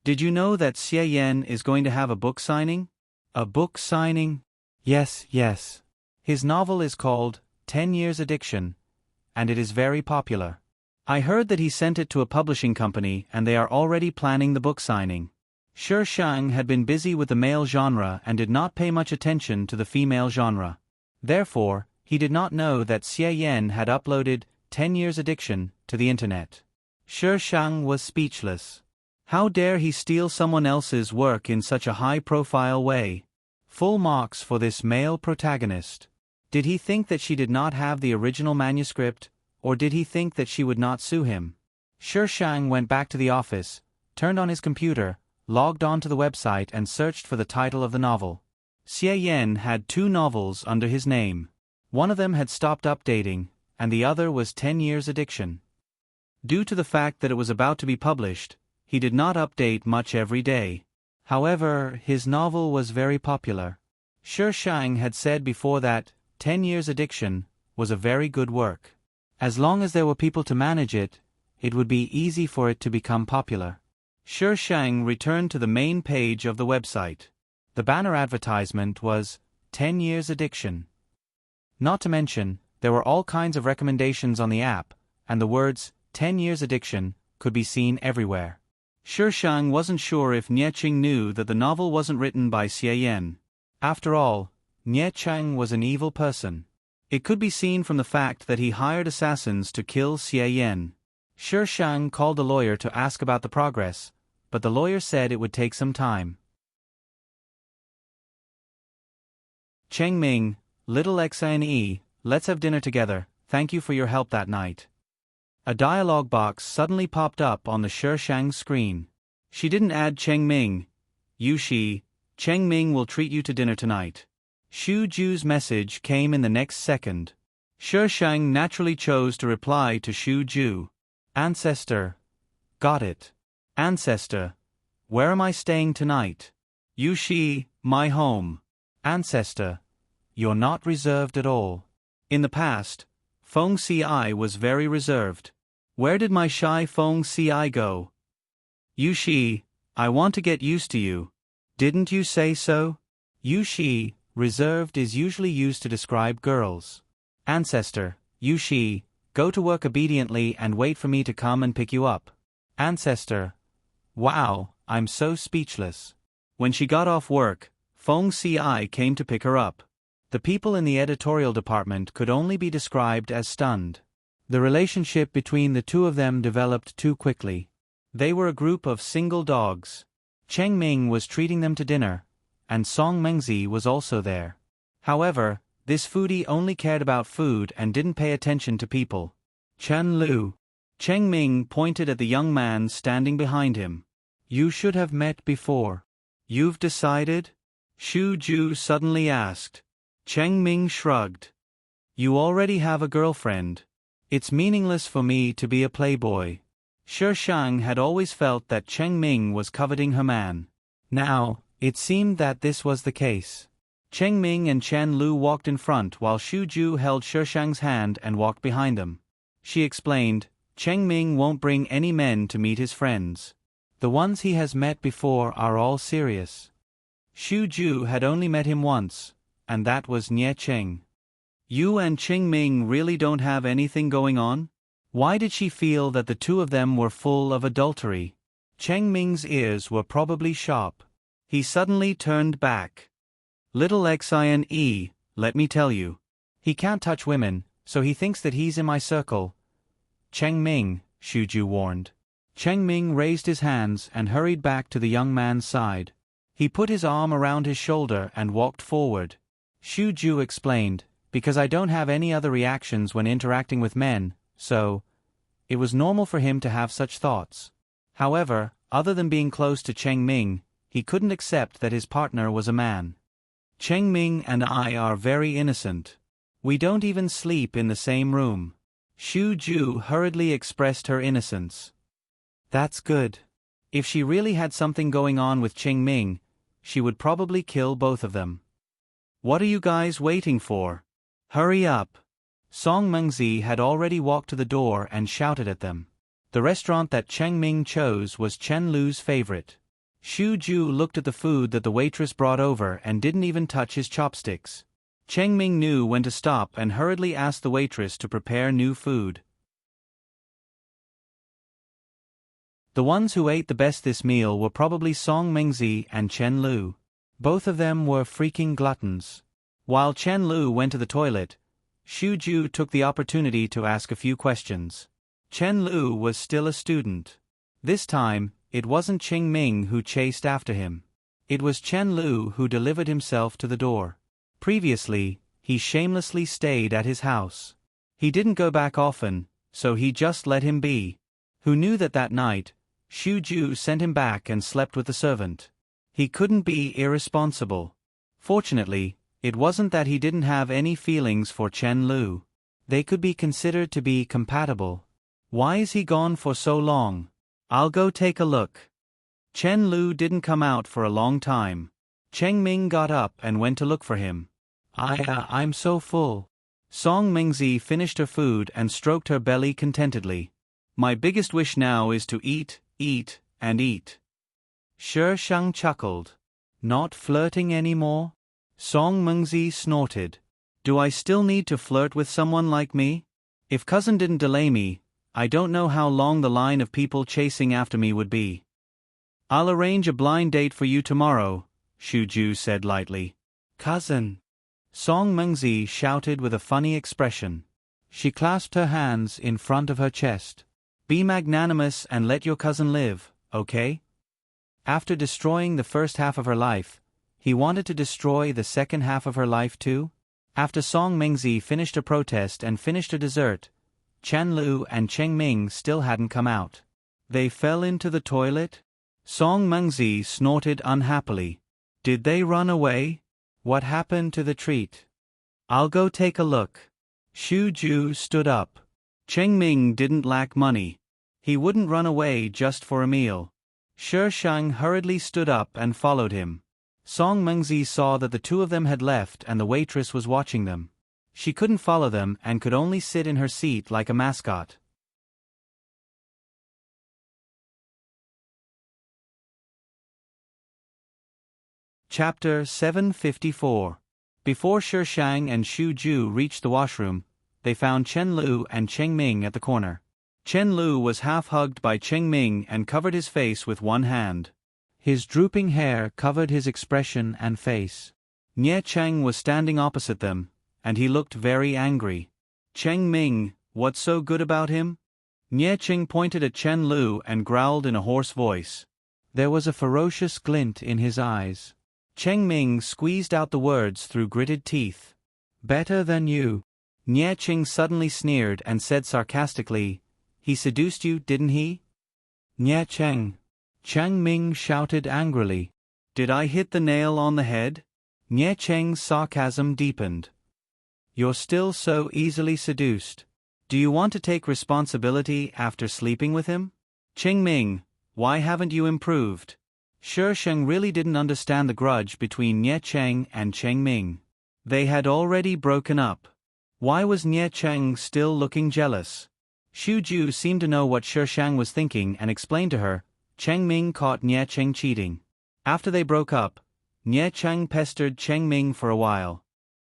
"Did you know that Xie Yan is going to have a book signing?" "A book signing?" Yes. His novel is called 10 Years Addiction, and it is very popular. I heard that he sent it to a publishing company and they are already planning the book signing. Shi Shang had been busy with the male genre and did not pay much attention to the female genre. Therefore, he did not know that Xie Yan had uploaded 10 Years Addiction to the internet. Shi Shang was speechless. How dare he steal someone else's work in such a high-profile way? Full marks for this male protagonist. Did he think that she did not have the original manuscript, or did he think that she would not sue him? Shi Shang went back to the office, turned on his computer, logged on to the website and searched for the title of the novel. Xie Yan had 2 novels under his name. One of them had stopped updating, and the other was 10 Years Addiction. Due to the fact that it was about to be published, he did not update much every day. However, his novel was very popular. Shi Shang had said before that 10 Years Addiction was a very good work. As long as there were people to manage it, it would be easy for it to become popular. Shi Shang returned to the main page of the website. The banner advertisement was 10 Years Addiction. Not to mention, there were all kinds of recommendations on the app, and the words 10 Years Addiction could be seen everywhere. Shi Shang wasn't sure if Nie Cheng knew that the novel wasn't written by Xie Yan. After all, Nie Cheng was an evil person. It could be seen from the fact that he hired assassins to kill Xie Yan. Shi Shang called a lawyer to ask about the progress, but the lawyer said it would take some time. Cheng Ming, little Xine, let's have dinner together, thank you for your help that night. A dialogue box suddenly popped up on the Shi Shang screen. She didn't add Cheng Ming. Yushi, Cheng Ming will treat you to dinner tonight. Xu Ju's message came in the next second. Shi Shang naturally chose to reply to Xu Ju. Ancestor. Got it. Ancestor. Where am I staying tonight? Yushi, my home. Ancestor. You're not reserved at all. In the past, Feng Ci was very reserved. Where did my shy Feng Ci go? Yushi, I want to get used to you. Didn't you say so? Yushi, reserved is usually used to describe girls. Ancestor, Yushi, go to work obediently and wait for me to come and pick you up. Ancestor, wow, I'm so speechless. When she got off work, Feng Ci came to pick her up. The people in the editorial department could only be described as stunned. The relationship between the two of them developed too quickly. They were a group of single dogs. Cheng Ming was treating them to dinner, and Song Mengzi was also there. However, this foodie only cared about food and didn't pay attention to people. Chen Lu. Cheng Ming pointed at the young man standing behind him. You should have met before. You've decided? Xu Ju suddenly asked. Cheng Ming shrugged. You already have a girlfriend. It's meaningless for me to be a playboy. Shi Shang had always felt that Cheng Ming was coveting her man. Now, it seemed that this was the case. Cheng Ming and Chen Lu walked in front while Xu Ju held Shi Shang's hand and walked behind them. She explained, Cheng Ming won't bring any men to meet his friends. The ones he has met before are all serious. Xu Ju had only met him once, and that was Nie Cheng. You and Cheng Ming really don't have anything going on? Why did she feel that the two of them were full of adultery? Cheng Ming's ears were probably sharp. He suddenly turned back. Little Xine, let me tell you. He can't touch women, so he thinks that he's in my circle. Cheng Ming, Xu Ju warned. Cheng Ming raised his hands and hurried back to the young man's side. He put his arm around his shoulder and walked forward. Xu Ju explained, because I don't have any other reactions when interacting with men, so it was normal for him to have such thoughts. However, other than being close to Cheng Ming, he couldn't accept that his partner was a man. Cheng Ming and I are very innocent. We don't even sleep in the same room. Xu Ju hurriedly expressed her innocence. That's good. If she really had something going on with Cheng Ming, she would probably kill both of them. What are you guys waiting for? Hurry up. Song Mengzi had already walked to the door and shouted at them. The restaurant that Cheng Ming chose was Chen Lu's favorite. Xu Ju looked at the food that the waitress brought over and didn't even touch his chopsticks. Cheng Ming knew when to stop and hurriedly asked the waitress to prepare new food. The ones who ate the best this meal were probably Song Mengzi and Chen Lu. Both of them were freaking gluttons. While Chen Lu went to the toilet, Xu Ju took the opportunity to ask a few questions. Chen Lu was still a student. This time, it wasn't Cheng Ming who chased after him. It was Chen Lu who delivered himself to the door. Previously, he shamelessly stayed at his house. He didn't go back often, so he just let him be. Who knew that night, Xu Ju sent him back and slept with the servant. He couldn't be irresponsible. Fortunately, it wasn't that he didn't have any feelings for Chen Lu. They could be considered to be compatible. Why is he gone for so long? I'll go take a look. Chen Lu didn't come out for a long time. Cheng Ming got up and went to look for him. I'm so full. Song Mingzi finished her food and stroked her belly contentedly. My biggest wish now is to eat, eat, and eat. Shi Shang chuckled. Not flirting anymore? Song Mingzi snorted. Do I still need to flirt with someone like me? If cousin didn't delay me, I don't know how long the line of people chasing after me would be. I'll arrange a blind date for you tomorrow, Xu Ju said lightly. Cousin! Song Mingzi shouted with a funny expression. She clasped her hands in front of her chest. Be magnanimous and let your cousin live, okay? After destroying the first half of her life, he wanted to destroy the second half of her life too? After Song Mingzi finished her protest and finished her dessert, Chen Lu and Cheng Ming still hadn't come out. They fell into the toilet? Song Mingzi snorted unhappily. Did they run away? What happened to the treat? I'll go take a look. Xu Ju stood up. Cheng Ming didn't lack money. He wouldn't run away just for a meal. Shi Shang hurriedly stood up and followed him. Song Mingzi saw that the two of them had left and the waitress was watching them. She couldn't follow them and could only sit in her seat like a mascot. Chapter 754. Before Shi Shang and Xu Ju reached the washroom, they found Chen Lu and Cheng Ming at the corner. Chen Lu was half-hugged by Cheng Ming and covered his face with one hand. His drooping hair covered his expression and face. Nie Cheng was standing opposite them, and he looked very angry. Cheng Ming, what's so good about him? Nie Cheng pointed at Chen Lu and growled in a hoarse voice. There was a ferocious glint in his eyes. Cheng Ming squeezed out the words through gritted teeth. Better than you. Nie Cheng suddenly sneered and said sarcastically, He seduced you, didn't he? Nie Cheng. Cheng Ming shouted angrily. Did I hit the nail on the head? Nie Cheng's sarcasm deepened. You're still so easily seduced. Do you want to take responsibility after sleeping with him? Cheng Ming, why haven't you improved? Shi Shang really didn't understand the grudge between Nie Cheng and Cheng Ming. They had already broken up. Why was Nie Cheng still looking jealous? Xu Ju seemed to know what Shi Shang was thinking and explained to her. Cheng Ming caught Nie Cheng cheating. After they broke up, Nie Cheng pestered Cheng Ming for a while.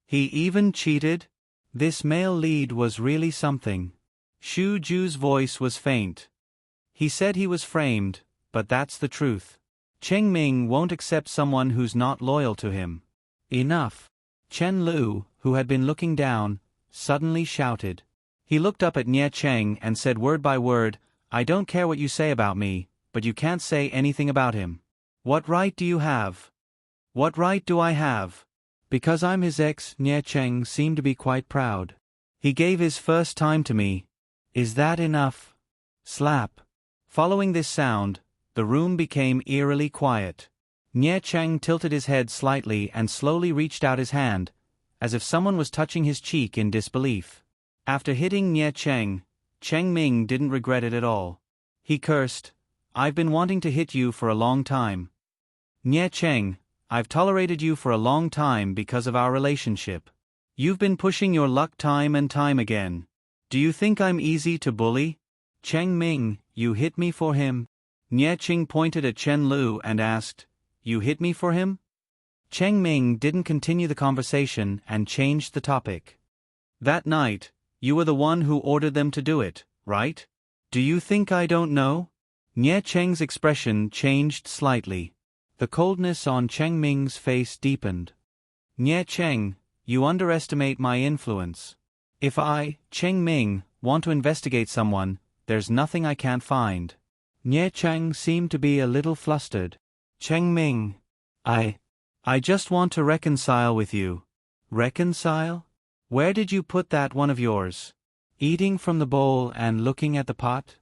He even cheated? This male lead was really something. Xu Ju's voice was faint. He said he was framed, but that's the truth. Cheng Ming won't accept someone who's not loyal to him. Enough. Chen Lu, who had been looking down, suddenly shouted. He looked up at Nie Cheng and said word by word, I don't care what you say about me, but you can't say anything about him. What right do you have? What right do I have? Because I'm his ex. Nie Cheng seemed to be quite proud. He gave his first time to me. Is that enough? Slap. Following this sound, the room became eerily quiet. Nie Cheng tilted his head slightly and slowly reached out his hand, as if someone was touching his cheek in disbelief. After hitting Nie Cheng, Cheng Ming didn't regret it at all. He cursed, I've been wanting to hit you for a long time. Nie Cheng, I've tolerated you for a long time because of our relationship. You've been pushing your luck time and time again. Do you think I'm easy to bully? Cheng Ming, you hit me for him? Nie Cheng pointed at Chen Lu and asked, You hit me for him? Cheng Ming didn't continue the conversation and changed the topic. That night, you were the one who ordered them to do it, right? Do you think I don't know? Nie Cheng's expression changed slightly. The coldness on Cheng Ming's face deepened. Nie Cheng, you underestimate my influence. If I, Cheng Ming, want to investigate someone, there's nothing I can't find. Nie Cheng seemed to be a little flustered. Cheng Ming. I just want to reconcile with you. Reconcile? Where did you put that one of yours? Eating from the bowl and looking at the pot?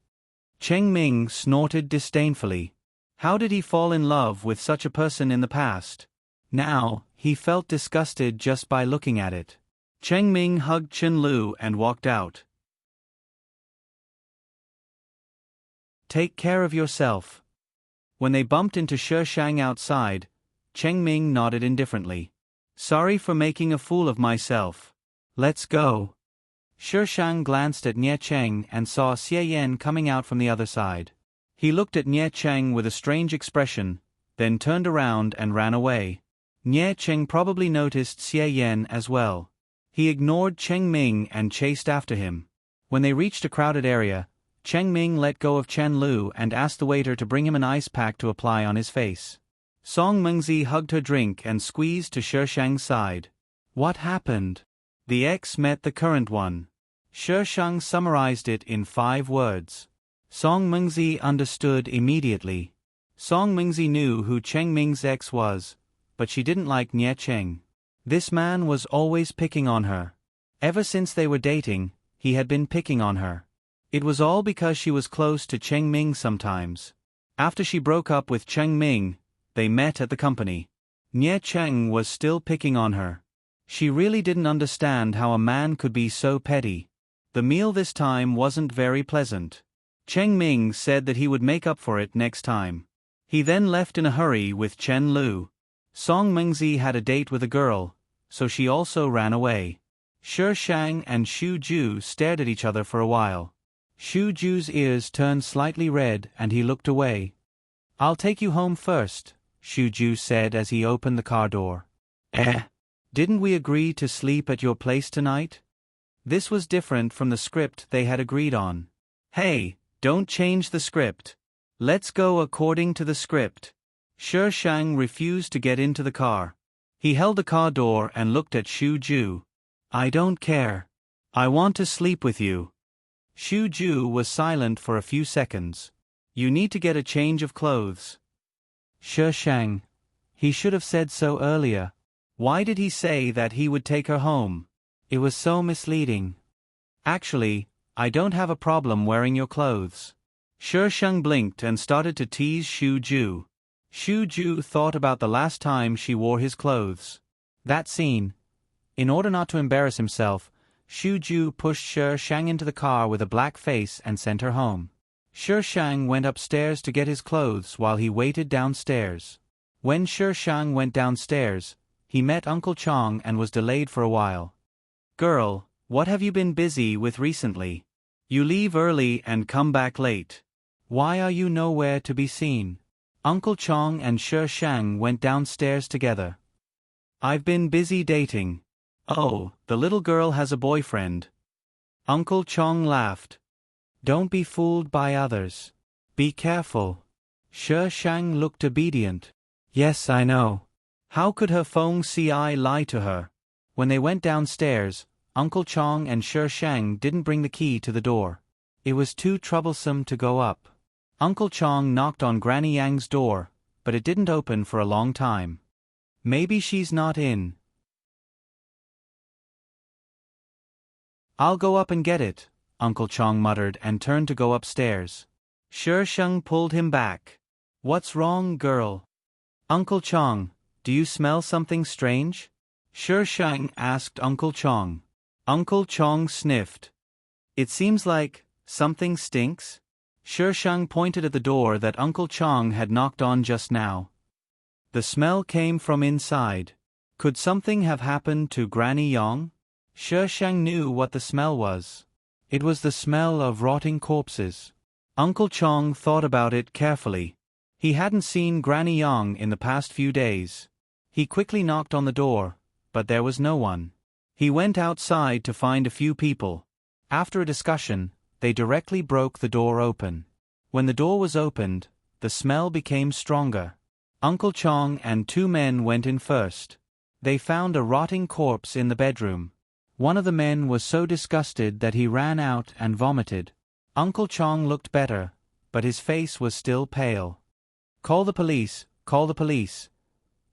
Cheng Ming snorted disdainfully. How did he fall in love with such a person in the past? Now, he felt disgusted just by looking at it. Cheng Ming hugged Chen Lu and walked out. Take care of yourself. When they bumped into Shi Shang outside, Cheng Ming nodded indifferently. Sorry for making a fool of myself. Let's go. Shi Shang glanced at Nie Cheng and saw Xie Yan coming out from the other side. He looked at Nie Cheng with a strange expression, then turned around and ran away. Nie Cheng probably noticed Xie Yan as well. He ignored Cheng Ming and chased after him. When they reached a crowded area, Cheng Ming let go of Chen Lu and asked the waiter to bring him an ice pack to apply on his face. Song Mengzi hugged her drink and squeezed to Shi Shang's side. What happened? The ex met the current one. Shi Shang summarized it in 5 words. Song Mengzi understood immediately. Song Mengzi knew who Cheng Ming's ex was, but she didn't like Nie Cheng. This man was always picking on her. Ever since they were dating, he had been picking on her. It was all because she was close to Cheng Ming sometimes. After she broke up with Cheng Ming, they met at the company. Nie Cheng was still picking on her. She really didn't understand how a man could be so petty. The meal this time wasn't very pleasant. Cheng Ming said that he would make up for it next time. He then left in a hurry with Chen Lu. Song Mengzi had a date with a girl, so she also ran away. Shi Shang and Xu Ju stared at each other for a while. Xu Ju's ears turned slightly red and he looked away. I'll take you home first, Xu Ju said as he opened the car door. Didn't we agree to sleep at your place tonight? This was different from the script they had agreed on. Hey, don't change the script. Let's go according to the script. Shi Shang refused to get into the car. He held the car door and looked at Xu Ju. I don't care. I want to sleep with you. Xu Ju was silent for a few seconds. You need to get a change of clothes. Shi Shang. He should have said so earlier. Why did he say that he would take her home? It was so misleading. Actually, I don't have a problem wearing your clothes. Shi Shang blinked and started to tease Xu Ju. Xu Ju thought about the last time she wore his clothes. That scene. In order not to embarrass himself, Xu Ju pushed Shi Shang into the car with a black face and sent her home. Shi Shang went upstairs to get his clothes while he waited downstairs. When Shi Shang went downstairs, he met Uncle Chong and was delayed for a while. Girl, what have you been busy with recently? You leave early and come back late. Why are you nowhere to be seen? Uncle Chong and Shi Shang went downstairs together. I've been busy dating. Oh, the little girl has a boyfriend. Uncle Chong laughed. Don't be fooled by others. Be careful. Shi Shang looked obedient. Yes, I know. How could her Feng Ci lie to her? When they went downstairs, Uncle Chong and Shi Shang didn't bring the key to the door. It was too troublesome to go up. Uncle Chong knocked on Granny Yang's door, but it didn't open for a long time. Maybe she's not in. I'll go up and get it, Uncle Chong muttered and turned to go upstairs. Shi Shang pulled him back. What's wrong, girl? Uncle Chong, do you smell something strange? Shi Shang asked Uncle Chong. Uncle Chong sniffed. It seems like something stinks. Shi Shang pointed at the door that Uncle Chong had knocked on just now. The smell came from inside. Could something have happened to Granny Yang? Shi Shang knew what the smell was. It was the smell of rotting corpses. Uncle Chong thought about it carefully. He hadn't seen Granny Yang in the past few days. He quickly knocked on the door, but there was no one. He went outside to find a few people. After a discussion, they directly broke the door open. When the door was opened, the smell became stronger. Uncle Chong and 2 men went in first. They found a rotting corpse in the bedroom. One of the men was so disgusted that he ran out and vomited. Uncle Chong looked better, but his face was still pale. Call the police,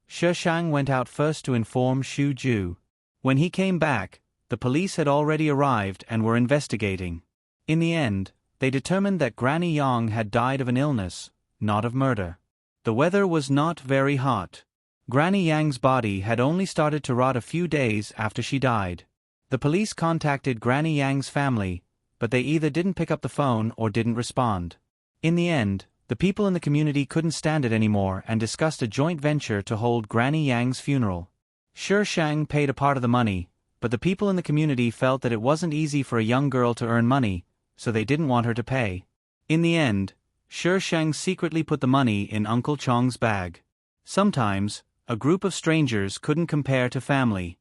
Shi Shang went out first to inform Xu Ju. When he came back, the police had already arrived and were investigating. In the end, they determined that Granny Yang had died of an illness, not of murder. The weather was not very hot. Granny Yang's body had only started to rot a few days after she died. The police contacted Granny Yang's family, but they either didn't pick up the phone or didn't respond. In the end, the people in the community couldn't stand it anymore and discussed a joint venture to hold Granny Yang's funeral. Shi Shang paid a part of the money, but the people in the community felt that it wasn't easy for a young girl to earn money, so they didn't want her to pay. In the end, Shi Shang secretly put the money in Uncle Chong's bag. Sometimes, a group of strangers couldn't compare to family.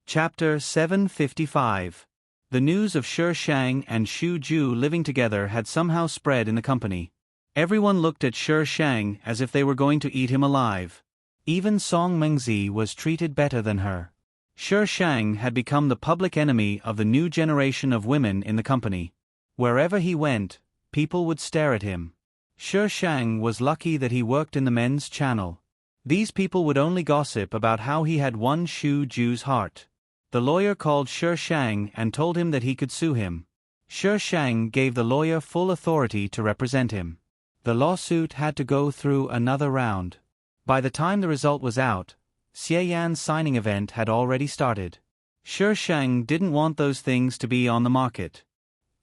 Chapter 755. The news of Shi Shang and Xu Ju living together had somehow spread in the company. Everyone looked at Shi Shang as if they were going to eat him alive. Even Song Mengzi was treated better than her. Shi Shang had become the public enemy of the new generation of women in the company. Wherever he went, people would stare at him. Shi Shang was lucky that he worked in the men's channel. These people would only gossip about how he had won Xu Ju's heart. The lawyer called Shi Shang and told him that he could sue him. Shi Shang gave the lawyer full authority to represent him. The lawsuit had to go through another round. By the time the result was out, Xie Yan's signing event had already started. Shi Shang didn't want those things to be on the market.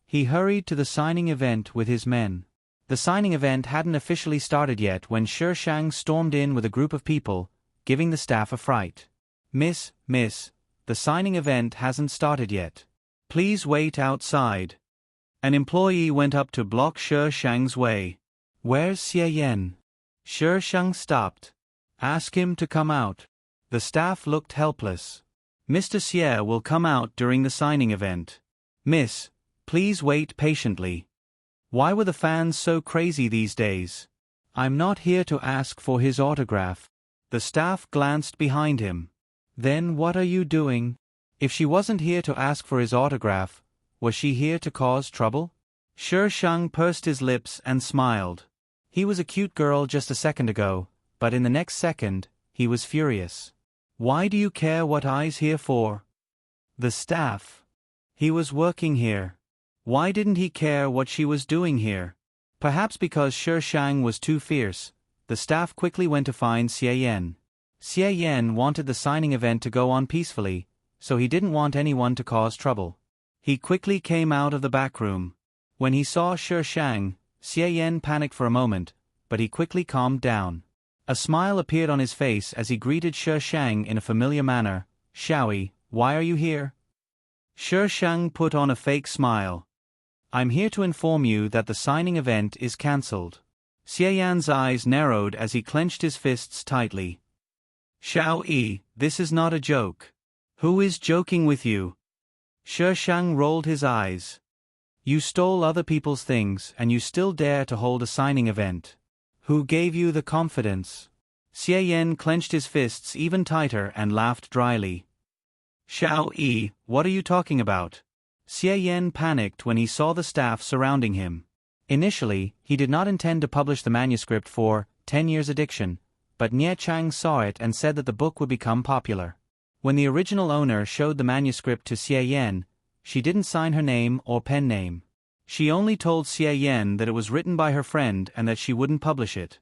He hurried to the signing event with his men. The signing event hadn't officially started yet when Shi Shang stormed in with a group of people, giving the staff a fright. Miss, the signing event hasn't started yet. Please wait outside." An employee went up to block Shi Shang's way. "Where's Xie Yan?" Shi Shang stopped. "Ask him to come out." The staff looked helpless. "Mr. Xie will come out during the signing event. Miss, please wait patiently." Why were the fans so crazy these days? "I'm not here to ask for his autograph." The staff glanced behind him. "Then what are you doing?" If she wasn't here to ask for his autograph, was she here to cause trouble? Shi Shang pursed his lips and smiled. He was a cute girl just a second ago, but in the next second, he was furious. "Why do you care what I's here for?" The staff. He was working here. Why didn't he care what she was doing here? Perhaps because Shi Shang was too fierce, the staff quickly went to find Xie Yan. Xie Yan wanted the signing event to go on peacefully, so he didn't want anyone to cause trouble. He quickly came out of the back room. When he saw Shi Shang, Xie Yan panicked for a moment, but he quickly calmed down. A smile appeared on his face as he greeted Shi Shang in a familiar manner. "Xiaoyi, why are you here?" Shi Shang put on a fake smile. "I'm here to inform you that the signing event is cancelled." Xie Yan's eyes narrowed as he clenched his fists tightly. "Xiaoyi, this is not a joke. Who is joking with you?" Shi Shang rolled his eyes. "You stole other people's things and you still dare to hold a signing event. Who gave you the confidence?" Xie Yan clenched his fists even tighter and laughed dryly. "Xiaoyi, what are you talking about?" Xie Yan panicked when he saw the staff surrounding him. Initially, he did not intend to publish the manuscript for 10 Years Addiction, but Nie Chang saw it and said that the book would become popular. When the original owner showed the manuscript to Xie Yan, she didn't sign her name or pen name. She only told Xie Yan that it was written by her friend and that she wouldn't publish it.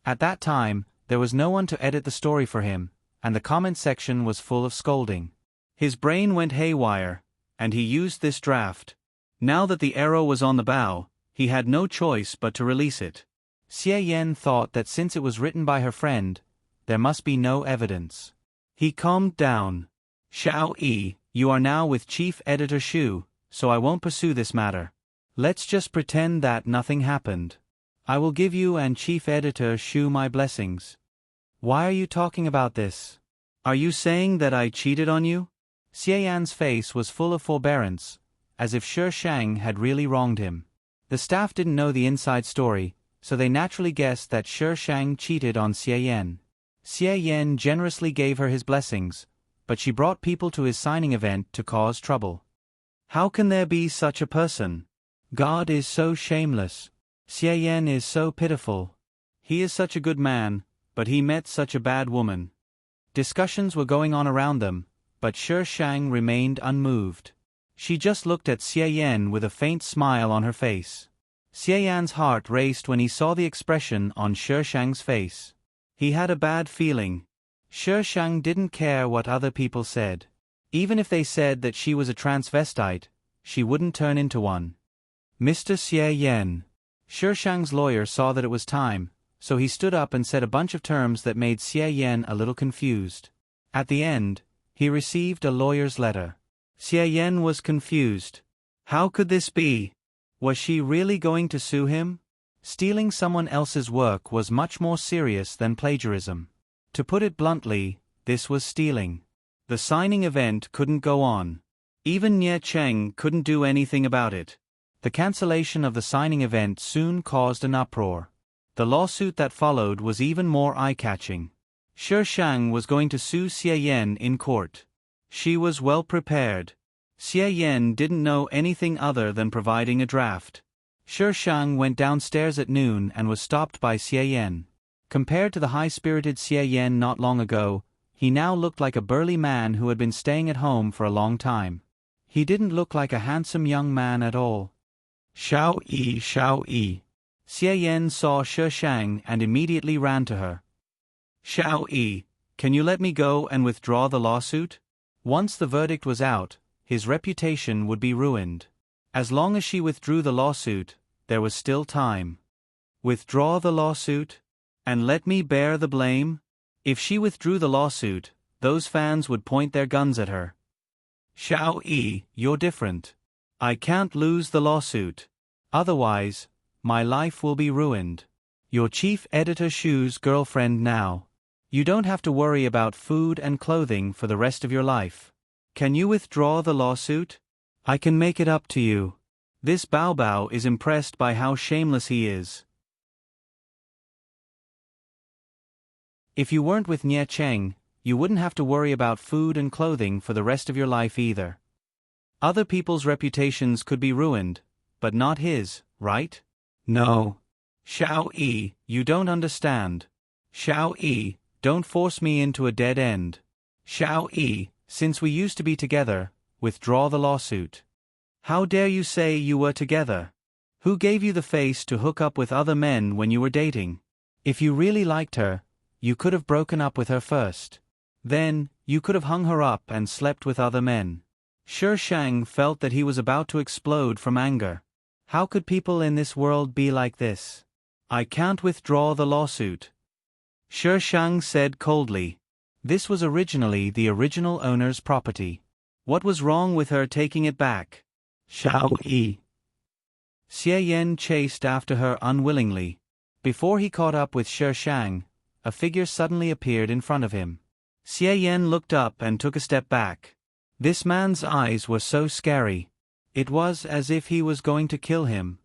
At that time, there was no one to edit the story for him, and the comment section was full of scolding. His brain went haywire, and he used this draft. Now that the arrow was on the bow, he had no choice but to release it. Xie Yan thought that since it was written by her friend, there must be no evidence. He calmed down. "Xiaoyi, you are now with Chief Editor Xu, so I won't pursue this matter. Let's just pretend that nothing happened. I will give you and Chief Editor Xu my blessings." "Why are you talking about this? Are you saying that I cheated on you?" Xie Yan's face was full of forbearance, as if Shi Shang had really wronged him. The staff didn't know the inside story, so they naturally guessed that Shi Shang cheated on Xie Yan. Xie Yan generously gave her his blessings, but she brought people to his signing event to cause trouble. How can there be such a person? God is so shameless. Xie Yan is so pitiful. He is such a good man, but he met such a bad woman. Discussions were going on around them, but Shi Shang remained unmoved. She just looked at Xie Yan with a faint smile on her face. Xie Yan's heart raced when he saw the expression on Shi Shang's face. He had a bad feeling. Shi Shang didn't care what other people said. Even if they said that she was a transvestite, she wouldn't turn into one. Mr. Xie Yan. Shi Shang's lawyer saw that it was time, so he stood up and said a bunch of terms that made Xie Yan a little confused. At the end, he received a lawyer's letter. Xie Yan was confused. How could this be? Was she really going to sue him? Stealing someone else's work was much more serious than plagiarism. To put it bluntly, this was stealing. The signing event couldn't go on. Even Nie Cheng couldn't do anything about it. The cancellation of the signing event soon caused an uproar. The lawsuit that followed was even more eye-catching. Shi Shang was going to sue Xie Yan in court. She was well prepared. Xie Yan didn't know anything other than providing a draft. Shi Shang went downstairs at noon and was stopped by Xie Yan. Compared to the high-spirited Xie Yan not long ago, he now looked like a burly man who had been staying at home for a long time. He didn't look like a handsome young man at all. Xiao Yi, Xiao Yi. Xie Yan saw Shi Shang and immediately ran to her. Xiao Yi, can you let me go and withdraw the lawsuit? Once the verdict was out, his reputation would be ruined. As long as she withdrew the lawsuit, there was still time. Withdraw the lawsuit? And let me bear the blame? If she withdrew the lawsuit, those fans would point their guns at her. Xiao Yi, you're different. I can't lose the lawsuit. Otherwise, my life will be ruined. You're chief editor Shu's girlfriend now. You don't have to worry about food and clothing for the rest of your life. Can you withdraw the lawsuit? I can make it up to you. This Bao Bao is impressed by how shameless he is. If you weren't with Nie Cheng, you wouldn't have to worry about food and clothing for the rest of your life either. Other people's reputations could be ruined, but not his, right? No. Xiao Yi, you don't understand. Xiao Yi, don't force me into a dead end. Xiao Yi, since we used to be together, withdraw the lawsuit. How dare you say you were together? Who gave you the face to hook up with other men when you were dating? If you really liked her, you could have broken up with her first. Then, you could have hung her up and slept with other men. Shi Shang felt that he was about to explode from anger. How could people in this world be like this? I can't withdraw the lawsuit. Shi Shang said coldly. This was originally the original owner's property. What was wrong with her taking it back? Xiao Yi. Xie Yan chased after her unwillingly. Before he caught up with Shi Shang, a figure suddenly appeared in front of him. Xie Yan looked up and took a step back. This man's eyes were so scary. It was as if he was going to kill him.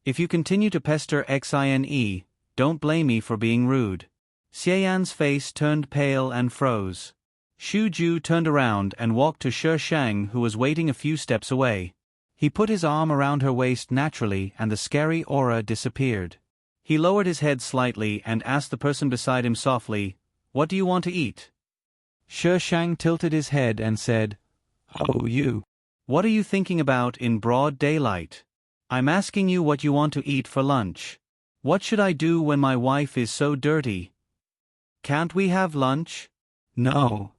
If you continue to pester Xine, don't blame me for being rude. Xie Yan's face turned pale and froze. Xu Ju turned around and walked to Shi Shang, who was waiting a few steps away. He put his arm around her waist naturally and the scary aura disappeared. He lowered his head slightly and asked the person beside him softly, "What do you want to eat?" Shi Shang tilted his head and said, "Oh, you. What are you thinking about in broad daylight? I'm asking you what you want to eat for lunch. What should I do when my wife is so dirty? Can't we have lunch?" "No."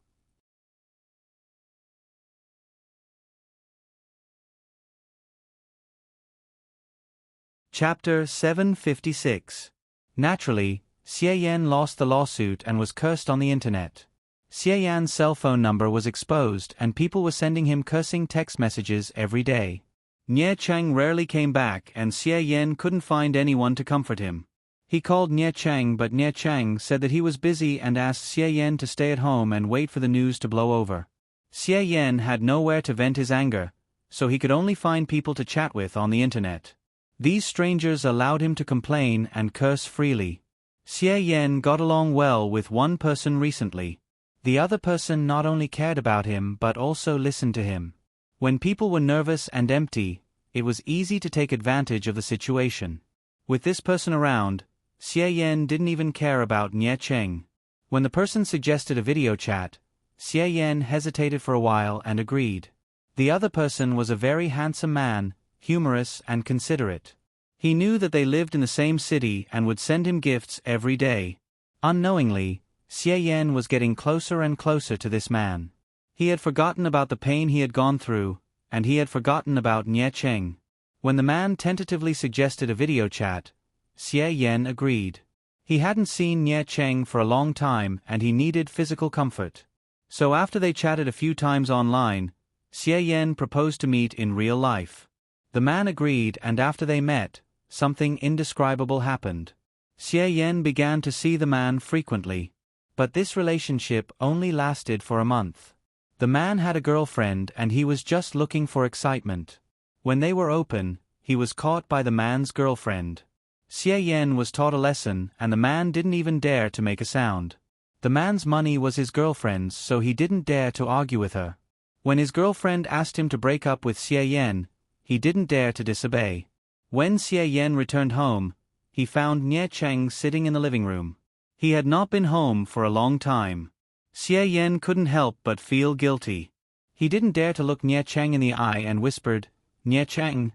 Chapter 756. Naturally, Xie Yan lost the lawsuit and was cursed on the internet. Xie Yan's cell phone number was exposed and people were sending him cursing text messages every day. Nie Cheng rarely came back and Xie Yan couldn't find anyone to comfort him. He called Nie Cheng, but Nie Cheng said that he was busy and asked Xie Yan to stay at home and wait for the news to blow over. Xie Yan had nowhere to vent his anger, so he could only find people to chat with on the internet. These strangers allowed him to complain and curse freely. Xie Yan got along well with one person recently. The other person not only cared about him but also listened to him. When people were nervous and empty, it was easy to take advantage of the situation. With this person around, Xie Yan didn't even care about Nie Cheng. When the person suggested a video chat, Xie Yan hesitated for a while and agreed. The other person was a very handsome man, humorous and considerate. He knew that they lived in the same city and would send him gifts every day. Unknowingly, Xie Yan was getting closer and closer to this man. He had forgotten about the pain he had gone through, and he had forgotten about Nie Cheng. When the man tentatively suggested a video chat, Xie Yan agreed. He hadn't seen Nie Cheng for a long time and he needed physical comfort. So after they chatted a few times online, Xie Yan proposed to meet in real life. The man agreed, and after they met, something indescribable happened. Xie Yan began to see the man frequently. But this relationship only lasted for a month. The man had a girlfriend and he was just looking for excitement. When they were open, he was caught by the man's girlfriend. Xie Yan was taught a lesson and the man didn't even dare to make a sound. The man's money was his girlfriend's, so he didn't dare to argue with her. When his girlfriend asked him to break up with Xie Yan, he didn't dare to disobey. When Xie Yan returned home, he found Nie Cheng sitting in the living room. He had not been home for a long time. Xie Yan couldn't help but feel guilty. He didn't dare to look Nie Cheng in the eye and whispered, "Nie Cheng."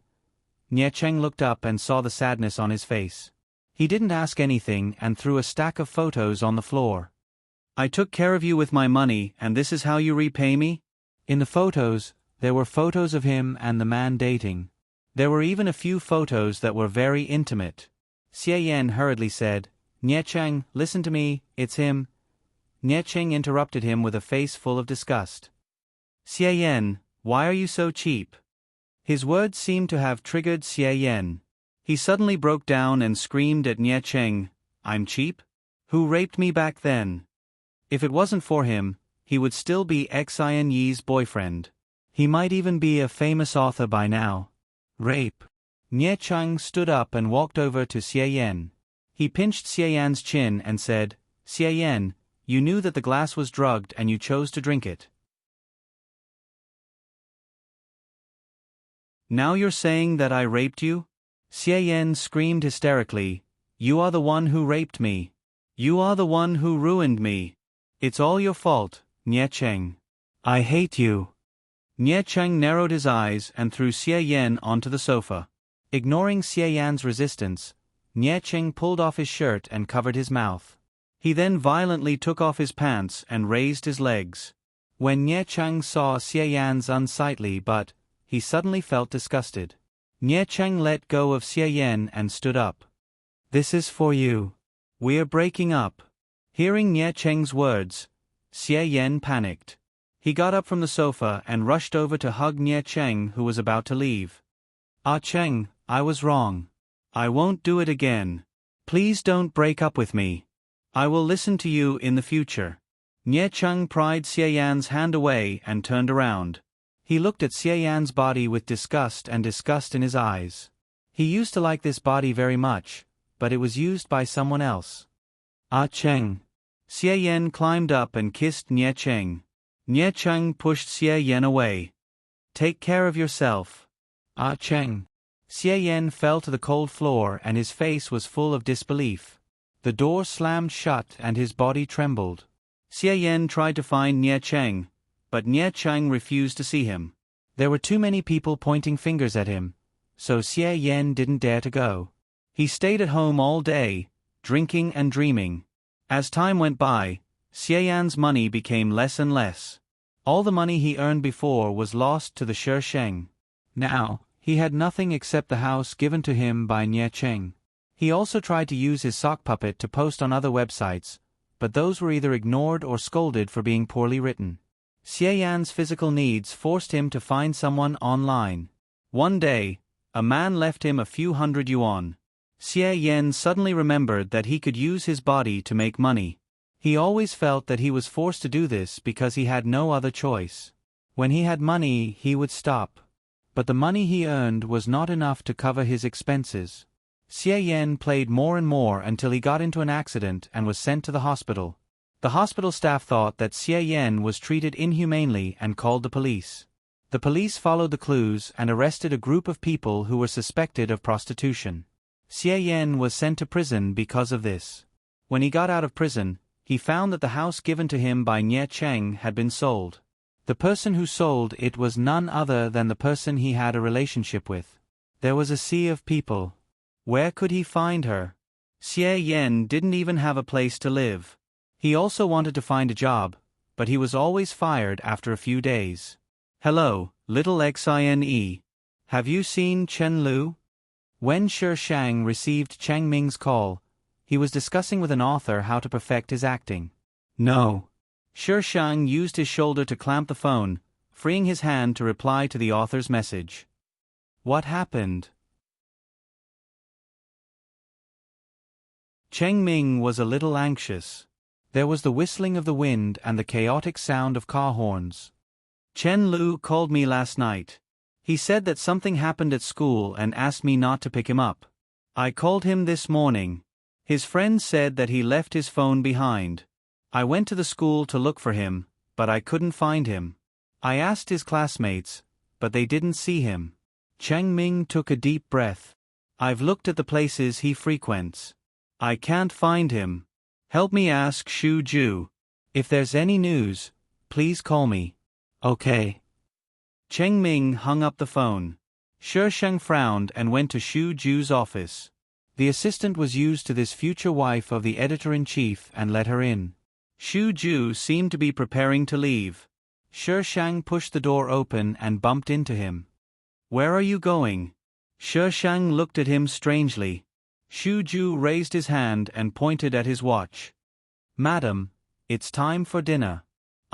Nie Cheng looked up and saw the sadness on his face. He didn't ask anything and threw a stack of photos on the floor. "I took care of you with my money and this is how you repay me?" In the photos, there were photos of him and the man dating. There were even a few photos that were very intimate. Xie Yan hurriedly said, "Nie Cheng, listen to me, it's him." Nie Cheng interrupted him with a face full of disgust. "Xie Yan, why are you so cheap?" His words seemed to have triggered Xie Yan. He suddenly broke down and screamed at Nie Cheng, "I'm cheap? Who raped me back then?" If it wasn't for him, he would still be Xin Yi's boyfriend. He might even be a famous author by now. Rape. Nie Cheng stood up and walked over to Xie Yan. He pinched Xie Yan's chin and said, "Xie Yan, you knew that the glass was drugged and you chose to drink it. Now you're saying that I raped you?" Xie Yan screamed hysterically, "You are the one who raped me. You are the one who ruined me. It's all your fault, Nie Cheng. I hate you." Nie Cheng narrowed his eyes and threw Xie Yan onto the sofa. Ignoring Xie Yan's resistance, Nie Cheng pulled off his shirt and covered his mouth. He then violently took off his pants and raised his legs. When Nie Cheng saw Xie Yan's unsightly butt, he suddenly felt disgusted. Nie Cheng let go of Xie Yan and stood up. "This is for you. We're breaking up." Hearing Nie Cheng's words, Xie Yan panicked. He got up from the sofa and rushed over to hug Nie Cheng, who was about to leave. "Ah Cheng, I was wrong. I won't do it again. Please don't break up with me. I will listen to you in the future." Nie Cheng pried Xie Yan's hand away and turned around. He looked at Xie Yan's body with disgust in his eyes. He used to like this body very much, but it was used by someone else. "Ah Cheng." Xie Yan climbed up and kissed Nie Cheng. Nie Cheng pushed Xie Yan away. "Take care of yourself." "Ah Cheng." Xie Yan fell to the cold floor and his face was full of disbelief. The door slammed shut and his body trembled. Xie Yan tried to find Nie Cheng, but Nie Cheng refused to see him. There were too many people pointing fingers at him, so Xie Yan didn't dare to go. He stayed at home all day, drinking and dreaming. As time went by, Xie Yan's money became less and less. All the money he earned before was lost to the Sheng. Now, he had nothing except the house given to him by Nie Cheng. He also tried to use his sock puppet to post on other websites, but those were either ignored or scolded for being poorly written. Xie Yan's physical needs forced him to find someone online. One day, a man left him a few hundred yuan. Xie Yan suddenly remembered that he could use his body to make money. He always felt that he was forced to do this because he had no other choice. When he had money, he would stop. But the money he earned was not enough to cover his expenses. Xie Yan played more and more until he got into an accident and was sent to the hospital. The hospital staff thought that Xie Yan was treated inhumanely and called the police. The police followed the clues and arrested a group of people who were suspected of prostitution. Xie Yan was sent to prison because of this. When he got out of prison, he found that the house given to him by Nie Cheng had been sold. The person who sold it was none other than the person he had a relationship with. There was a sea of people. Where could he find her? Xie Yan didn't even have a place to live. He also wanted to find a job, but he was always fired after a few days. Hello, little Xine. Have you seen Chen Lu? When Shi Shang received Chang Ming's call, he was discussing with an author how to perfect his acting. No. Shi Shang used his shoulder to clamp the phone, freeing his hand to reply to the author's message. What happened? Cheng Ming was a little anxious. There was the whistling of the wind and the chaotic sound of car horns. Chen Lu called me last night. He said that something happened at school and asked me not to pick him up. I called him this morning. His friend said that he left his phone behind. I went to the school to look for him, but I couldn't find him. I asked his classmates, but they didn't see him. Cheng Ming took a deep breath. I've looked at the places he frequents. I can't find him. Help me ask Xu Ju. If there's any news, please call me. Okay. Cheng Ming hung up the phone. Shi Sheng frowned and went to Xu Ju's office. The assistant was used to this future wife of the editor-in-chief and let her in. Xu Ju seemed to be preparing to leave. Shi Sheng pushed the door open and bumped into him. Where are you going? Shi Sheng looked at him strangely. Xu Ju raised his hand and pointed at his watch. Madam, it's time for dinner.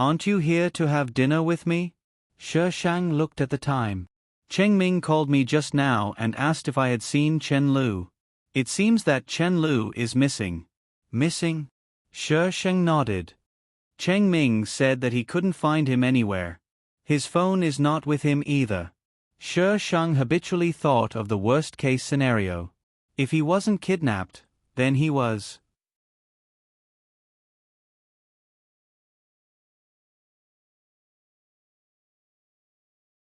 Aren't you here to have dinner with me? Shi Sheng looked at the time. Cheng Ming called me just now and asked if I had seen Chen Lu. It seems that Chen Lu is missing. Missing? Shi Sheng nodded. Cheng Ming said that he couldn't find him anywhere. His phone is not with him either. Shi Sheng habitually thought of the worst-case scenario. If he wasn't kidnapped, then he was.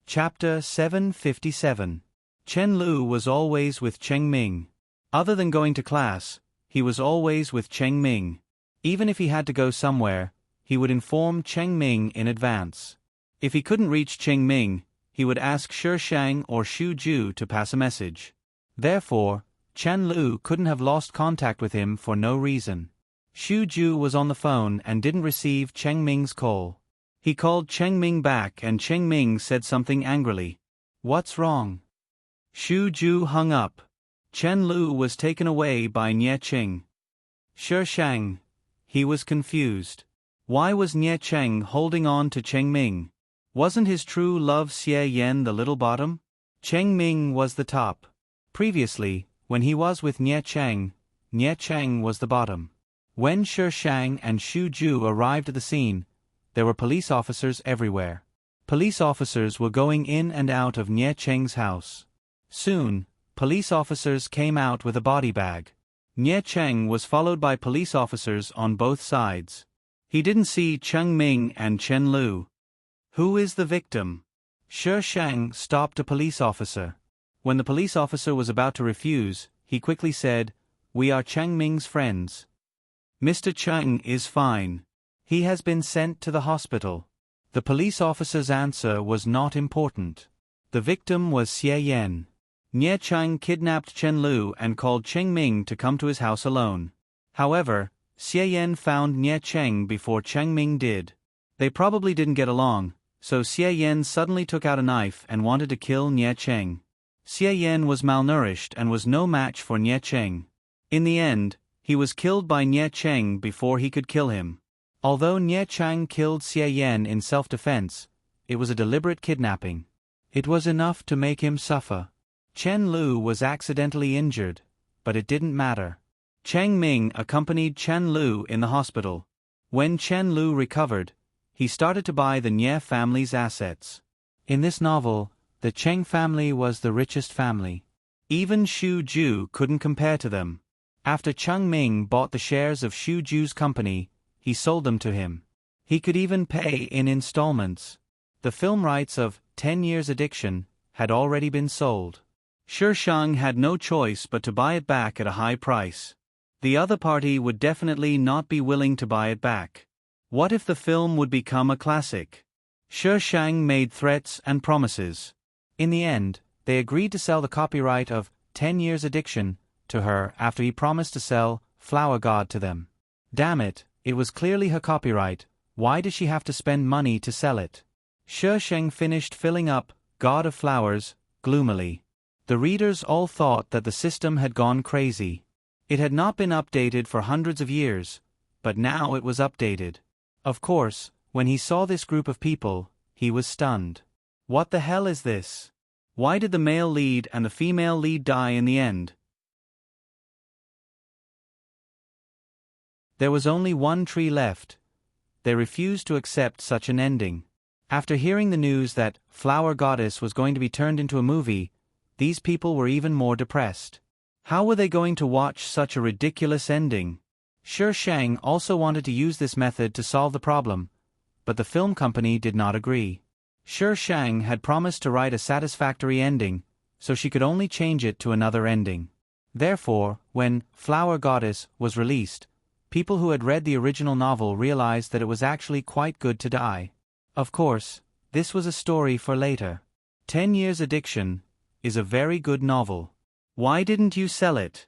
Chapter 757. Chen Lu was always with Cheng Ming. Other than going to class, he was always with Cheng Ming. Even if he had to go somewhere, he would inform Cheng Ming in advance. If he couldn't reach Cheng Ming, he would ask Shi Shang or Xu Ju to pass a message. Therefore, Chen Lu couldn't have lost contact with him for no reason. Xu Ju was on the phone and didn't receive Cheng Ming's call. He called Cheng Ming back and Cheng Ming said something angrily. What's wrong? Xu Ju hung up. Chen Lu was taken away by Nie Cheng. Shi Shang. He was confused. Why was Nie Cheng holding on to Cheng Ming? Wasn't his true love Xie Yan the little bottom? Cheng Ming was the top. Previously, when he was with Nie Cheng was the bottom. When Shi Shang and Xu Ju arrived at the scene, there were police officers everywhere. Police officers were going in and out of Nie Cheng's house. Soon, police officers came out with a body bag. Nie Cheng was followed by police officers on both sides. He didn't see Cheng Ming and Chen Lu. Who is the victim? Shi Shang stopped a police officer. When the police officer was about to refuse, he quickly said, "We are Cheng Ming's friends. Mr. Cheng is fine. He has been sent to the hospital." The police officer's answer was not important. The victim was Xie Yan. Nie Cheng kidnapped Chen Lu and called Cheng Ming to come to his house alone. However, Xie Yan found Nie Cheng before Cheng Ming did. They probably didn't get along, so Xie Yan suddenly took out a knife and wanted to kill Nie Cheng. Xie Yan was malnourished and was no match for Nie Cheng. In the end, he was killed by Nie Cheng before he could kill him. Although Nie Cheng killed Xie Yan in self-defense, it was a deliberate kidnapping. It was enough to make him suffer. Chen Lu was accidentally injured, but it didn't matter. Cheng Ming accompanied Chen Lu in the hospital. When Chen Lu recovered, he started to buy the Nie family's assets. In this novel, the Cheng family was the richest family. Even Xu Ju couldn't compare to them. After Cheng Ming bought the shares of Xu Ju's company, he sold them to him. He could even pay in installments. The film rights of 10 Years Addiction, had already been sold. Shi Shang had no choice but to buy it back at a high price. The other party would definitely not be willing to buy it back. What if the film would become a classic? Shi Shang made threats and promises. In the end, they agreed to sell the copyright of 10 Years Addiction to her after he promised to sell Flower God to them. Damn it, it was clearly her copyright. Why did she have to spend money to sell it? Shi Shang finished filling up God of Flowers gloomily. The readers all thought that the system had gone crazy. It had not been updated for hundreds of years, but now it was updated. Of course, when he saw this group of people, he was stunned. What the hell is this? Why did the male lead and the female lead die in the end? There was only one tree left. They refused to accept such an ending. After hearing the news that Flower Goddess was going to be turned into a movie, these people were even more depressed. How were they going to watch such a ridiculous ending? Shi Shang also wanted to use this method to solve the problem, but the film company did not agree. Shi Shang had promised to write a satisfactory ending, so she could only change it to another ending. Therefore, when Flower Goddess was released, people who had read the original novel realized that it was actually quite good to die. Of course, this was a story for later. 10 Years Addiction is a very good novel. Why didn't you sell it?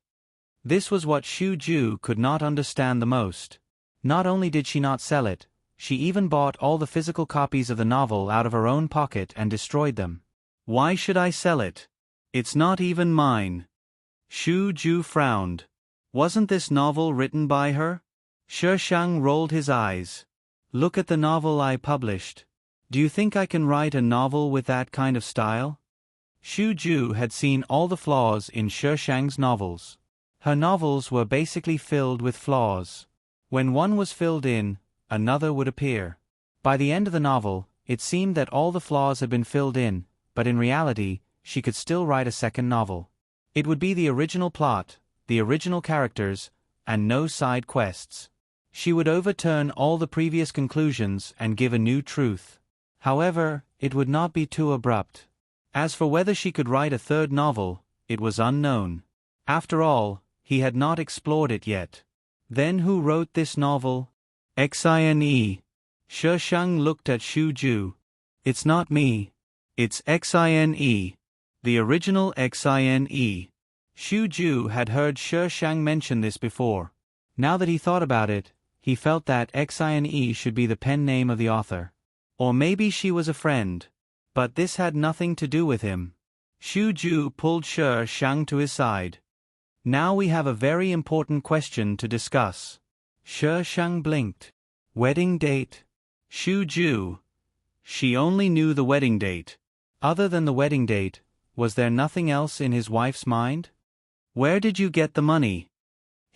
This was what Xu Ju could not understand the most. Not only did she not sell it, she even bought all the physical copies of the novel out of her own pocket and destroyed them. Why should I sell it? It's not even mine. Xu Ju frowned. Wasn't this novel written by her? Shi Shang rolled his eyes. Look at the novel I published. Do you think I can write a novel with that kind of style? Xu Ju had seen all the flaws in Shi Shang's novels. Her novels were basically filled with flaws. When one was filled in, another would appear. By the end of the novel, it seemed that all the flaws had been filled in, but in reality, she could still write a second novel. It would be the original plot, the original characters, and no side quests. She would overturn all the previous conclusions and give a new truth. However, it would not be too abrupt. As for whether she could write a third novel, it was unknown. After all, he had not explored it yet. Then who wrote this novel? Xine. Shi Shang looked at Xu Ju. It's not me. It's Xine. The original Xine. Xu Ju had heard Shi Shang mention this before. Now that he thought about it, he felt that Xine should be the pen name of the author. Or maybe she was a friend. But this had nothing to do with him. Xu Ju pulled Shi Shang to his side. Now we have a very important question to discuss. Shi Shang blinked. Wedding date? Xu Ju. She only knew the wedding date. Other than the wedding date, was there nothing else in his wife's mind? Where did you get the money?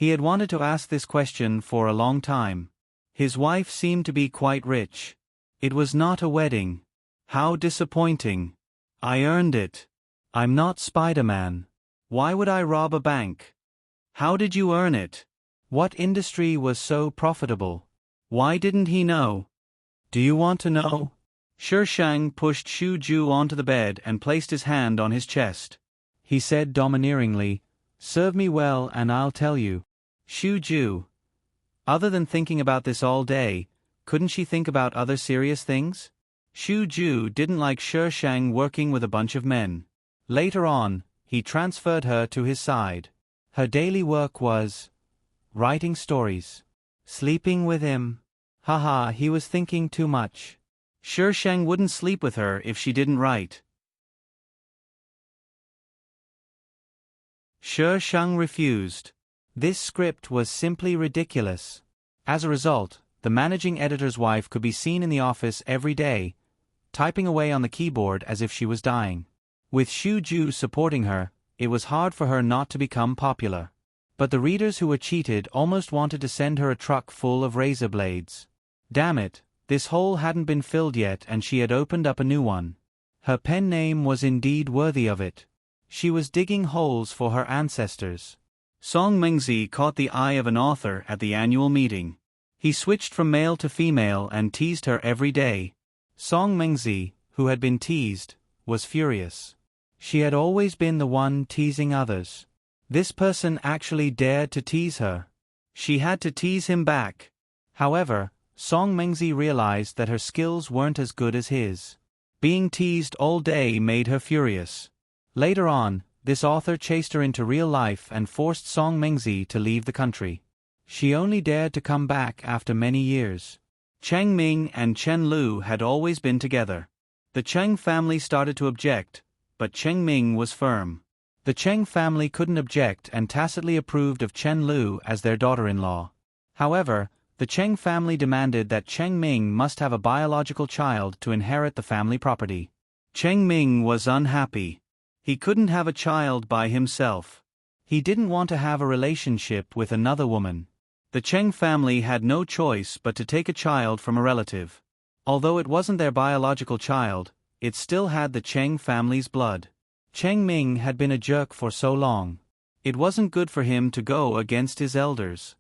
He had wanted to ask this question for a long time. His wife seemed to be quite rich. It was not a wedding. How disappointing. I earned it. I'm not Spider-Man. Why would I rob a bank? How did you earn it? What industry was so profitable? Why didn't he know? Do you want to know? Shi Shang pushed Xu Ju onto the bed and placed his hand on his chest. He said domineeringly, "Serve me well and I'll tell you." Xu Ju. Other than thinking about this all day, couldn't she think about other serious things? Xu Ju didn't like Shi Shang working with a bunch of men. Later on, he transferred her to his side. Her daily work was writing stories. Sleeping with him. Haha, he was thinking too much. Shi Shang wouldn't sleep with her if she didn't write. Shi Shang refused. This script was simply ridiculous. As a result, the managing editor's wife could be seen in the office every day, typing away on the keyboard as if she was dying. With Xu Ju supporting her, it was hard for her not to become popular. But the readers who were cheated almost wanted to send her a truck full of razor blades. Damn it, this hole hadn't been filled yet and she had opened up a new one. Her pen name was indeed worthy of it. She was digging holes for her ancestors. Song Mengzi caught the eye of an author at the annual meeting. He switched from male to female and teased her every day. Song Mengzi, who had been teased, was furious. She had always been the one teasing others. This person actually dared to tease her. She had to tease him back. However, Song Mengzi realized that her skills weren't as good as his. Being teased all day made her furious. Later on, this author chased her into real life and forced Song Mengzi to leave the country. She only dared to come back after many years. Cheng Ming and Chen Lu had always been together. The Cheng family started to object, but Cheng Ming was firm. The Cheng family couldn't object and tacitly approved of Chen Lu as their daughter-in-law. However, the Cheng family demanded that Cheng Ming must have a biological child to inherit the family property. Cheng Ming was unhappy. He couldn't have a child by himself. He didn't want to have a relationship with another woman. The Cheng family had no choice but to take a child from a relative. Although it wasn't their biological child, it still had the Cheng family's blood. Cheng Ming had been a jerk for so long. It wasn't good for him to go against his elders.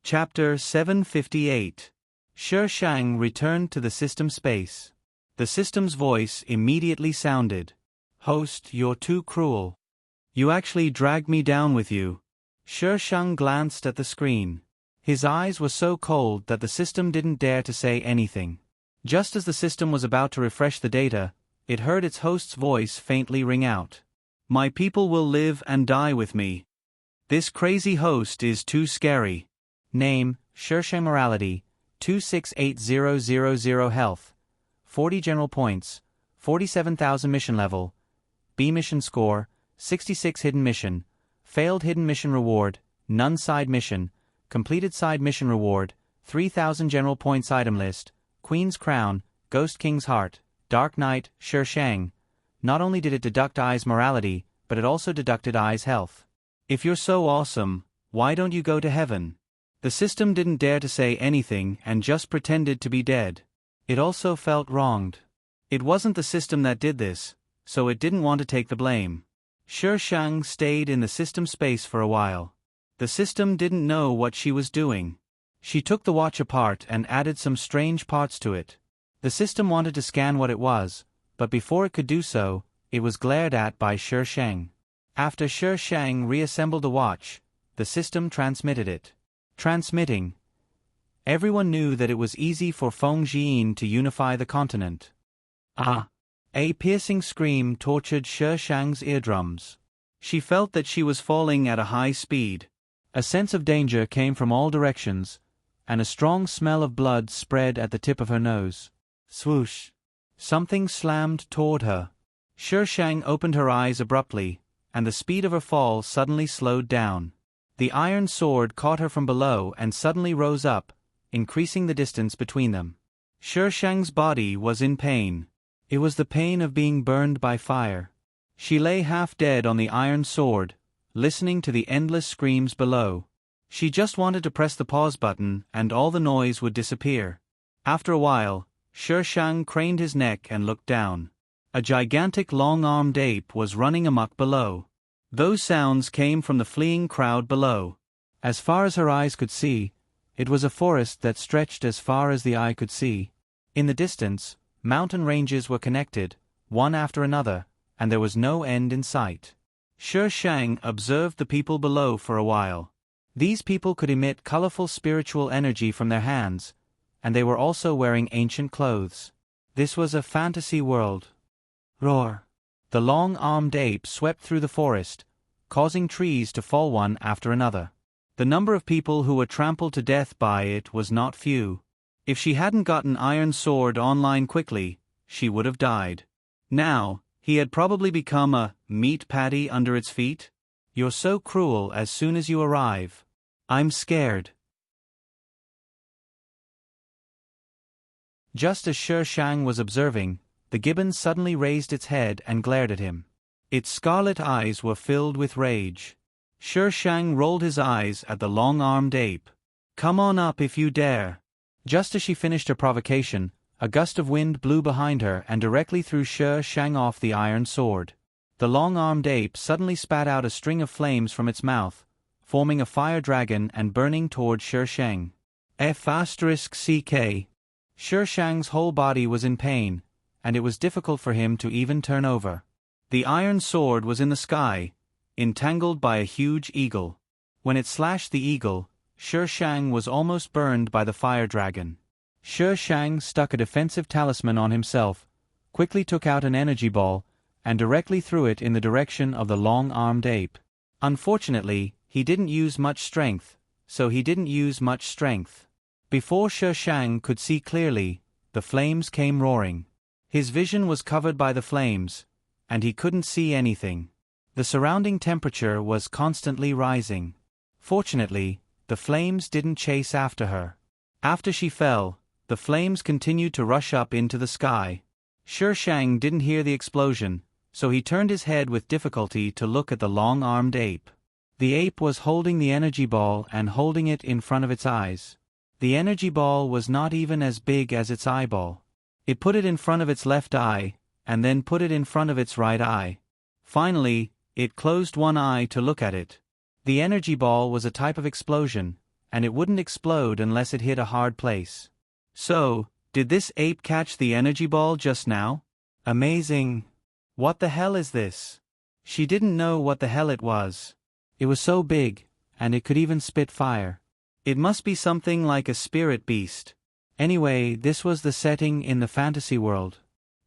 Chapter 758. Shi Shang returned to the system space. The system's voice immediately sounded. "Host, you're too cruel. You actually dragged me down with you." Shi Shang glanced at the screen. His eyes were so cold that the system didn't dare to say anything. Just as the system was about to refresh the data, it heard its host's voice faintly ring out. "My people will live and die with me. This crazy host is too scary." Name, Shi Shang Morality, 268000 Health, 40 General Points, 47,000 Mission Level, B Mission Score, 66 Hidden Mission, Failed Hidden Mission Reward, None Side Mission, Completed Side Mission Reward, 3,000 General Points Item List, Queen's Crown, Ghost King's Heart, Dark Knight, Shi Shang. Not only did it deduct I's morality, but it also deducted I's health. If you're so awesome, why don't you go to heaven? The system didn't dare to say anything and just pretended to be dead. It also felt wronged. It wasn't the system that did this, so it didn't want to take the blame. Shi Shang stayed in the system space for a while. The system didn't know what she was doing. She took the watch apart and added some strange parts to it. The system wanted to scan what it was, but before it could do so, it was glared at by Shi Shang. After Shi Shang reassembled the watch, the system transmitted it. Transmitting. Everyone knew that it was easy for Feng Jian to unify the continent. Ah! A piercing scream tortured Shi Shang's eardrums. She felt that she was falling at a high speed. A sense of danger came from all directions, and a strong smell of blood spread at the tip of her nose. Swoosh! Something slammed toward her. Shi Shang opened her eyes abruptly, and the speed of her fall suddenly slowed down. The iron sword caught her from below and suddenly rose up, increasing the distance between them. Shi Shang's body was in pain. It was the pain of being burned by fire. She lay half dead on the iron sword, listening to the endless screams below. She just wanted to press the pause button and all the noise would disappear. After a while, Shi Shang craned his neck and looked down. A gigantic long-armed ape was running amok below. Those sounds came from the fleeing crowd below. As far as her eyes could see, it was a forest that stretched as far as the eye could see. In the distance, mountain ranges were connected, one after another, and there was no end in sight. Shi Shang observed the people below for a while. These people could emit colorful spiritual energy from their hands, and they were also wearing ancient clothes. This was a fantasy world. Roar! The long-armed ape swept through the forest, causing trees to fall one after another. The number of people who were trampled to death by it was not few. If she hadn't gotten Iron Sword online quickly, she would have died. Now, he had probably become a meat patty under its feet. "You're so cruel as soon as you arrive. I'm scared." Just as Shi Shang was observing, the gibbon suddenly raised its head and glared at him. Its scarlet eyes were filled with rage. Shi Shang rolled his eyes at the long-armed ape. "Come on up if you dare." Just as she finished her provocation, a gust of wind blew behind her and directly threw Shi Shang off the iron sword. The long-armed ape suddenly spat out a string of flames from its mouth, forming a fire dragon and burning toward Shi Shang. F***ck. Shi Shang's whole body was in pain, and it was difficult for him to even turn over. The iron sword was in the sky, entangled by a huge eagle. When it slashed the eagle, Shi Shang was almost burned by the fire dragon. Shi Shang stuck a defensive talisman on himself, quickly took out an energy ball, and directly threw it in the direction of the long-armed ape. Unfortunately, he didn't use much strength, Before Shi Shang could see clearly, the flames came roaring. His vision was covered by the flames, and he couldn't see anything. The surrounding temperature was constantly rising. Fortunately, the flames didn't chase after her. After she fell, the flames continued to rush up into the sky. Shi Shang didn't hear the explosion, so he turned his head with difficulty to look at the long-armed ape. The ape was holding the energy ball and holding it in front of its eyes. The energy ball was not even as big as its eyeball. It put it in front of its left eye, and then put it in front of its right eye. Finally, it closed one eye to look at it. The energy ball was a type of explosion, and it wouldn't explode unless it hit a hard place. So, did this ape catch the energy ball just now? Amazing. What the hell is this? She didn't know what the hell it was. It was so big, and it could even spit fire. It must be something like a spirit beast. Anyway, this was the setting in the fantasy world.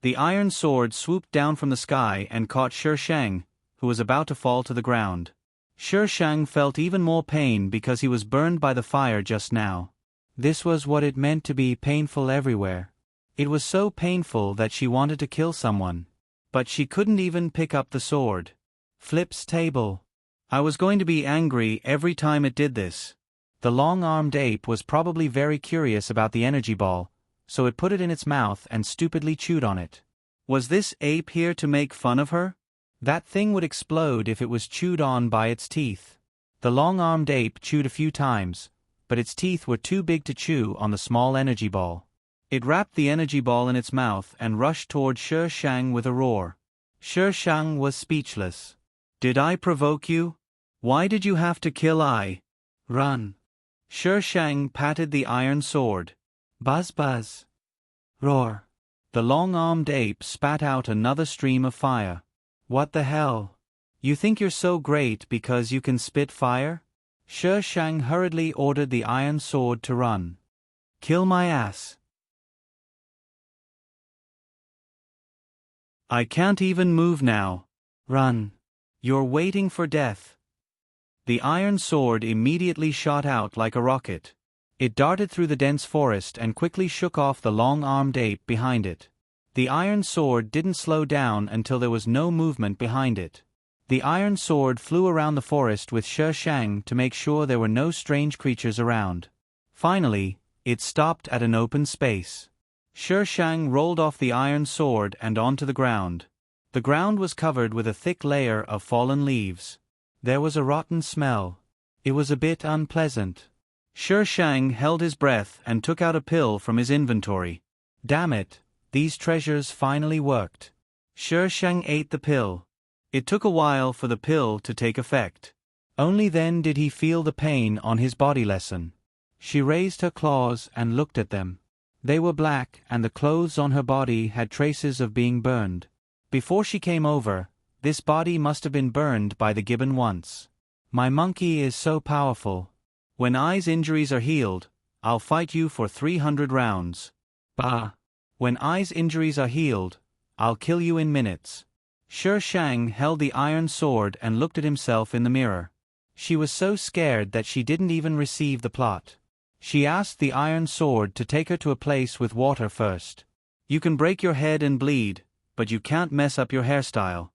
The iron sword swooped down from the sky and caught Shi Shang, who was about to fall to the ground. Shi Shang felt even more pain because he was burned by the fire just now. This was what it meant to be painful everywhere. It was so painful that she wanted to kill someone. But she couldn't even pick up the sword. Flip's table. I was going to be angry every time it did this. The long-armed ape was probably very curious about the energy ball, so it put it in its mouth and stupidly chewed on it. Was this ape here to make fun of her? That thing would explode if it was chewed on by its teeth. The long-armed ape chewed a few times, but its teeth were too big to chew on the small energy ball. It wrapped the energy ball in its mouth and rushed toward Shi Shang with a roar. Shi Shang was speechless. Did I provoke you? Why did you have to kill I? Run. Shi Shang patted the iron sword. Buzz buzz. Roar. The long-armed ape spat out another stream of fire. What the hell? You think you're so great because you can spit fire? Shi Shang hurriedly ordered the iron sword to run. Kill my ass. I can't even move now. Run. You're waiting for death. The iron sword immediately shot out like a rocket. It darted through the dense forest and quickly shook off the long-armed ape behind it. The iron sword didn't slow down until there was no movement behind it. The iron sword flew around the forest with Shi Shang to make sure there were no strange creatures around. Finally, it stopped at an open space. Shi Shang rolled off the iron sword and onto the ground. The ground was covered with a thick layer of fallen leaves. There was a rotten smell. It was a bit unpleasant. Shi Shang held his breath and took out a pill from his inventory. Damn it, these treasures finally worked. Shi Shang ate the pill. It took a while for the pill to take effect. Only then did he feel the pain on his body lessen. She raised her claws and looked at them. They were black and the clothes on her body had traces of being burned. Before she came over, this body must have been burned by the gibbon once. My monkey is so powerful. When I's injuries are healed, I'll fight you for 300 rounds. Bah! When I's injuries are healed, I'll kill you in minutes. Shi Shang held the iron sword and looked at himself in the mirror. She was so scared that she didn't even receive the plot. She asked the iron sword to take her to a place with water first. You can break your head and bleed, but you can't mess up your hairstyle.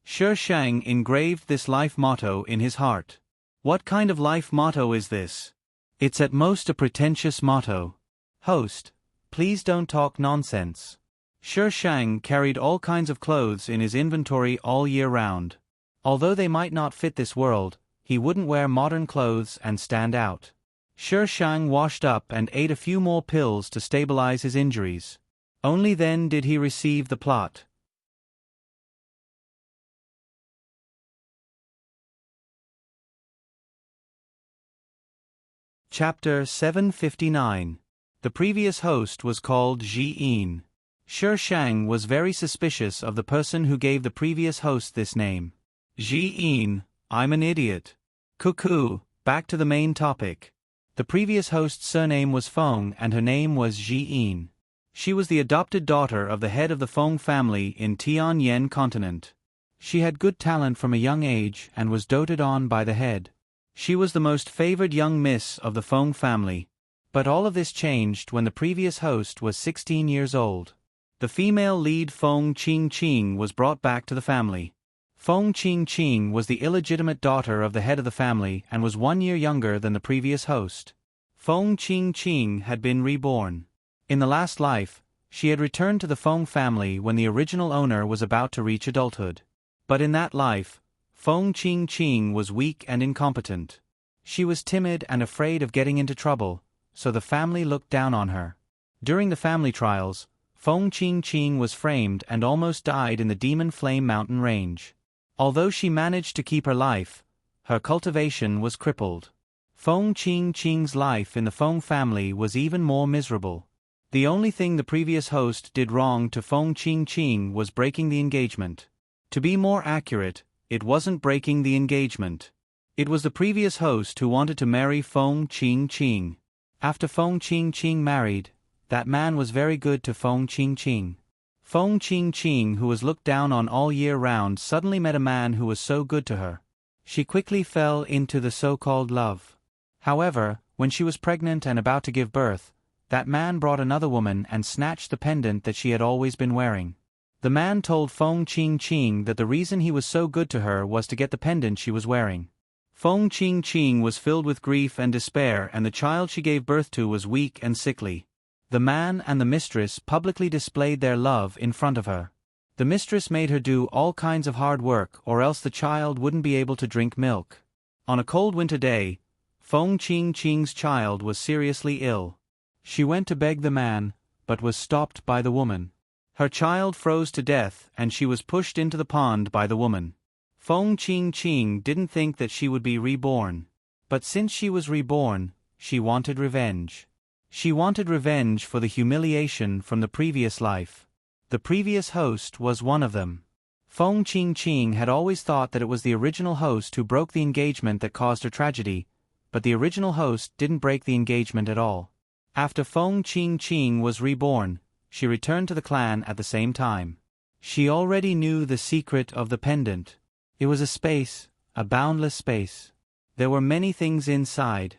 Shi Shang engraved this life motto in his heart. What kind of life motto is this? It's at most a pretentious motto. Host, please don't talk nonsense. Shi Shang carried all kinds of clothes in his inventory all year round. Although they might not fit this world, he wouldn't wear modern clothes and stand out. Shi Shang washed up and ate a few more pills to stabilize his injuries. Only then did he receive the plot. Chapter 759. The previous host was called Ji-in. Shi Shang was very suspicious of the person who gave the previous host this name. Ji-in, I'm an idiot. Cuckoo, back to the main topic. The previous host's surname was Feng and her name was Ji-in. She was the adopted daughter of the head of the Feng family in Tianyan continent. She had good talent from a young age and was doted on by the head. She was the most favored young miss of the Feng family. But all of this changed when the previous host was 16 years old. The female lead Feng Qingqing was brought back to the family. Feng Qingqing was the illegitimate daughter of the head of the family and was 1 year younger than the previous host. Feng Qingqing had been reborn. In the last life, she had returned to the Feng family when the original owner was about to reach adulthood. But in that life, Feng Qingqing was weak and incompetent. She was timid and afraid of getting into trouble, so the family looked down on her. During the family trials, Feng Qingqing was framed and almost died in the Demon Flame Mountain range. Although she managed to keep her life, her cultivation was crippled. Feng Qingqing's life in the Feng family was even more miserable. The only thing the previous host did wrong to Feng Qingqing was breaking the engagement. To be more accurate, it wasn't breaking the engagement. It was the previous host who wanted to marry Feng Qingqing. After Feng Qingqing married, that man was very good to Feng Qingqing. Feng Qingqing, who was looked down on all year round, suddenly met a man who was so good to her. She quickly fell into the so-called love. However, when she was pregnant and about to give birth, that man brought another woman and snatched the pendant that she had always been wearing. The man told Feng Qingqing that the reason he was so good to her was to get the pendant she was wearing. Feng Qingqing was filled with grief and despair, and the child she gave birth to was weak and sickly. The man and the mistress publicly displayed their love in front of her. The mistress made her do all kinds of hard work, or else the child wouldn't be able to drink milk. On a cold winter day, Feng Qingqing's child was seriously ill. She went to beg the man, but was stopped by the woman. Her child froze to death and she was pushed into the pond by the woman. Feng Qingqing didn't think that she would be reborn. But since she was reborn, she wanted revenge. She wanted revenge for the humiliation from the previous life. The previous host was one of them. Feng Qingqing had always thought that it was the original host who broke the engagement that caused her tragedy, but the original host didn't break the engagement at all. After Feng Qingqing was reborn, she returned to the clan at the same time. She already knew the secret of the pendant. It was a space, a boundless space. There were many things inside.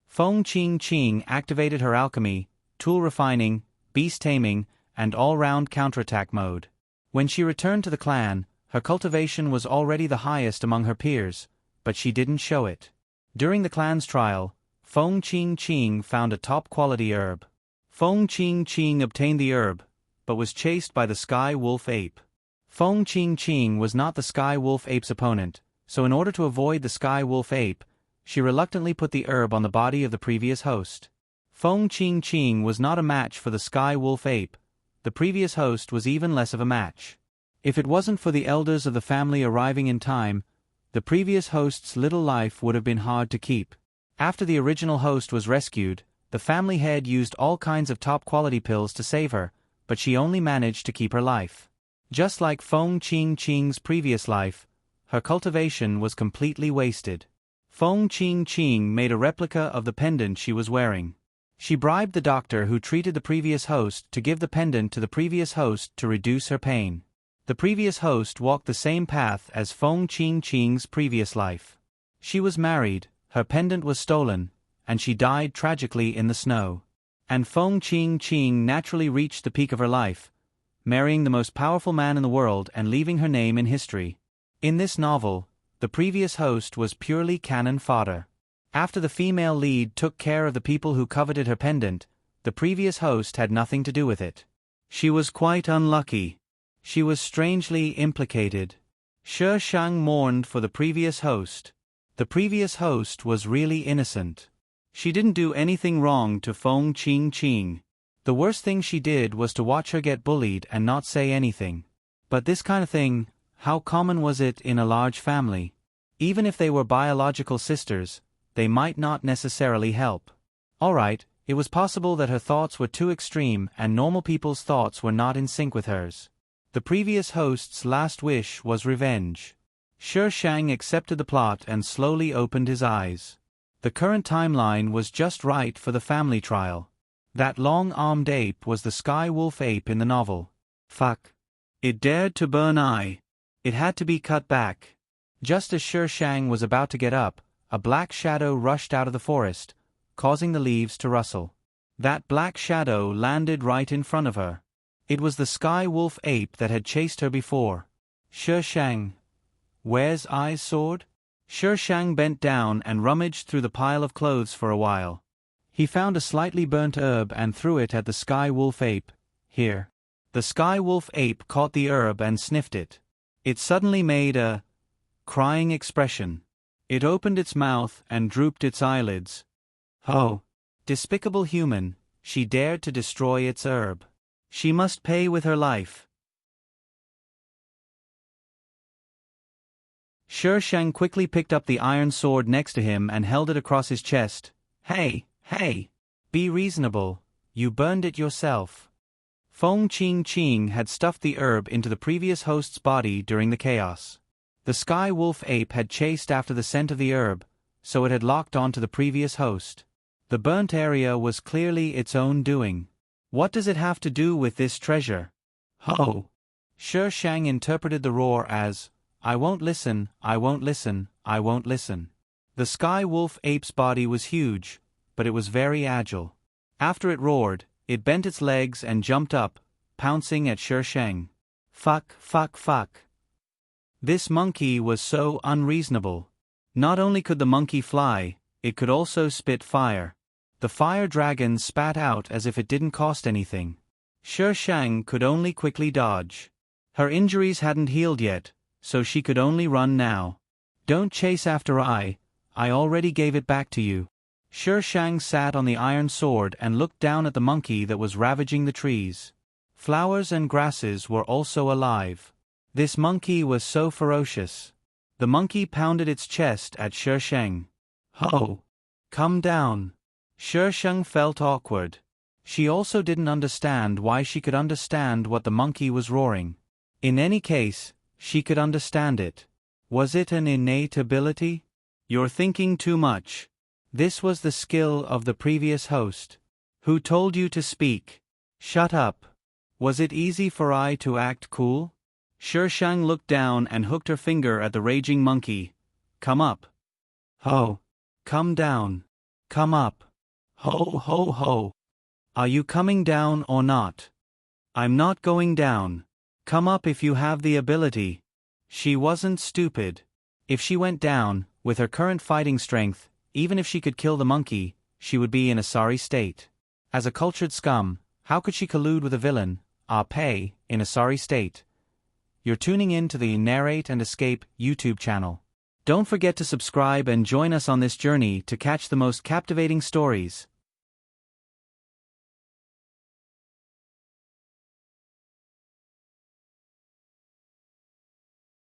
Feng Qingqing activated her alchemy, tool refining, beast taming, and all-round counterattack mode. When she returned to the clan, her cultivation was already the highest among her peers, but she didn't show it. During the clan's trial, Feng Qingqing found a top-quality herb. Feng Qingqing obtained the herb, but was chased by the Sky Wolf Ape. Feng Qingqing was not the Sky Wolf Ape's opponent, so in order to avoid the Sky Wolf Ape, she reluctantly put the herb on the body of the previous host. Feng Qingqing was not a match for the Sky Wolf Ape. The previous host was even less of a match. If it wasn't for the elders of the family arriving in time, the previous host's little life would have been hard to keep. After the original host was rescued, the family head used all kinds of top-quality pills to save her, but she only managed to keep her life. Just like Feng Qingqing's previous life, her cultivation was completely wasted. Feng Qingqing made a replica of the pendant she was wearing. She bribed the doctor who treated the previous host to give the pendant to the previous host to reduce her pain. The previous host walked the same path as Feng Qingqing's previous life. She was married, her pendant was stolen, and she died tragically in the snow. And Feng Qingqing naturally reached the peak of her life, marrying the most powerful man in the world and leaving her name in history. In this novel, the previous host was purely cannon fodder. After the female lead took care of the people who coveted her pendant, the previous host had nothing to do with it. She was quite unlucky. She was strangely implicated. Shi Shang mourned for the previous host. The previous host was really innocent. She didn't do anything wrong to Feng Qingqing. The worst thing she did was to watch her get bullied and not say anything. But this kind of thing, how common was it in a large family? Even if they were biological sisters, they might not necessarily help. Alright, it was possible that her thoughts were too extreme and normal people's thoughts were not in sync with hers. The previous host's last wish was revenge. Shi Shang accepted the plot and slowly opened his eyes. The current timeline was just right for the family trial. That long-armed ape was the sky wolf ape in the novel. Fuck. It dared to burn eye. It had to be cut back. Just as Shi Shang was about to get up, a black shadow rushed out of the forest, causing the leaves to rustle. That black shadow landed right in front of her. It was the sky wolf ape that had chased her before. Shi Shang. Where's Ai's sword? Shi Shang bent down and rummaged through the pile of clothes for a while. He found a slightly burnt herb and threw it at the sky wolf ape. Here. The sky wolf ape caught the herb and sniffed it. It suddenly made a crying expression. It opened its mouth and drooped its eyelids. Oh! Despicable human, she dared to destroy its herb. She must pay with her life. Shi Shang quickly picked up the iron sword next to him and held it across his chest. Hey, hey! Be reasonable, you burned it yourself. Feng Qing had stuffed the herb into the previous host's body during the chaos. The sky wolf ape had chased after the scent of the herb, so it had locked onto the previous host. The burnt area was clearly its own doing. What does it have to do with this treasure? Ho! Shi Shang interpreted the roar as, I won't listen, I won't listen, I won't listen. The sky wolf ape's body was huge, but it was very agile. After it roared, it bent its legs and jumped up, pouncing at Shi Shang. Fuck, fuck, fuck. This monkey was so unreasonable. Not only could the monkey fly, it could also spit fire. The fire dragon spat out as if it didn't cost anything. Shi Shang could only quickly dodge. Her injuries hadn't healed yet, so she could only run now. Don't chase after I already gave it back to you. Shi Shang sat on the iron sword and looked down at the monkey that was ravaging the trees. Flowers and grasses were also alive. This monkey was so ferocious. The monkey pounded its chest at Shi Shang. Ho! Come down. Shi Shang felt awkward. She also didn't understand why she could understand what the monkey was roaring. In any case, she could understand it. Was it an innate ability? You're thinking too much. This was the skill of the previous host. Who told you to speak? Shut up. Was it easy for I to act cool? Shi Shang looked down and hooked her finger at the raging monkey. Come up. Ho. Come down. Come up. Ho ho ho. Are you coming down or not? I'm not going down. Come up if you have the ability. She wasn't stupid. If she went down, with her current fighting strength, even if she could kill the monkey, she would be in a sorry state. As a cultured scum, how could she collude with a villain, in a sorry state? You're tuning in to the Narrate and Escape YouTube channel. Don't forget to subscribe and join us on this journey to catch the most captivating stories.